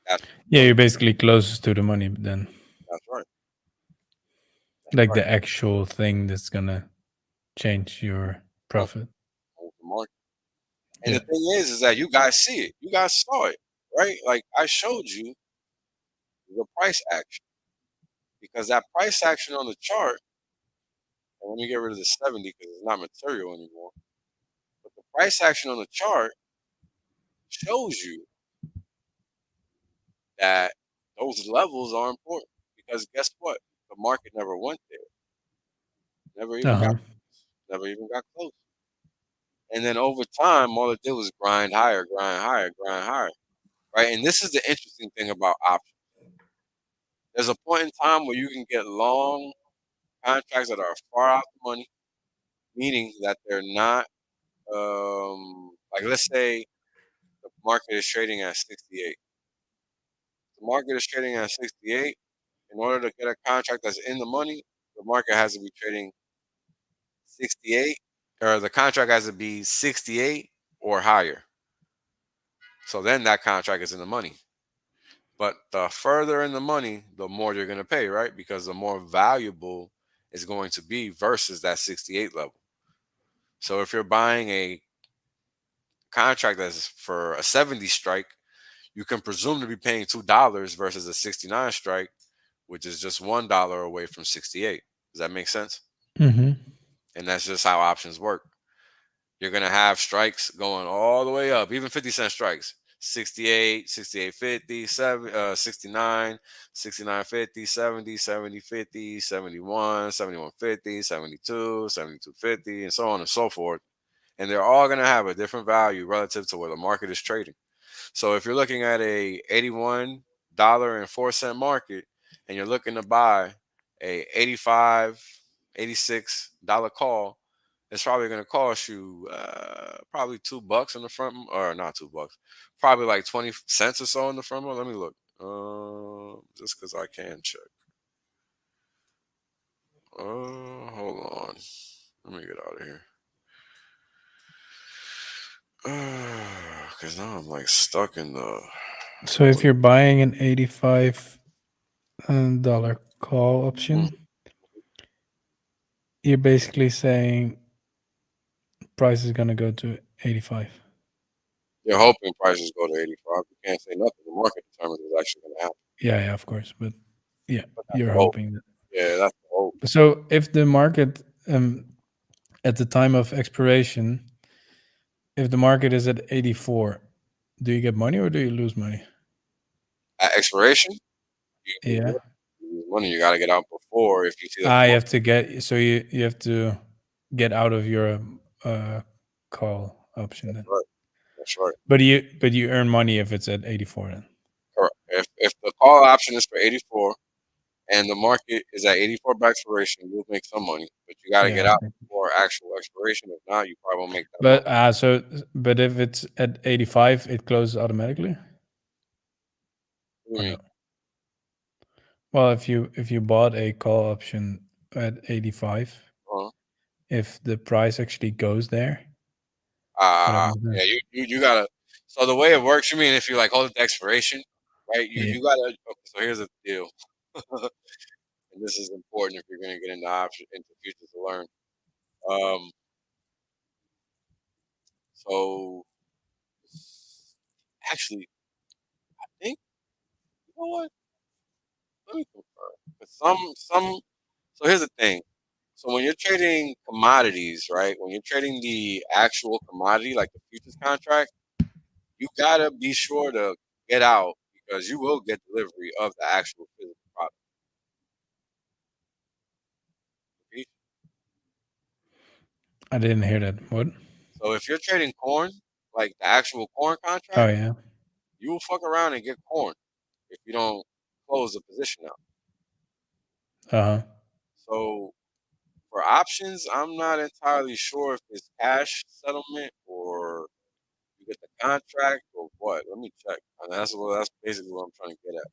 That's Yeah, you're basically closest to the money then. that's right. Like the actual thing that's gonna change your profit. Over the market. And the thing is that you guys see it. You guys saw it, right? Like I showed you the price action. Because that price action on the chart, and let me get rid of the 70 because it's not material anymore. But the price action on the chart shows you that those levels are important. Because guess what? The market never went there. Never even got close. And then over time, all it did was grind higher, grind higher, grind higher. Right? And this is the interesting thing about options. There's a point in time where you can get long contracts that are far out the money, meaning that they're not like let's say the market is trading at 68. The market is trading at 68. In order to get a contract that's in the money, the market has to be trading 68, or the contract has to be 68 or higher. So then that contract is in the money. But the further in the money, the more you're going to pay, right? Because the more valuable it's going to be versus that 68 level. So if you're buying a contract that's for a 70 strike, you can presume to be paying $2 versus a 69 strike, which is just $1 away from 68. Does that make sense? Mm-hmm. And that's just how options work. You're going to have strikes going all the way up, even 50-cent strikes. 68, 68.50, 69, 69.50, 70, 70.50, 71, 71.50, 72, 72.50, and so on and so forth. And they're all going to have a different value relative to where the market is trading. So if you're looking at a $81.04 market and you're looking to buy a $85, $86 call, it's probably going to cost you probably $2 in the front, or not $2, probably like 20 cents or so in the front. Let me look, just because I can check. Hold on, let me get out of here. Because now I'm like stuck in the. So if you're buying an $85 call option, you're basically saying price is gonna go to 85. You're hoping prices go to 85. You can't say nothing. The market determines what's actually going to happen. Yeah, of course, but yeah, you're the hope. hoping that. Yeah, that's the hope. So if the market at the time of expiration, if the market is at 84, do you get money or do you lose money? At expiration, Yeah. lose money. You got to get out before if you see You have to get, so you have to get out of your call option then. Right. That's right. But you earn money if it's at 84 then. Correct. If the call option is for 84 and the market is at 84 by expiration, you'll make some money, but you got to get Yeah. out before actual expiration. If not, you probably won't make that money. But if it's at 85, it closes automatically. What do you mean? Well, if you bought a call option at 85, if the price actually goes there, Yeah, you gotta. So the way it works, you mean if you like hold it to expiration, right? You gotta. Okay, so here's the deal, and this is important if you're gonna get into futures to learn. So actually, I think you know what? Let me confirm. But some. So here's the thing. So when you're trading commodities, right? When you're trading the actual commodity, like the futures contract, you gotta be sure to get out because you will get delivery of the actual physical product. I didn't hear that. What? So if you're trading corn, like the actual corn contract, Oh yeah. you will fuck around and get corn if you don't close the position out. So for options, I'm not entirely sure if it's cash settlement or you get the contract or what. Let me check. And that's basically what I'm trying to get at.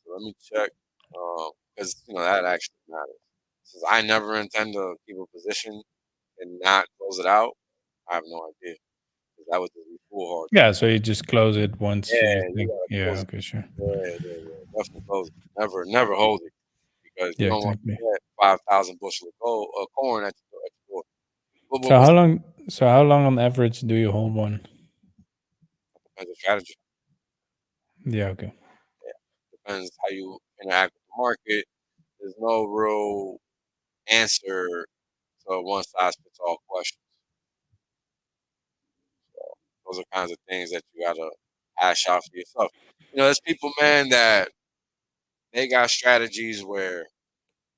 So let me check because that actually matters. Since I never intend to keep a position and not close it out, I have no idea. That would be foolhardy. Yeah, so you just close it once Yeah, you you think. gotta Yeah, close it. okay, sure. Yeah. Definitely close it. Never hold it because you Yeah, don't want to exactly. get 5,000 bushel of corn at your door. So how long? So how long on average do you hold one? Depends on strategy. Yeah. Okay. Yeah. Depends how you interact with the market. There's no real answer to a one size fits all question. So those are kinds of things that you gotta hash out for yourself. There's people, man, that they got strategies where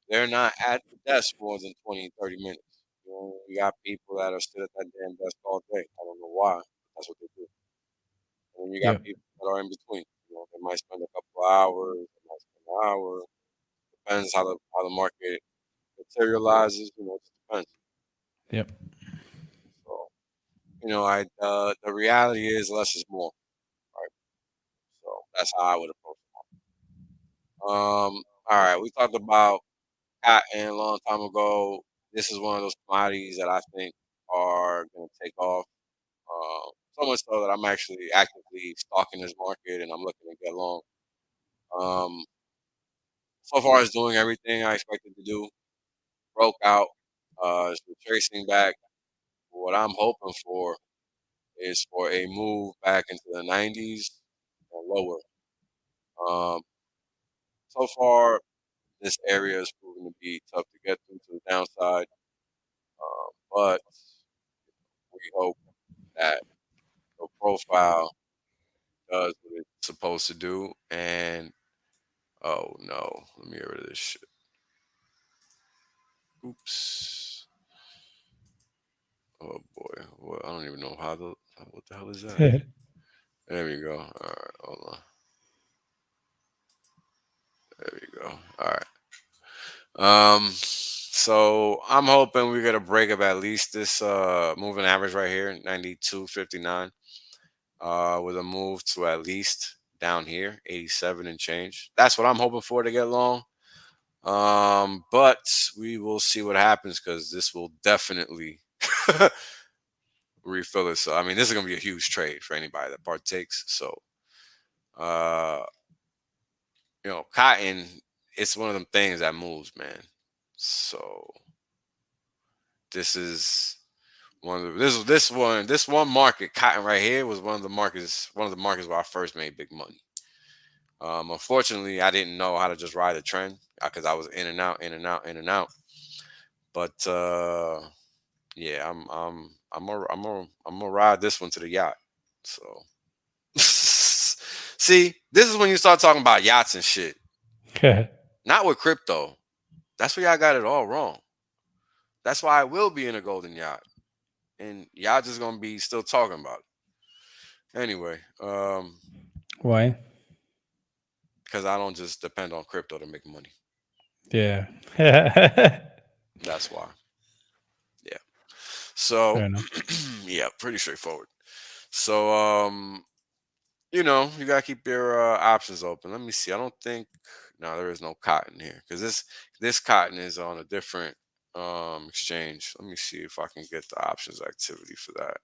they're not at the desk more than 20, 30 minutes. You got people that are still at that damn desk all day. I don't know why. That's what they do. And then you got Yeah. people that are in between. They might spend a couple of hours, they might spend an hour. Depends how the market materializes. It just depends. Yep. So, the reality is less is more. Right. So that's how I would approach it. All right. We talked about cotton a long time ago. This is one of those commodities that I think are going to take off. So much so that I'm actually actively stalking this market and I'm looking to get long. So far as doing everything I expected to do, broke out. It's retracing back. What I'm hoping for is for a move back into the 90s and lower. So far, this area is proving to be tough to get through to the downside, but we hope that the profile does what it's supposed to do. And oh no, let me get rid of this shit. Oops. Oh boy, well, I don't even know what the hell is that? There we go. All right, hold on. There we go. All right. So I'm hoping we get a break of at least this moving average right here, 92.59. With a move to at least down here, 87 and change. That's what I'm hoping for to get long. But we will see what happens because this will definitely refill it. So I mean, this is gonna be a huge trade for anybody that partakes. So cotton, it's one of them things that moves, man. So this is this one market, cotton right here, was one of the markets where I first made big money. Unfortunately, I didn't know how to just ride the trend because I was in and out, in and out, in and out. But yeah, I'm gonna ride this one to the yacht. So see, this is when you start talking about yachts and shit. Not with crypto. That's where y'all got it all wrong. That's why I will be in a golden yacht. and y'all just gonna be still talking about it. Anyway, Why? because I don't just depend on crypto to make money. Yeah. That's why. Yeah. So Fair enough. yeah, pretty straightforward. So you know, you gotta keep your options open. Let me see. I don't think no, there is no cotton here because this cotton is on a different exchange. Let me see if I can get the options activity for that.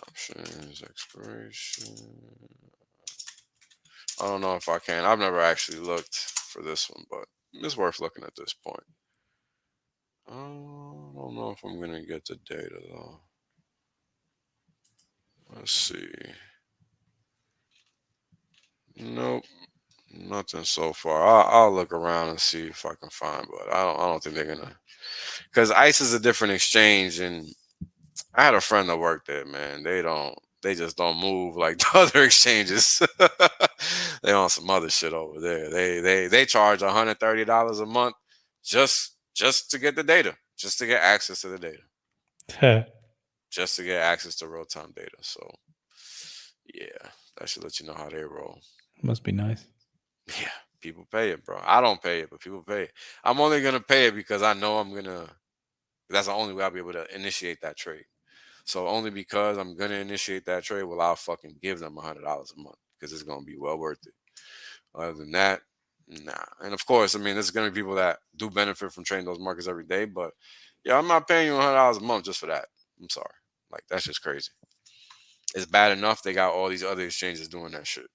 Options expiration. I don't know if I can. I've never actually looked for this one, but it's worth looking at this point. I don't know if I'm gonna get the data though. Let's see. Nope, nothing so far. I'll look around and see if I can find, but I don't think they're gonna. Because ICE is a different exchange, and I had a friend that worked there. Man, they just don't move like the other exchanges. They on some other shit over there. They charge $130 a month just to get the data, just to get access to the data, just to get access to real time data. So yeah, that should let you know how they roll. Must be nice. Yeah, people pay it, bro. I don't pay it, but people pay it. I'm only gonna pay it because I know I'm gonna. That's the only way I'll be able to initiate that trade. So only because I'm gonna initiate that trade will I fucking give them $100 a month because it's gonna be well worth it. Other than that, nah. And of course, I mean, there's gonna be people that do benefit from trading those markets every day, but yeah, I'm not paying you $100 a month just for that. I'm sorry. Like that's just crazy. It's bad enough they got all these other exchanges doing that shit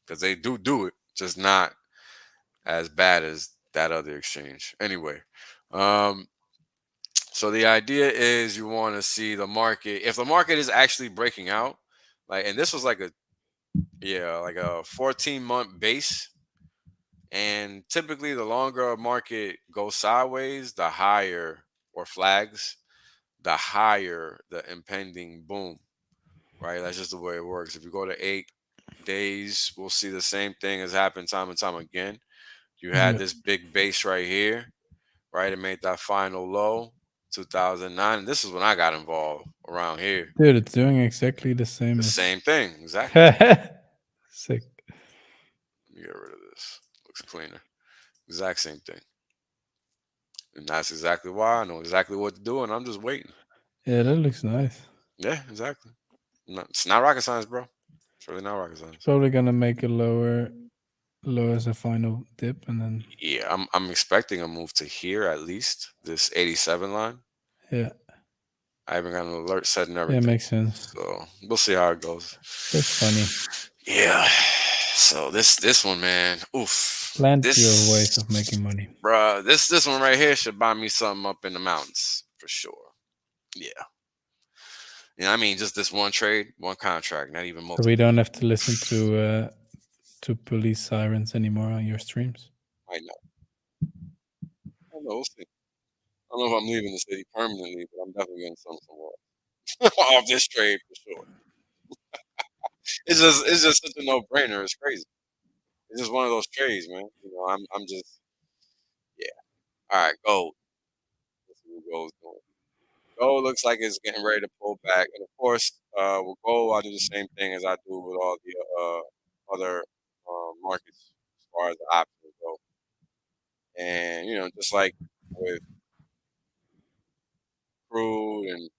because they do it, just not as bad as that other exchange. Anyway, so the idea is you want to see the market. If the market is actually breaking out, like, and this was like a 14-month base. And typically, the longer a market goes sideways, the higher or flags, the higher the impending boom. Right? That's just the way it works. If you go to 8 days, we'll see the same thing has happened time and time again. You had Yeah. this big base right here, right? It made that final low, 2009. And this is when I got involved around here. Dude, it's doing exactly the same The as same thing, exactly. sick. Let me get rid of this. Looks cleaner. Exact same thing. And that's exactly why I know exactly what to do, and I'm just waiting. Yeah, that looks nice. Yeah, exactly. It's not rocket science, bro. It's really not rocket science. Probably gonna make a low as a final dip and then Yeah, I'm expecting a move to here at least, this 87 line. yeah. I haven't got an alert set and Yeah, everything. makes sense. So we'll see how it goes. That's funny. Yeah. So this one, man. Oof. Plenty of ways of making money. Bruh, this one right here should buy me something up in the mountains for sure. Yeah. I mean, just this one trade, one contract, not even So multiple. we don't have to listen to police sirens anymore on your streams. I know. We'll see. I don't know if I'm leaving the city permanently, but I'm definitely getting something somewhere off this trade for sure. It's just such a no brainer. It's crazy. It's just one of those trades, man. I'm just yeah. All right, gold. Let's see what gold's doing. Gold looks like it's getting ready to pull back, and of course, with gold, I do the same thing as I do with all the other markets as far as the options go. And just like with crude and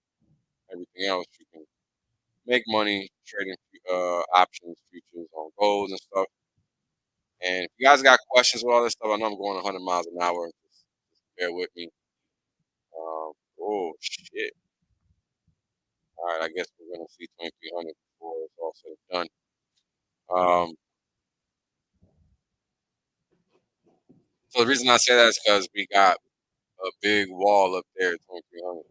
everything else, you can make money trading options, futures on gold and stuff. And if you guys got questions with all this stuff, I know I'm going 100 miles an hour. Just bear with me. Oh shit! All right, I guess we're gonna see 2300 before it's all said and done. So the reason I say that is because we got a big wall up there at 2300.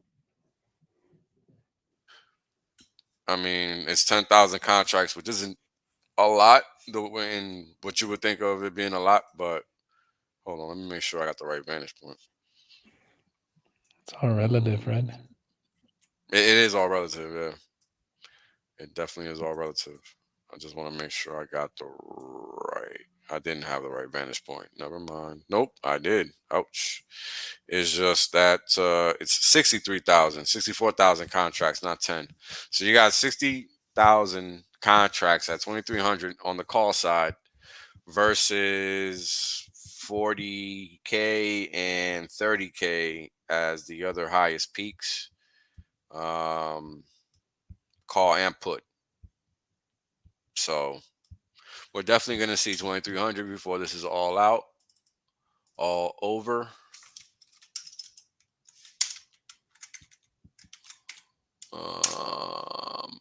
I mean, it's 10,000 contracts, which isn't a lot in what you would think of it being a lot, but hold on, let me make sure I got the right vantage point. It's all relative, right? It is all relative, yeah. It definitely is all relative. I just want to make sure I got the right I didn't have the right vantage point. Never mind. Nope, I did. Ouch. It's just that it's 63,000, 64,000 contracts, not 10. So you got 60,000 contracts at 2,300 on the call side versus 40K and 30K as the other highest peaks. Call and put. So we're definitely going to see 2,300 before this is all out, all over.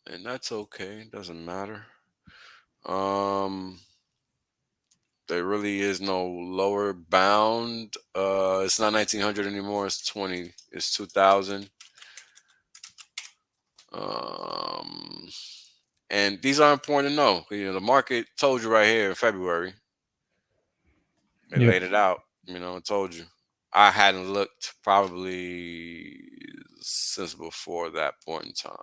And that's okay. Doesn't matter. There really is no lower bound. It's not 1,900 anymore. It's 20. It's 2,000. And these are important to know. You know, the market told you right here in February. They laid it out. You know, it told you. I hadn't looked probably since before that point in time.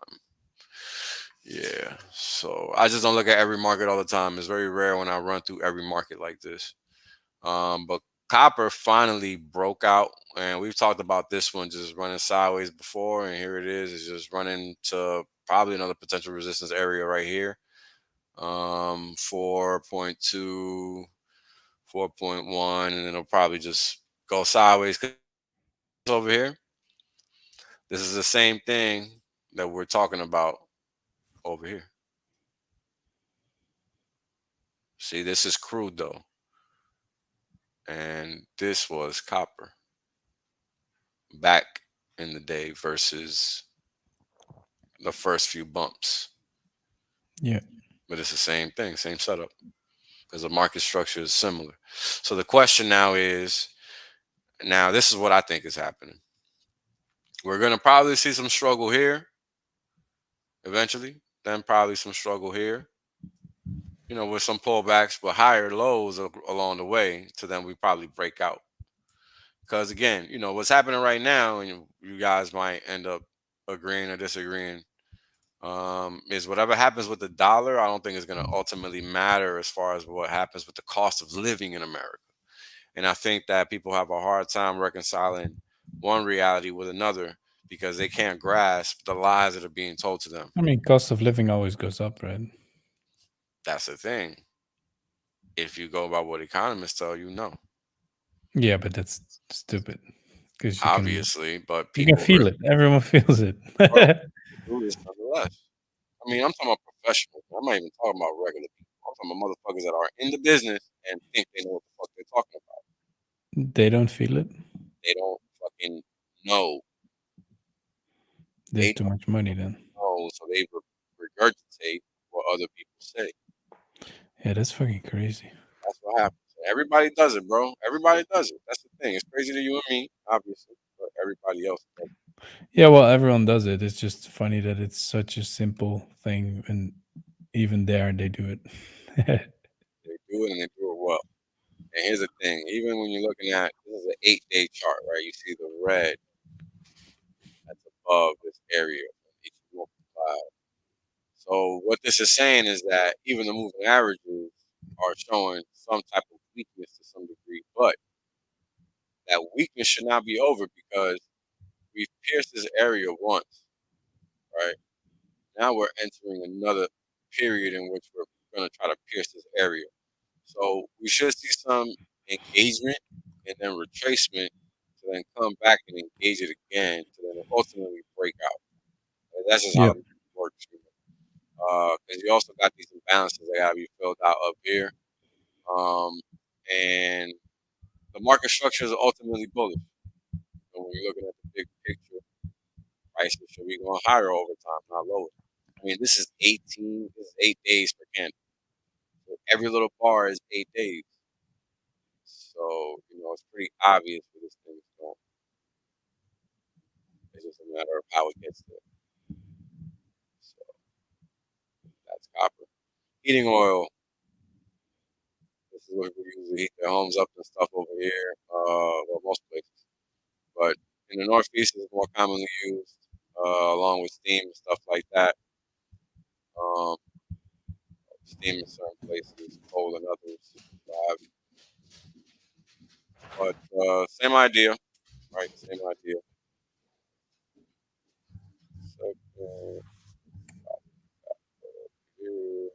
Yeah. So I just don't look at every market all the time. It's very rare when I run through every market like this. But copper finally broke out, and we've talked about this one just running sideways before, and here it is. It's just running to probably another potential resistance area right here. 4.2, 4.1, and then it'll probably just go sideways over here. This is the same thing that we're talking about over here. See, this is crude though. And this was copper back in the day versus the first few bumps. Yeah. But it's the same thing, same setup. Because the market structure is similar. So the question now is, now this is what I think is happening. We're going to probably see some struggle here eventually, then probably some struggle here, you know, with some pullbacks, but higher lows along the way to then we probably break out. Because again, you know, what's happening right now, and you guys might end up agreeing or disagreeing, is whatever happens with the dollar, I don't think is going to ultimately matter as far as what happens with the cost of living in America. And I think that people have a hard time reconciling one reality with another because they can't grasp the lies that are being told to them. I mean, cost of living always goes up, right? That's the thing. If you go by what economists tell you, no. Yeah, but that's stupid. Because Obviously, but you can people feel it. Everyone feels it. do this nonetheless. I mean, I'm talking about professionals. I'm not even talking about regular people. I'm talking about motherfuckers that are in the business and think they know what the fuck they're talking about. They don't feel it. They don't fucking know. There's too much money then. Know, so they regurgitate what other people say. Yeah, that's fucking crazy. That's what happens. Everybody does it, bro. Everybody does it. That's the thing. It's crazy to you and me, obviously, but everybody else does it. Yeah, well, everyone does it. It's just funny that it's such a simple thing, and even there they do it. They do it and they do it well. And here's the thing: even when you're looking at this is an 8-day chart, right? You see the red that's above this area each cloud. So what this is saying is that even the moving averages are showing some type of weakness to some degree, but that weakness should not be over because we've pierced this area once, right? Now we're entering another period in which we're going to try to pierce this area. So we should see some engagement and then retracement to then come back and engage it again to then ultimately break out. And that's just how it works. Because you also got these imbalances that got to be filled out up here. And the market structure is ultimately bullish. So when you're looking at the big picture, prices should be going higher over time, not lower. I mean, this is 8 days per candle. So every little bar is 8 days. So, you know, it's pretty obvious where this thing is going. It's just a matter of how it gets there. So that's copper. Heating oil. This is what we usually heat their homes up and stuff over here. Well, most places. But in the Northeast, it's more commonly used, along with steam and stuff like that. Steam in certain places, coal in others. But same idea, right? Same idea. Second, here.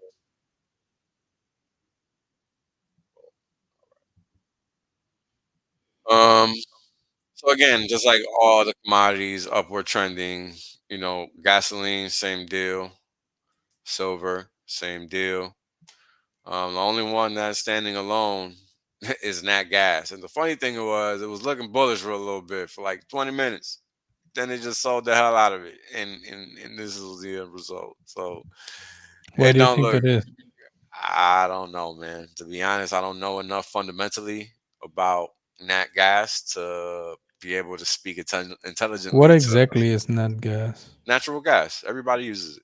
Um. So again, just like all the commodities, upward trending. Gasoline, same deal. Silver, same deal. The only one that's standing alone is nat gas. And the funny thing it was looking bullish for a little bit for like 20 minutes. Then it just sold the hell out of it, and this is the end result. So Why it do you don't think look. that is? I don't know, man. To be honest, I don't know enough fundamentally about nat gas to be able to speak What intelligently to exactly is nat gas? natural gas. Everybody uses it.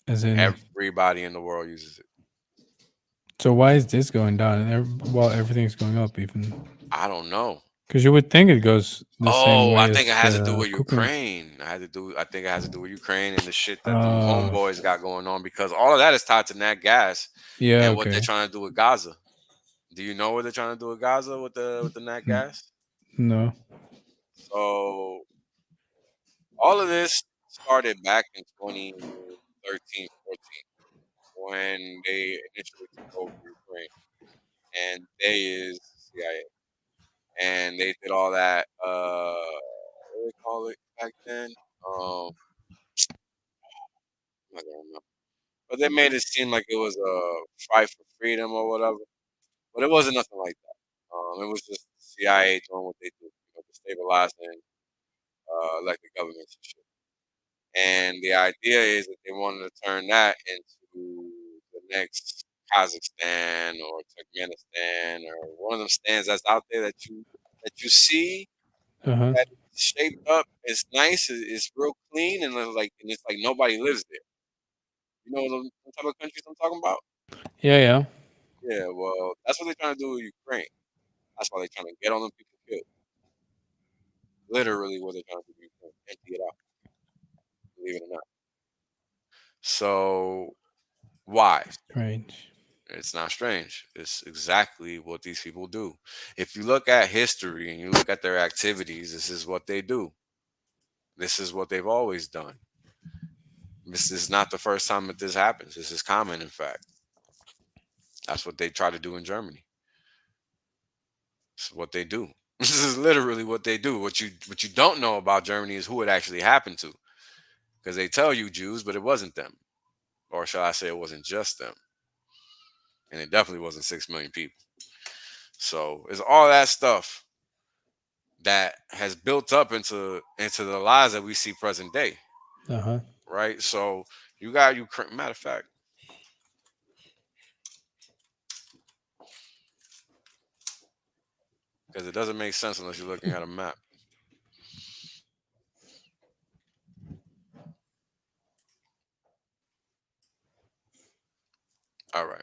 As in, Everybody in the world uses it. so why is this going down and while everything's going up even? I don't know. Because you would think it goes the same Oh, I way think it as has to do with cooking. Ukraine. I think it has to do with Ukraine and the shit that them Oh, homeboys got going on because all of that is tied to nat gas yeah, and what they're okay. trying to do with Gaza. Do you know what they're trying to do with Gaza with the nat gas? No. So all of this started back in 2013, 14 when they initially took over Ukraine, and they is CIA, and they did all that. What do they call it back then? I'm not gonna remember. But they made it seem like it was a fight for freedom or whatever. But it wasn't nothing like that. It was just CIA doing what they do, destabilizing elected governments and shit. And the idea is that they wanted to turn that into the next Kazakhstan or Turkmenistan or one of them stands that's out there that you see Uh-huh. that it's shaped up. It's nice. It's real clean and it's like nobody lives there. You know what type of countries I'm talking about? Yeah, yeah. Yeah, well, that's what they're trying to do with Ukraine. That's why they're trying to get all them people killed. Literally, what they're trying to do with Ukraine, empty it out, believe it or not. So why? Strange. It's not strange. It's exactly what these people do. If you look at history and you look at their activities, this is what they do. This is what they've always done. This is not the first time that this happens. This is common, in fact. That's what they try to do in Germany. This is what they do. This is literally what they do. What you don't know about Germany is who it actually happened to. Because they tell you Jews, but it wasn't them. Or shall I say it wasn't just them. And it definitely wasn't 6 million people. So it's all that stuff that has built up into the lies that we see present day. Uh-huh. Right? So you got Ukraine. Matter of fact, because it doesn't make sense unless you're looking at a map. All right.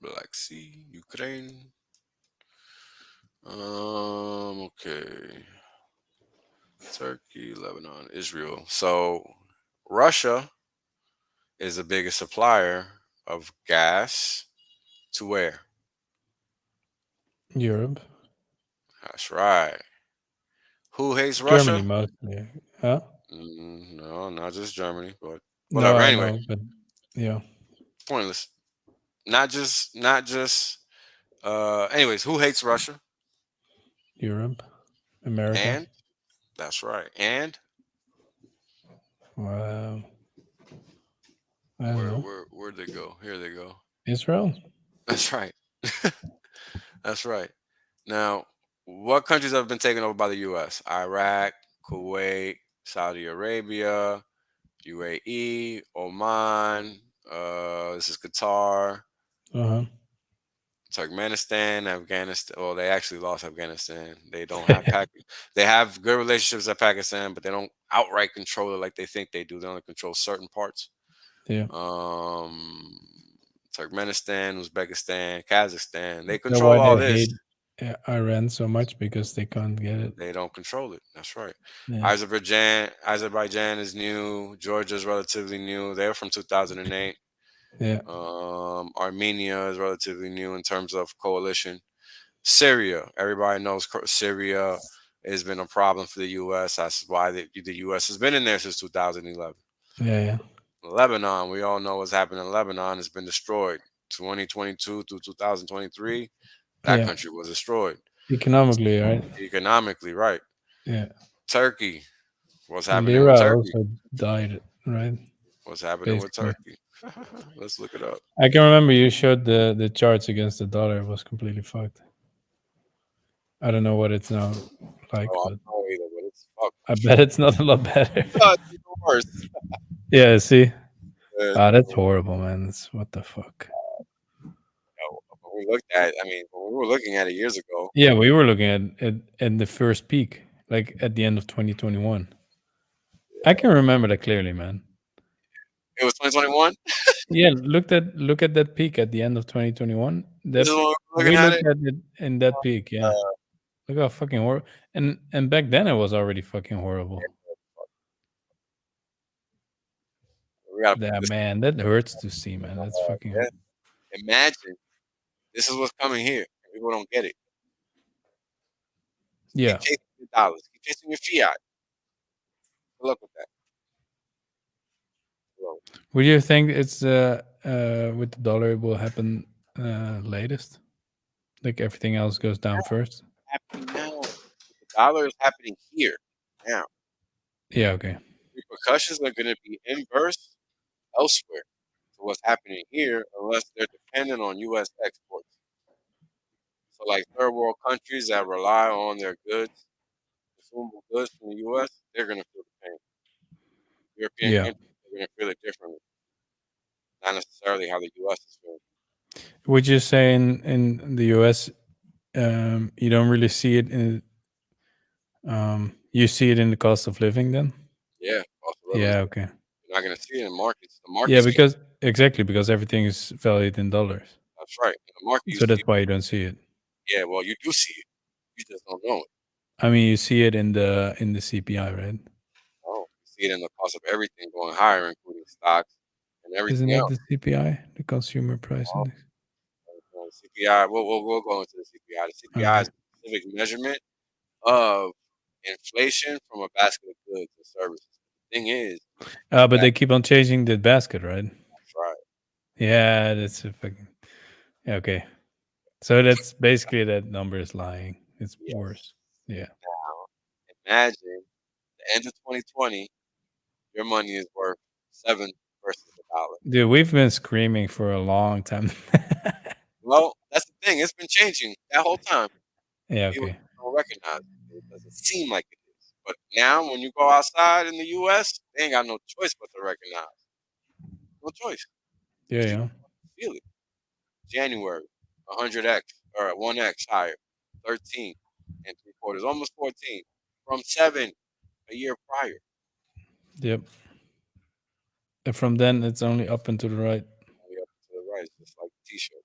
Black Sea, Ukraine. Okay. Turkey, Lebanon, Israel. So Russia is the biggest supplier of gas to where? Europe. That's right. Who hates Germany Russia? mostly. Huh? No, not just Germany, but No, whatever. I Anyway, know, but yeah. pointless. Not just anyways, who hates Russia? Europe. America. And that's right. And Wow. I don't know. where'd they go? Here they go. Israel? That's right. That's right. Now, what countries have been taken over by the US? Iraq, Kuwait, Saudi Arabia, UAE, Oman, this is Qatar, Uh-huh. Turkmenistan, Afghanistan. Well, they actually lost Afghanistan. They don't have They have good relationships with Pakistan, but they don't outright control it like they think they do. They only control certain parts. Yeah. Turkmenistan, Uzbekistan, Kazakhstan. They That's control why all they this. hate Iran so much because they can't get it. They don't control it. That's right. Yeah. Azerbaijan is new. Georgia's relatively new. They're from 2008. Yeah. Armenia is relatively new in terms of coalition. Syria, everybody knows Syria has been a problem for the U.S. That's why the U.S. has been in there since 2011. Yeah, yeah. Lebanon, we all know what's happened in Lebanon. Has been destroyed. 2022 through 2023, that Yeah. country was destroyed. Economically, right? Economically, right. Yeah. Turkey, what's The happening with lira Turkey? also died, right? What's happening with Basically. Turkey? Let's look it up. I can remember you showed the charts against the dollar. It was completely fucked. I don't know what it's now like, Oh, I but don't know either, but it's fucked. I bet it's not a lot better. Oh, it's even worse. Yeah, see? Yeah, Ah, that's horrible, man. That's what the fuck. when we looked at, I mean, when we were looking at it years ago, Yeah, we were looking at the first peak, like at the end of 2021. I can remember that clearly, man. it was 2021. Yeah, look at that peak at the end of 2021. This is when we were We looking at looked it. at it in that peak, yeah. Look how fucking horrible. And back then it was already fucking horrible. We gotta Yeah, man, that hurts to see, man. That's fucking yeah. Imagine this is what's coming here. People don't get it. yeah. Keep chasing your dollars. Keep chasing your fiat. Good luck with that. So, Would you think it's with the dollar it will happen latest? Like everything else goes down first? happening now. The dollar is happening here now. Yeah, okay. Repercussions are going to be inverse elsewhere to what's happening here unless they're dependent on U.S. exports. So, like third world countries that rely on their goods, consumable goods from the U.S., they're going to feel the pain. European Yeah. countries are going to feel it differently, not necessarily how the U.S. is feeling. Would you say in the US you don't really see it in you see it in the cost of living then? Yeah, cost of living. Yeah, okay. You're not going to see it in markets. The Yeah, markets. because because everything is valued in dollars. That's right. In the market, you So see. that's why you don't see it. Yeah, well, you do see it. You just don't know it. I mean, you see it in the CPI, right? Oh, you see it in the cost of everything going higher, including stocks and Isn't everything that else. the CPI, the consumer price index? CPI, we'll go into the CPI. The CPI is a specific measurement of inflation from a basket of goods and services. The thing is, But they keep on changing the basket, right? that's right. Yeah, that's a fucking okay. So that's basically that number is lying. It's worse. Yeah. Now, imagine the end of 2020, your money is worth 7 versus $1. Dude, we've been screaming for a long time. Well, that's the thing. It's been changing that whole time. Yeah, People okay. don't recognize it. It doesn't seem like it is. But now, when you go outside in the U.S., they ain't got no choice but to recognize. No choice. Yeah, yeah. Feel it. January, 100x or 1x higher, 13 and 3/4, almost 14 from 7 a year prior. Yep. And from then it's only up and to the right. Only up to the right, it's just like a t-shirt.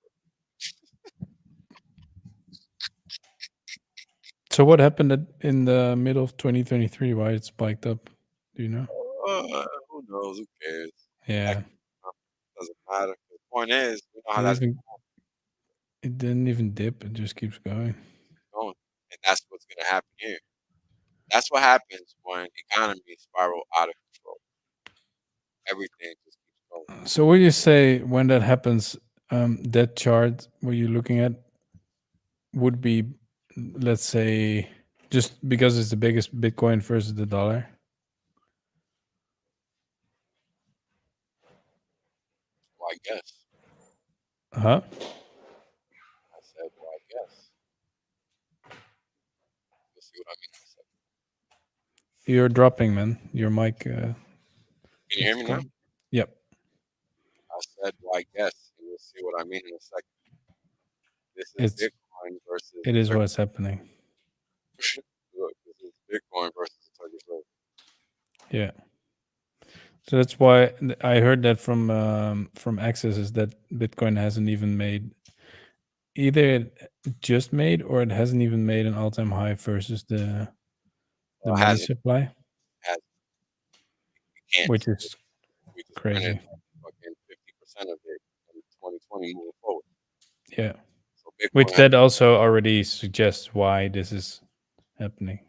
So what happened in the middle of 2023? Why it spiked up? Do you know? Who knows? Who cares? Yeah. Doesn't matter. The point is, you know how It that's it didn't even dip. It just keeps going. going. And that's what's going to happen here. That's what happens when economies spiral out of control. Everything just keeps going. So what do you say when that happens? That chart what you're looking at would be, let's say, just because it's the biggest Bitcoin versus the dollar. Well, I guess. Huh? I said, well, I guess. You'll see what I mean in a second. You're dropping, man. Your mic. Can you hear me now? Yep. I said, well, I guess. And you'll see what I mean in a second. This is Bitcoin versus. It is what's happening. Look, this is Bitcoin versus the Turkish lira. Yeah. So that's why I heard that from Access is that Bitcoin hasn't even made either it just made or it hasn't even made an all-time high versus the money supply, It can't. which is We just crazy. printed fucking 50% of it 2020 moving forward. Yeah. So Bitcoin Which has, that also already suggests why this is happening.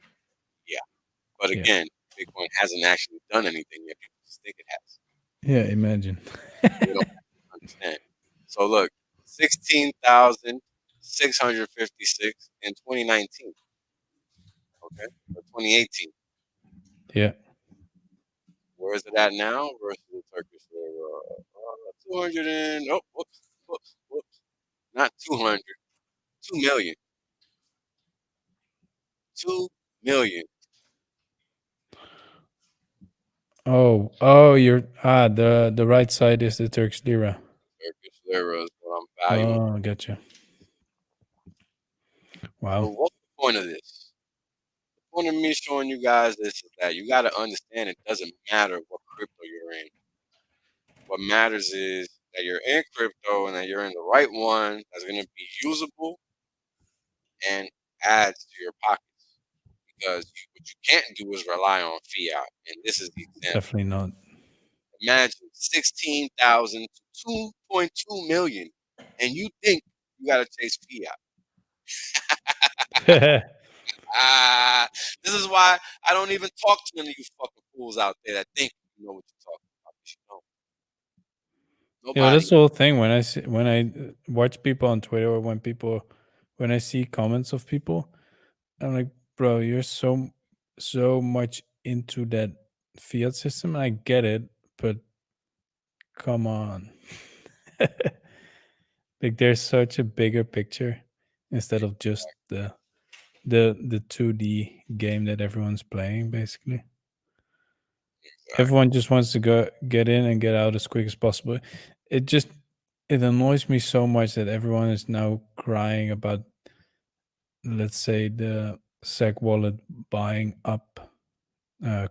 yeah. But Yeah. again, Bitcoin hasn't actually done anything yet. People just think it has. Yeah, imagine. We don't understand. So look, 16,656 in 2019. Okay, or 2018. Yeah. Where is it at now versus the Turkish lira? 200 and whoops, not 200, 2 million, 2 million. Oh, you're the right side is the Turkish lira. Turkish lira is what I'm valuing. Oh, gotcha. Wow. So what's the point of this? The point of me showing you guys this is that you got to understand it doesn't matter what crypto you're in. What matters is that you're in crypto and that you're in the right one that's going to be usable and adds to your pockets. Because what you can't do is rely on fiat. And this is the example. Definitely not. Imagine 16,000 to 2.2 million. And you think you got to chase fiat. This is why I don't even talk to none of you fucking fools out there that think you know what you're talking about. But you don't. Yeah, Nobody. that's the whole thing. When I watch people on Twitter or when I see comments of people, I'm like, bro, you're so much into that fiat system. I get it, but come on. Like there's such a bigger picture instead of just the 2D game that everyone's playing basically. Everyone just wants to go get in and get out as quick as possible. It just it annoys me so much that everyone is now crying about, let's say, the SEC wallet buying up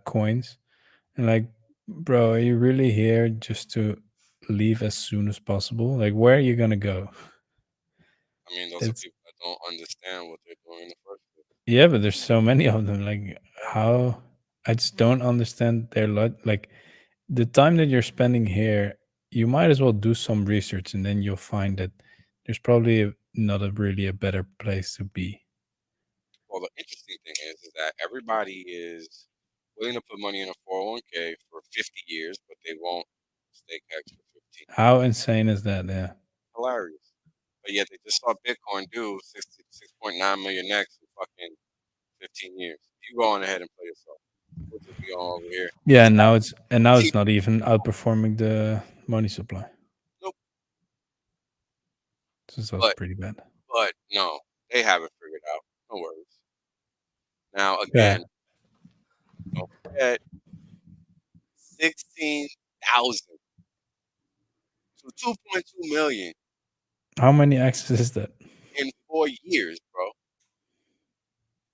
coins. And like, bro, are you really here just to leave as soon as possible? Like, where are you gonna go? I mean, those are It's people that don't understand what they're doing in the first place. yeah, but there's so many of them. Like, how I just don't understand their like the time that you're spending here. You might as well do some research, and then you'll find that there's probably not really a better place to be. Well, the interesting thing is that everybody is willing to put money in a 401k for 50 years, but they won't stake X for 15. How insane is that? Yeah. Hilarious. But yet they just saw Bitcoin do 66.9 million X in fucking 15 years. You go on ahead and play yourself. We'll just be on over here. Yeah, and now it's not even outperforming the money supply. Nope. So that's pretty bad. But no, they haven't figured out. No worries. Now Yeah. again, don't forget 16,000 to 2.2 million How many X's is that? in 4 years, bro.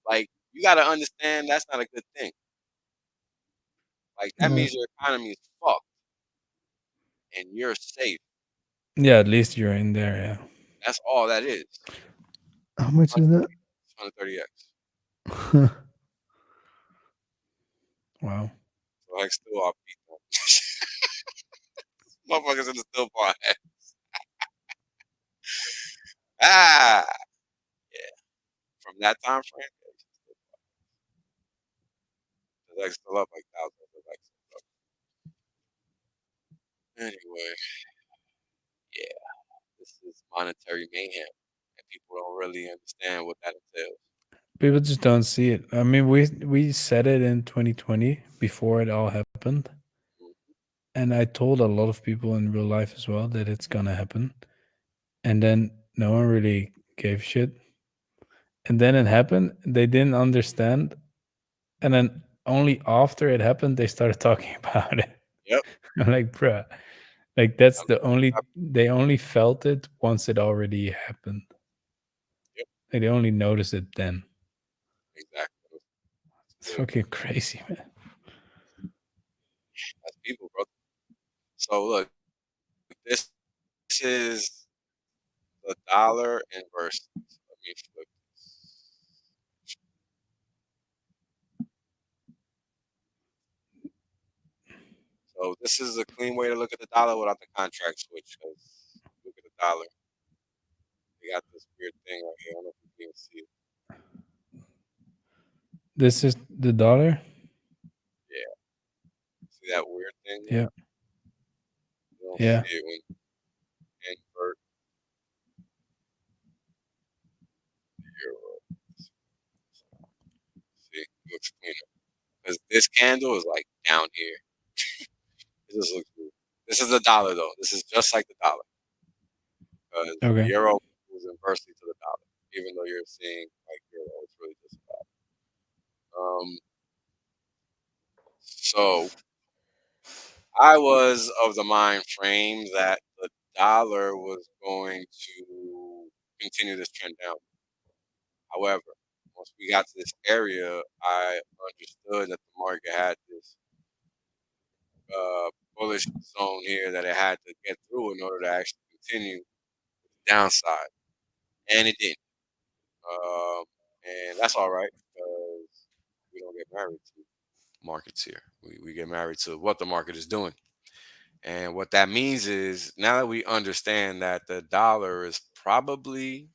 Like, you got to understand that's not a good thing. Like, that means your economy is fucked and you're safe. Yeah, at least you're in there. Yeah. That's all that is. How much is that? 130x. Wow. So I still all beat them. Motherfuckers in the still bar. Ah, yeah. From that time frame, the X still up like thousands of X. Anyway, yeah, this is monetary mayhem, and people don't really understand what that entails. People just don't see it. I mean, we said it in 2020 before it all happened, and I told a lot of people in real life as well that it's gonna happen, and then no one really gave shit. And then it happened. They didn't understand, and then only after it happened they started talking about it. Yep. I'm like, bruh, like that's the only they only felt it once it already happened. Yep. Like, they only noticed it then. Exactly. It's fucking crazy, man. That's people, bro. So look, this is the dollar inverse. Let me flip this. So this is a clean way to look at the dollar without the contract switch. Because look at the dollar. We got this weird thing right here. I don't know if you can even see it. This is the dollar. Yeah. See that weird thing? Yeah. You don't Yeah. see it when invert euro. See, you explain it. Because this candle is like down here. It just looks weird. This is the dollar though. This is just like the dollar. Because the Okay. euro moves inversely to the dollar. Even though you're seeing like euro, it's really just a dollar. So I was of the mind frame that the dollar was going to continue this trend down. However, once we got to this area, I understood that the market had this bullish zone here that it had to get through in order to actually continue the downside, and it didn't. And that's all right because we don't get married to markets here. We get married to what the market is doing. And what that means is now that we understand that the dollar is probably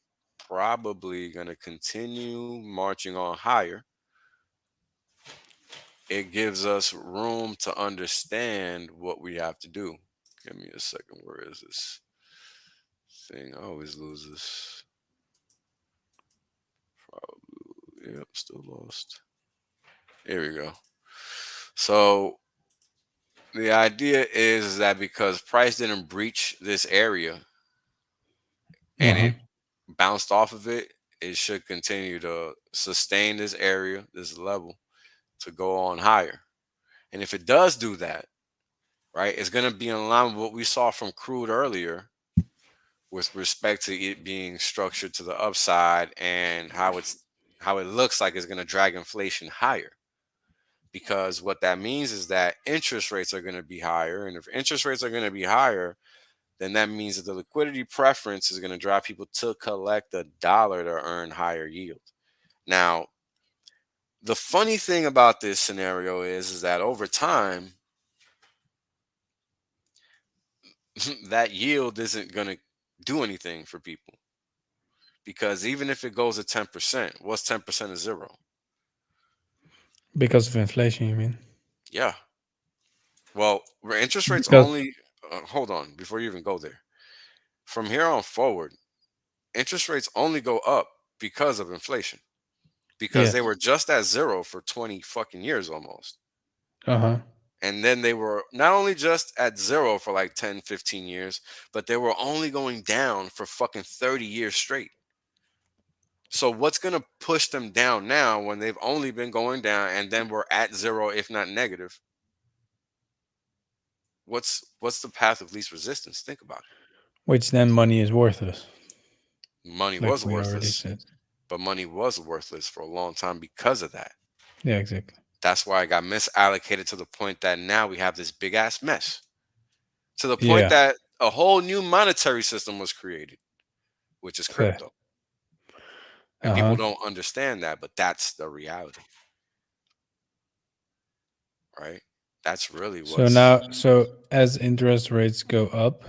going to continue marching on higher, it gives us room to understand what we have to do. Give me a second. Where is this thing? I always lose this. Probably. Yep, still lost. Here we go. So the idea is that because price didn't breach this area and it bounced off of it, it should continue to sustain this area, this level, to go on higher. And if it does do that, right, it's going to be in line with what we saw from crude earlier with respect to it being structured to the upside and how it looks like it's going to drag inflation higher. Because what that means is that interest rates are going to be higher. And if interest rates are going to be higher, then that means that the liquidity preference is going to drive people to collect a dollar to earn higher yield. Now, the funny thing about this scenario is that over time, that yield isn't going to do anything for people. Because even if it goes to 10%, what's 10% of zero? Because of inflation, you mean? Yeah. Well, interest rates Because only, hold on, before you even go there. From here on forward, interest rates only go up because of inflation. Because yeah. they were just at zero for 20 fucking years almost. Uh-huh. And then they were not only just at zero for like 10, 15 years, but they were only going down for fucking 30 years straight. So what's going to push them down now when they've only been going down and then we're at zero, if not negative? What's the path of least resistance? Think about it. Which then money is worthless. Money Like was we already worthless, said. but money was worthless for a long time because of that. Yeah, exactly. That's why it got misallocated to the point that now we have this big ass mess. To the point Yeah. that a whole new monetary system was created, which is Fair. crypto. And people don't understand that, but that's the reality. Right? That's really what's So as interest rates go up,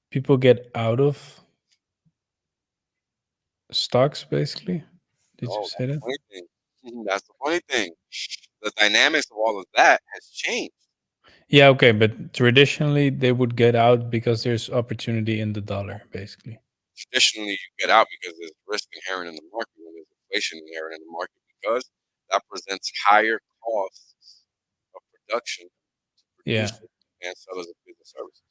people get out of stocks basically. Did you say that? funny thing. That's the funny thing. The dynamics of all of that has changed. Yeah, okay, but traditionally they would get out because there's opportunity in the dollar, basically. Traditionally, you get out because there's risk inherent in the market when there's inflation inherent in the market because that presents higher costs of production to Yeah. producers and sellers of business services.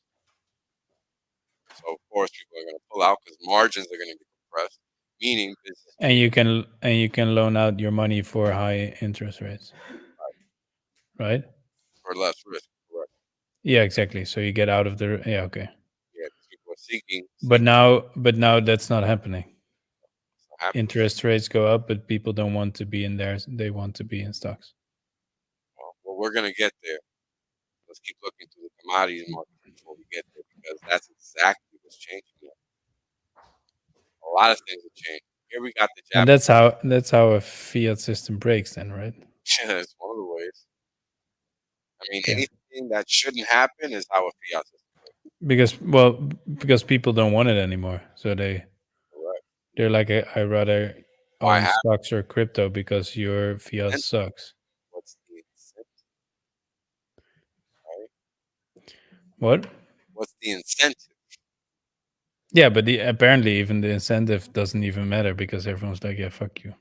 So of course people are going to pull out because margins are going to be compressed, meaning business And you can loan out your money for high interest rates. Right? for less risk. Correct. Yeah, exactly. So you get out of the yeah, okay. Yeah, people are seeking. But now that's not happening. Interest rates go up, but people don't want to be in there. They want to be in stocks. Well, we're going to get there. Let's keep looking to the commodities market before we get there because that's exactly what's changing now. A lot of things have changed. Here we got the And Japanese. that's how a fiat system breaks then, right? It's one of the ways. I mean, Okay. anything that shouldn't happen is how a fiat system breaks. because people don't want it anymore, so they're like, I rather Why own have stocks or crypto because your fiat and sucks. what's the incentive, right? What? What's the incentive? Yeah, but apparently even the incentive doesn't even matter because everyone's like, yeah, fuck you.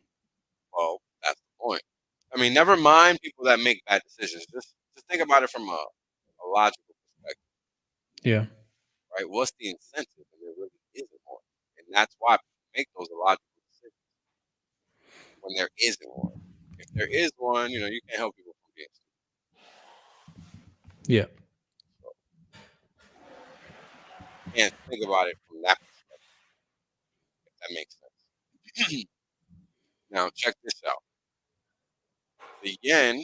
Well, that's the point. I mean, never mind people that make bad decisions. Just think about it from a logical perspective, Yeah. right? What's the incentive? And there really isn't one. And that's why people make those illogical decisions when there isn't one. If there is one, you can't help people from being stupid. Yeah. So you can't think about it from that perspective, if that makes sense. Now, check this out. The yen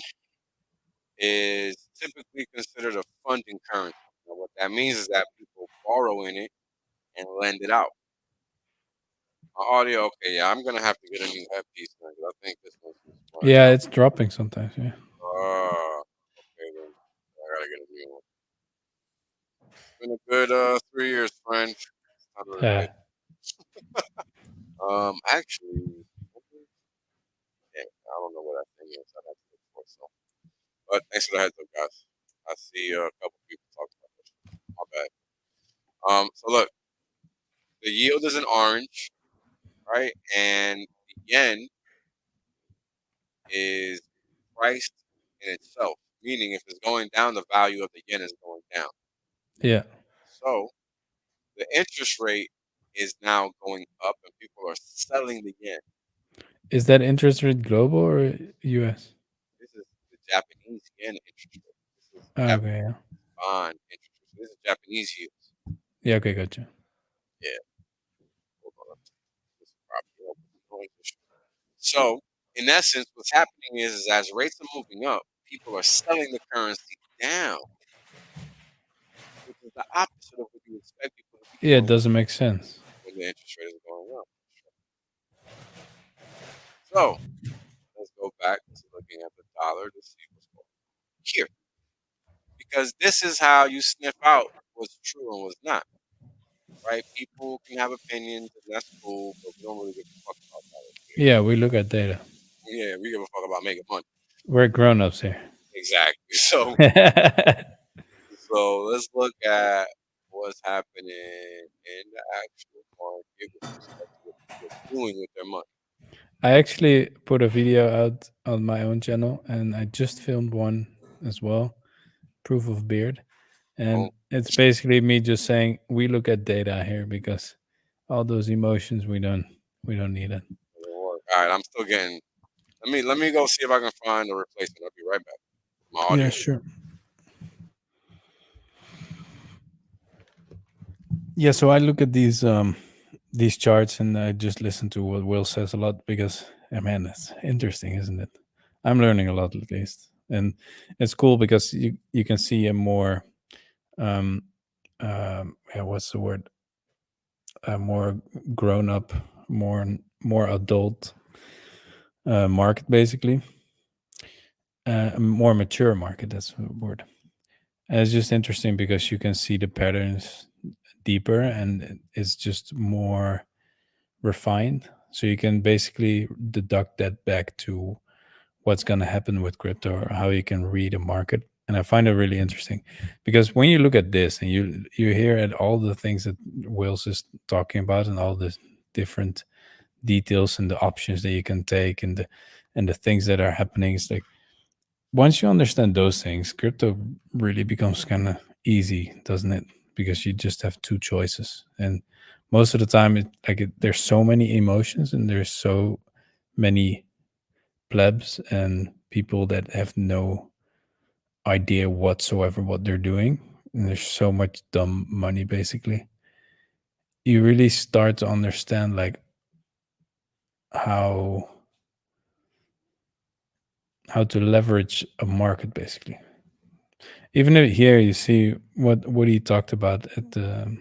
is typically considered a funding currency. Now, what that means is that people borrow in it and lend it out. My audio, okay, yeah, I'm gonna have to get a new headpiece now because I think this one's just running Yeah, out. it's dropping sometimes. Yeah. Okay then. I gotta get a new one. It's been a good 3 years, friend. It's time to replace. Actually, yeah, I don't know what that thing is. I'd have to look for it. So, but thanks for the heads up, guys. I see a couple people talking about this. My bad. So look, the yield is in orange, right? And the yen is priced in itself, meaning if it's going down, the value of the yen is going down. Yeah. So the interest rate is now going up, and people are selling the yen. Is that interest rate global or US? This is the Japanese yen interest rate. This is Okay, Japanese yeah. bond interest rate. This is Japanese yields. Yeah, okay, gotcha. Yeah. Hold on. This is probably no interest rate. So, in essence, what's happening is as rates are moving up, people are selling the currency down, which is the opposite of what you expect people to be Yeah, it doing doesn't make sense. when the interest rate is going up. So, let's go back to looking at the dollar to see what's going on here. Because this is how you sniff out what's true and what's not, right? People can have opinions, and that's cool, but we don't really give a fuck about that. Yeah, we look at data. Yeah, we give a fuck about making money. We're grown-ups here. Exactly. So, so let's look at what's happening in the actual market with respect to what people are doing with their money. I actually put a video out on my own channel, and I just filmed one as well, proof of beard, and it's basically me just saying we look at data here because all those emotions we don't need it. All right, I'm still getting. Let me go see if I can find a replacement. I'll be right back. My audio. Yeah, sure. Yeah, so I look at these charts and I just listen to what Will says a lot because man, that's interesting, isn't it? I'm learning a lot at least, and it's cool because you can see a more yeah, what's the word? A more grown up, more adult market, basically. A more mature market. That's the word. And it's just interesting because you can see the patterns deeper, and it's just more refined. So you can basically deduct that back to what's going to happen with crypto or how you can read a market. And I find it really interesting because when you look at this and you hear at all the things that Will's is talking about and all the different details and the options that you can take and the things that are happening, it's like once you understand those things, crypto really becomes kind of easy, doesn't it? Because you just have two choices, and most of the time, there's so many emotions and there's so many plebs and people that have no idea whatsoever what they're doing, and there's so much dumb money. Basically, you really start to understand like how to leverage a market, basically. Even if here you see what he talked about at the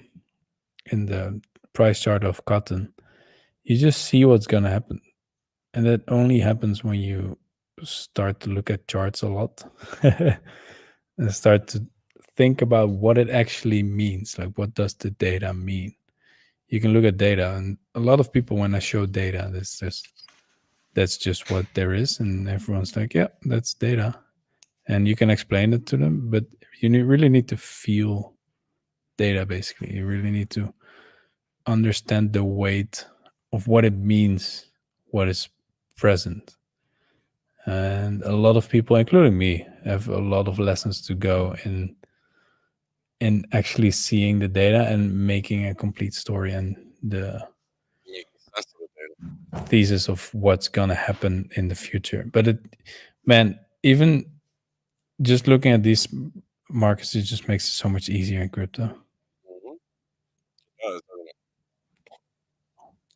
in the price chart of cotton, you just see what's going to happen, and that only happens when you start to look at charts a lot and start to think about what it actually means. Like, what does the data mean? You can look at data, and a lot of people, when I show data, that's just what there is, and everyone's like, yeah, that's data, and you can explain it to them, but really need to feel data. Basically, you really need to understand the weight of what it means, what is present. And a lot of people, including me, have a lot of lessons to go in actually seeing the data and making a complete story and the thesis of what's gonna happen in the future. But man, even just looking at these markets, it just makes it so much easier in crypto. Mm-hmm.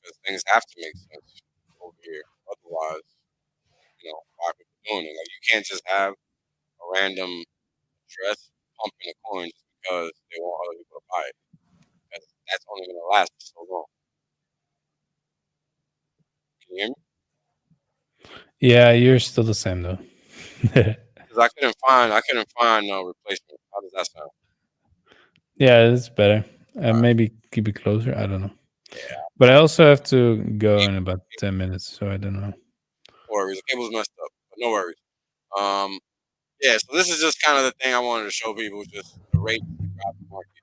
Because things have to make sense over here. Otherwise, why are people doing it? Like, you can't just have a random address pumping a coin just because they want other people to buy it. That's only going to last for so long. Can you hear me? Yeah, you're still the same though. Because I couldn't find no replacement. How does that sound? Yeah, it's better. Maybe keep it closer. I don't know. Yeah. But I also have to go in about 10 minutes, so I don't know. No worries. The cable's messed up, but no worries. Yeah, so this is just kind of the thing I wanted to show people, just the rates drive the market.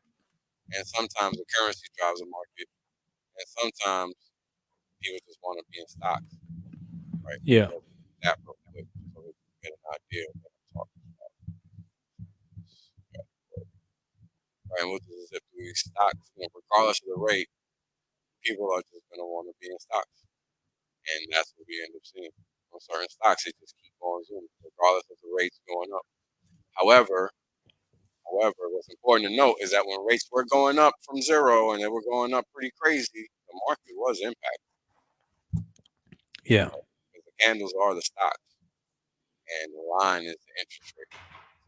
And sometimes the currency drives the market. And sometimes people just want to be in stocks. Right? Yeah. So that real quick, so we can get an idea of what I'm talking about. Right, and with the stocks, regardless of the rate, people are just going to want to be in stocks. And that's what we end up seeing. On certain stocks, they just keep going zooming, regardless of the rates going up. However, what's important to note is that when rates were going up from zero and they were going up pretty crazy, the market was impacted. Yeah. Because the candles are the stocks, and the line is the interest rate.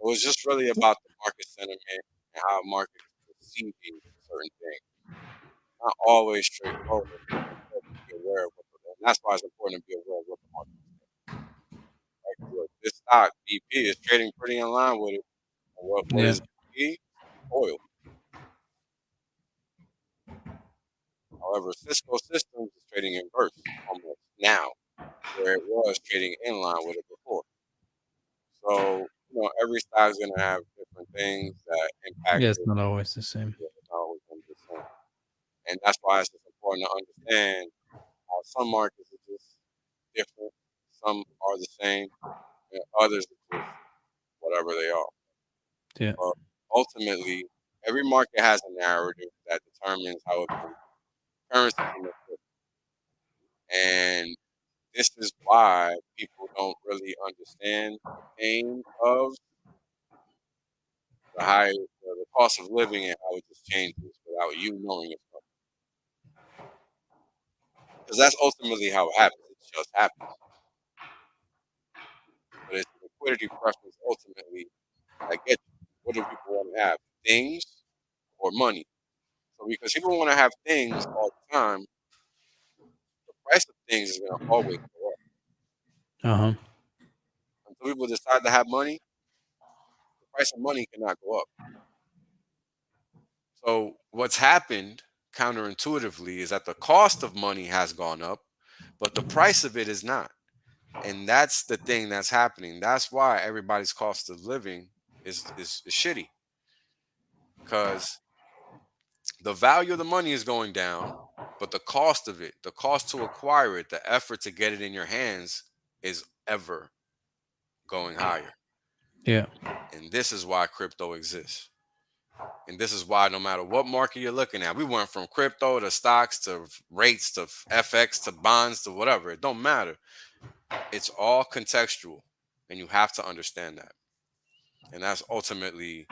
So it's just really about the market sentiment and how market is perceiving certain things. Not always straightforward. Be aware of and that's why it's important to be aware of what the market is doing. Like, look, this stock, BP, is trading pretty in line with it. And what is BP? Oil. However, Cisco Systems is trading inverse almost now, where it was trading in line with it before. So, every stock is going to have different things that impact Yeah, it. it's not always the same. Yeah, it's not always going to be the same. And that's why it's just important to understand how some markets are just different, some are the same, and others are just whatever they are. Yeah. But ultimately, every market has a narrative that determines how it moves. Currency is no different. And this is why people don't really understand the pain of the cost of living and how it just changes without you knowing it's coming. Because that's ultimately how it happens. It just happens. But it's liquidity preference ultimately that gets you. What do people want to have? Things or money? So because people want to have things all the time, the price of things is going to always go up. Uh-huh. Until people decide to have money, the price of money cannot go up. So what's happened counterintuitively is that the cost of money has gone up, but the price of it is not. And that's the thing that's happening. That's why everybody's cost of living is shitty. Because the value of the money is going down, but the cost of it, the cost to acquire it, the effort to get it in your hands is ever going higher. Yeah. And this is why crypto exists. And this is why no matter what market you're looking at, we went from crypto to stocks to rates to FX to bonds to whatever. It don't matter. It's all contextual. And you have to understand that. And that's ultimately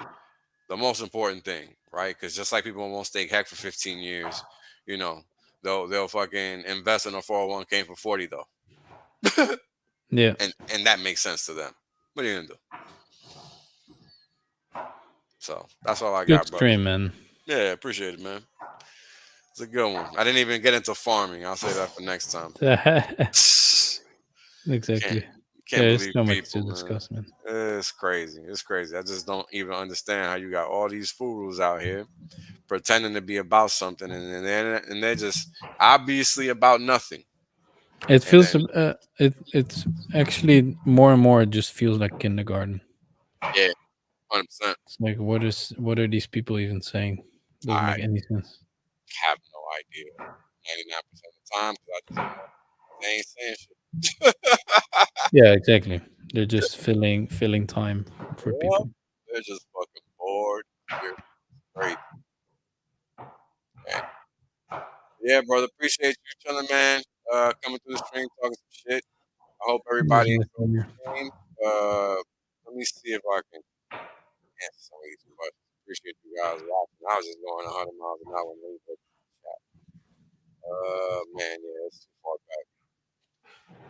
the most important thing, right? Because just like people won't stake heck for 15 years, they'll fucking invest in a 401k for 40 though. Yeah. And that makes sense to them. What are you gonna do? So that's all I Good got, bro. stream, man. Yeah, appreciate it, man. It's a good one. I didn't even get into farming. I'll say that for next time. Exactly. Can't there's believe so much to people, discuss, man. It's crazy. It's crazy. I just don't even understand how you got all these fools out here pretending to be about something, and they're just obviously about nothing. It And feels then, it's actually more and more. It just feels like kindergarten. yeah, 100%. It's like what are these people even saying? Doesn't make any sense. Have no idea. 99% of the time, because I just know they ain't saying shit. Yeah, exactly. They're just filling time for Yep. people. They're just fucking bored. They're great. Yeah, brother. Appreciate you chilling, man. Coming through the stream, talking some shit. I hope everybody enjoyed the stream. Let me see if I can answer some of these questions. Appreciate you guys watching. I was just going 100 miles an hour. When we chat. Man, yeah, it's too far back.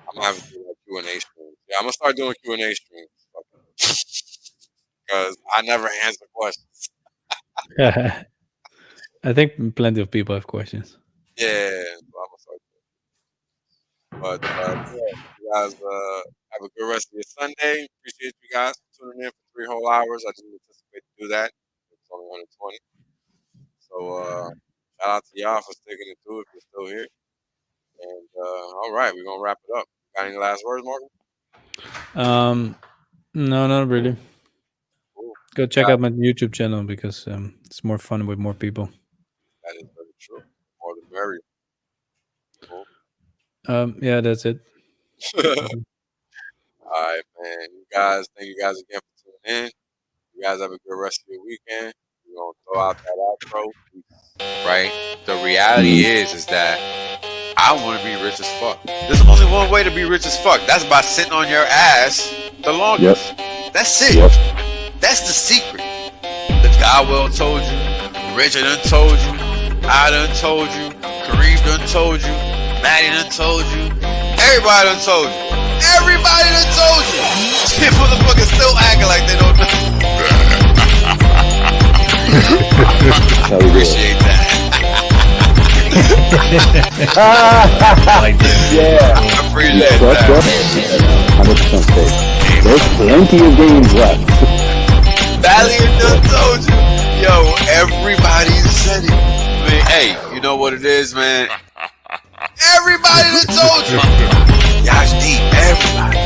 I'm gonna have to do like Q&A streams. Yeah, I'm gonna start doing Q&A streams because I never answer questions. I think plenty of people have questions. Yeah, so I'm gonna start doing it. But yeah, you guys have a good rest of your Sunday. Appreciate you guys for tuning in for 3 whole hours. I didn't anticipate to do that. It's only 120. So shout out to y'all for sticking it through if you're still here. And all right, we're gonna wrap it up. Got any last words, Martin? No, not really. Cool. Go check out my YouTube channel because it's more fun with more people. That is very true. More the merrier. Cool. Yeah, that's it. All right, man. Thank you guys again for tuning in. You guys have a good rest of your weekend. We're gonna throw out that outro. Right? The reality is that I want to be rich as fuck. There's only one way to be rich as fuck. That's by sitting on your ass the longest. Yep. That's it. Yep. That's the secret. The God well told you. Richard done told you. I done told you. Kareem done told you. Maddie done told you. Everybody done told you. Everybody done told you. Shit, motherfuckers still acting like they don't know. Appreciate that. Yeah. I appreciate that. 100% safe. There's plenty of games left. Valiant done told you. Yo, everybody said it. I mean, hey, you know what it is, man? Everybody done told you. Yash deep, everybody.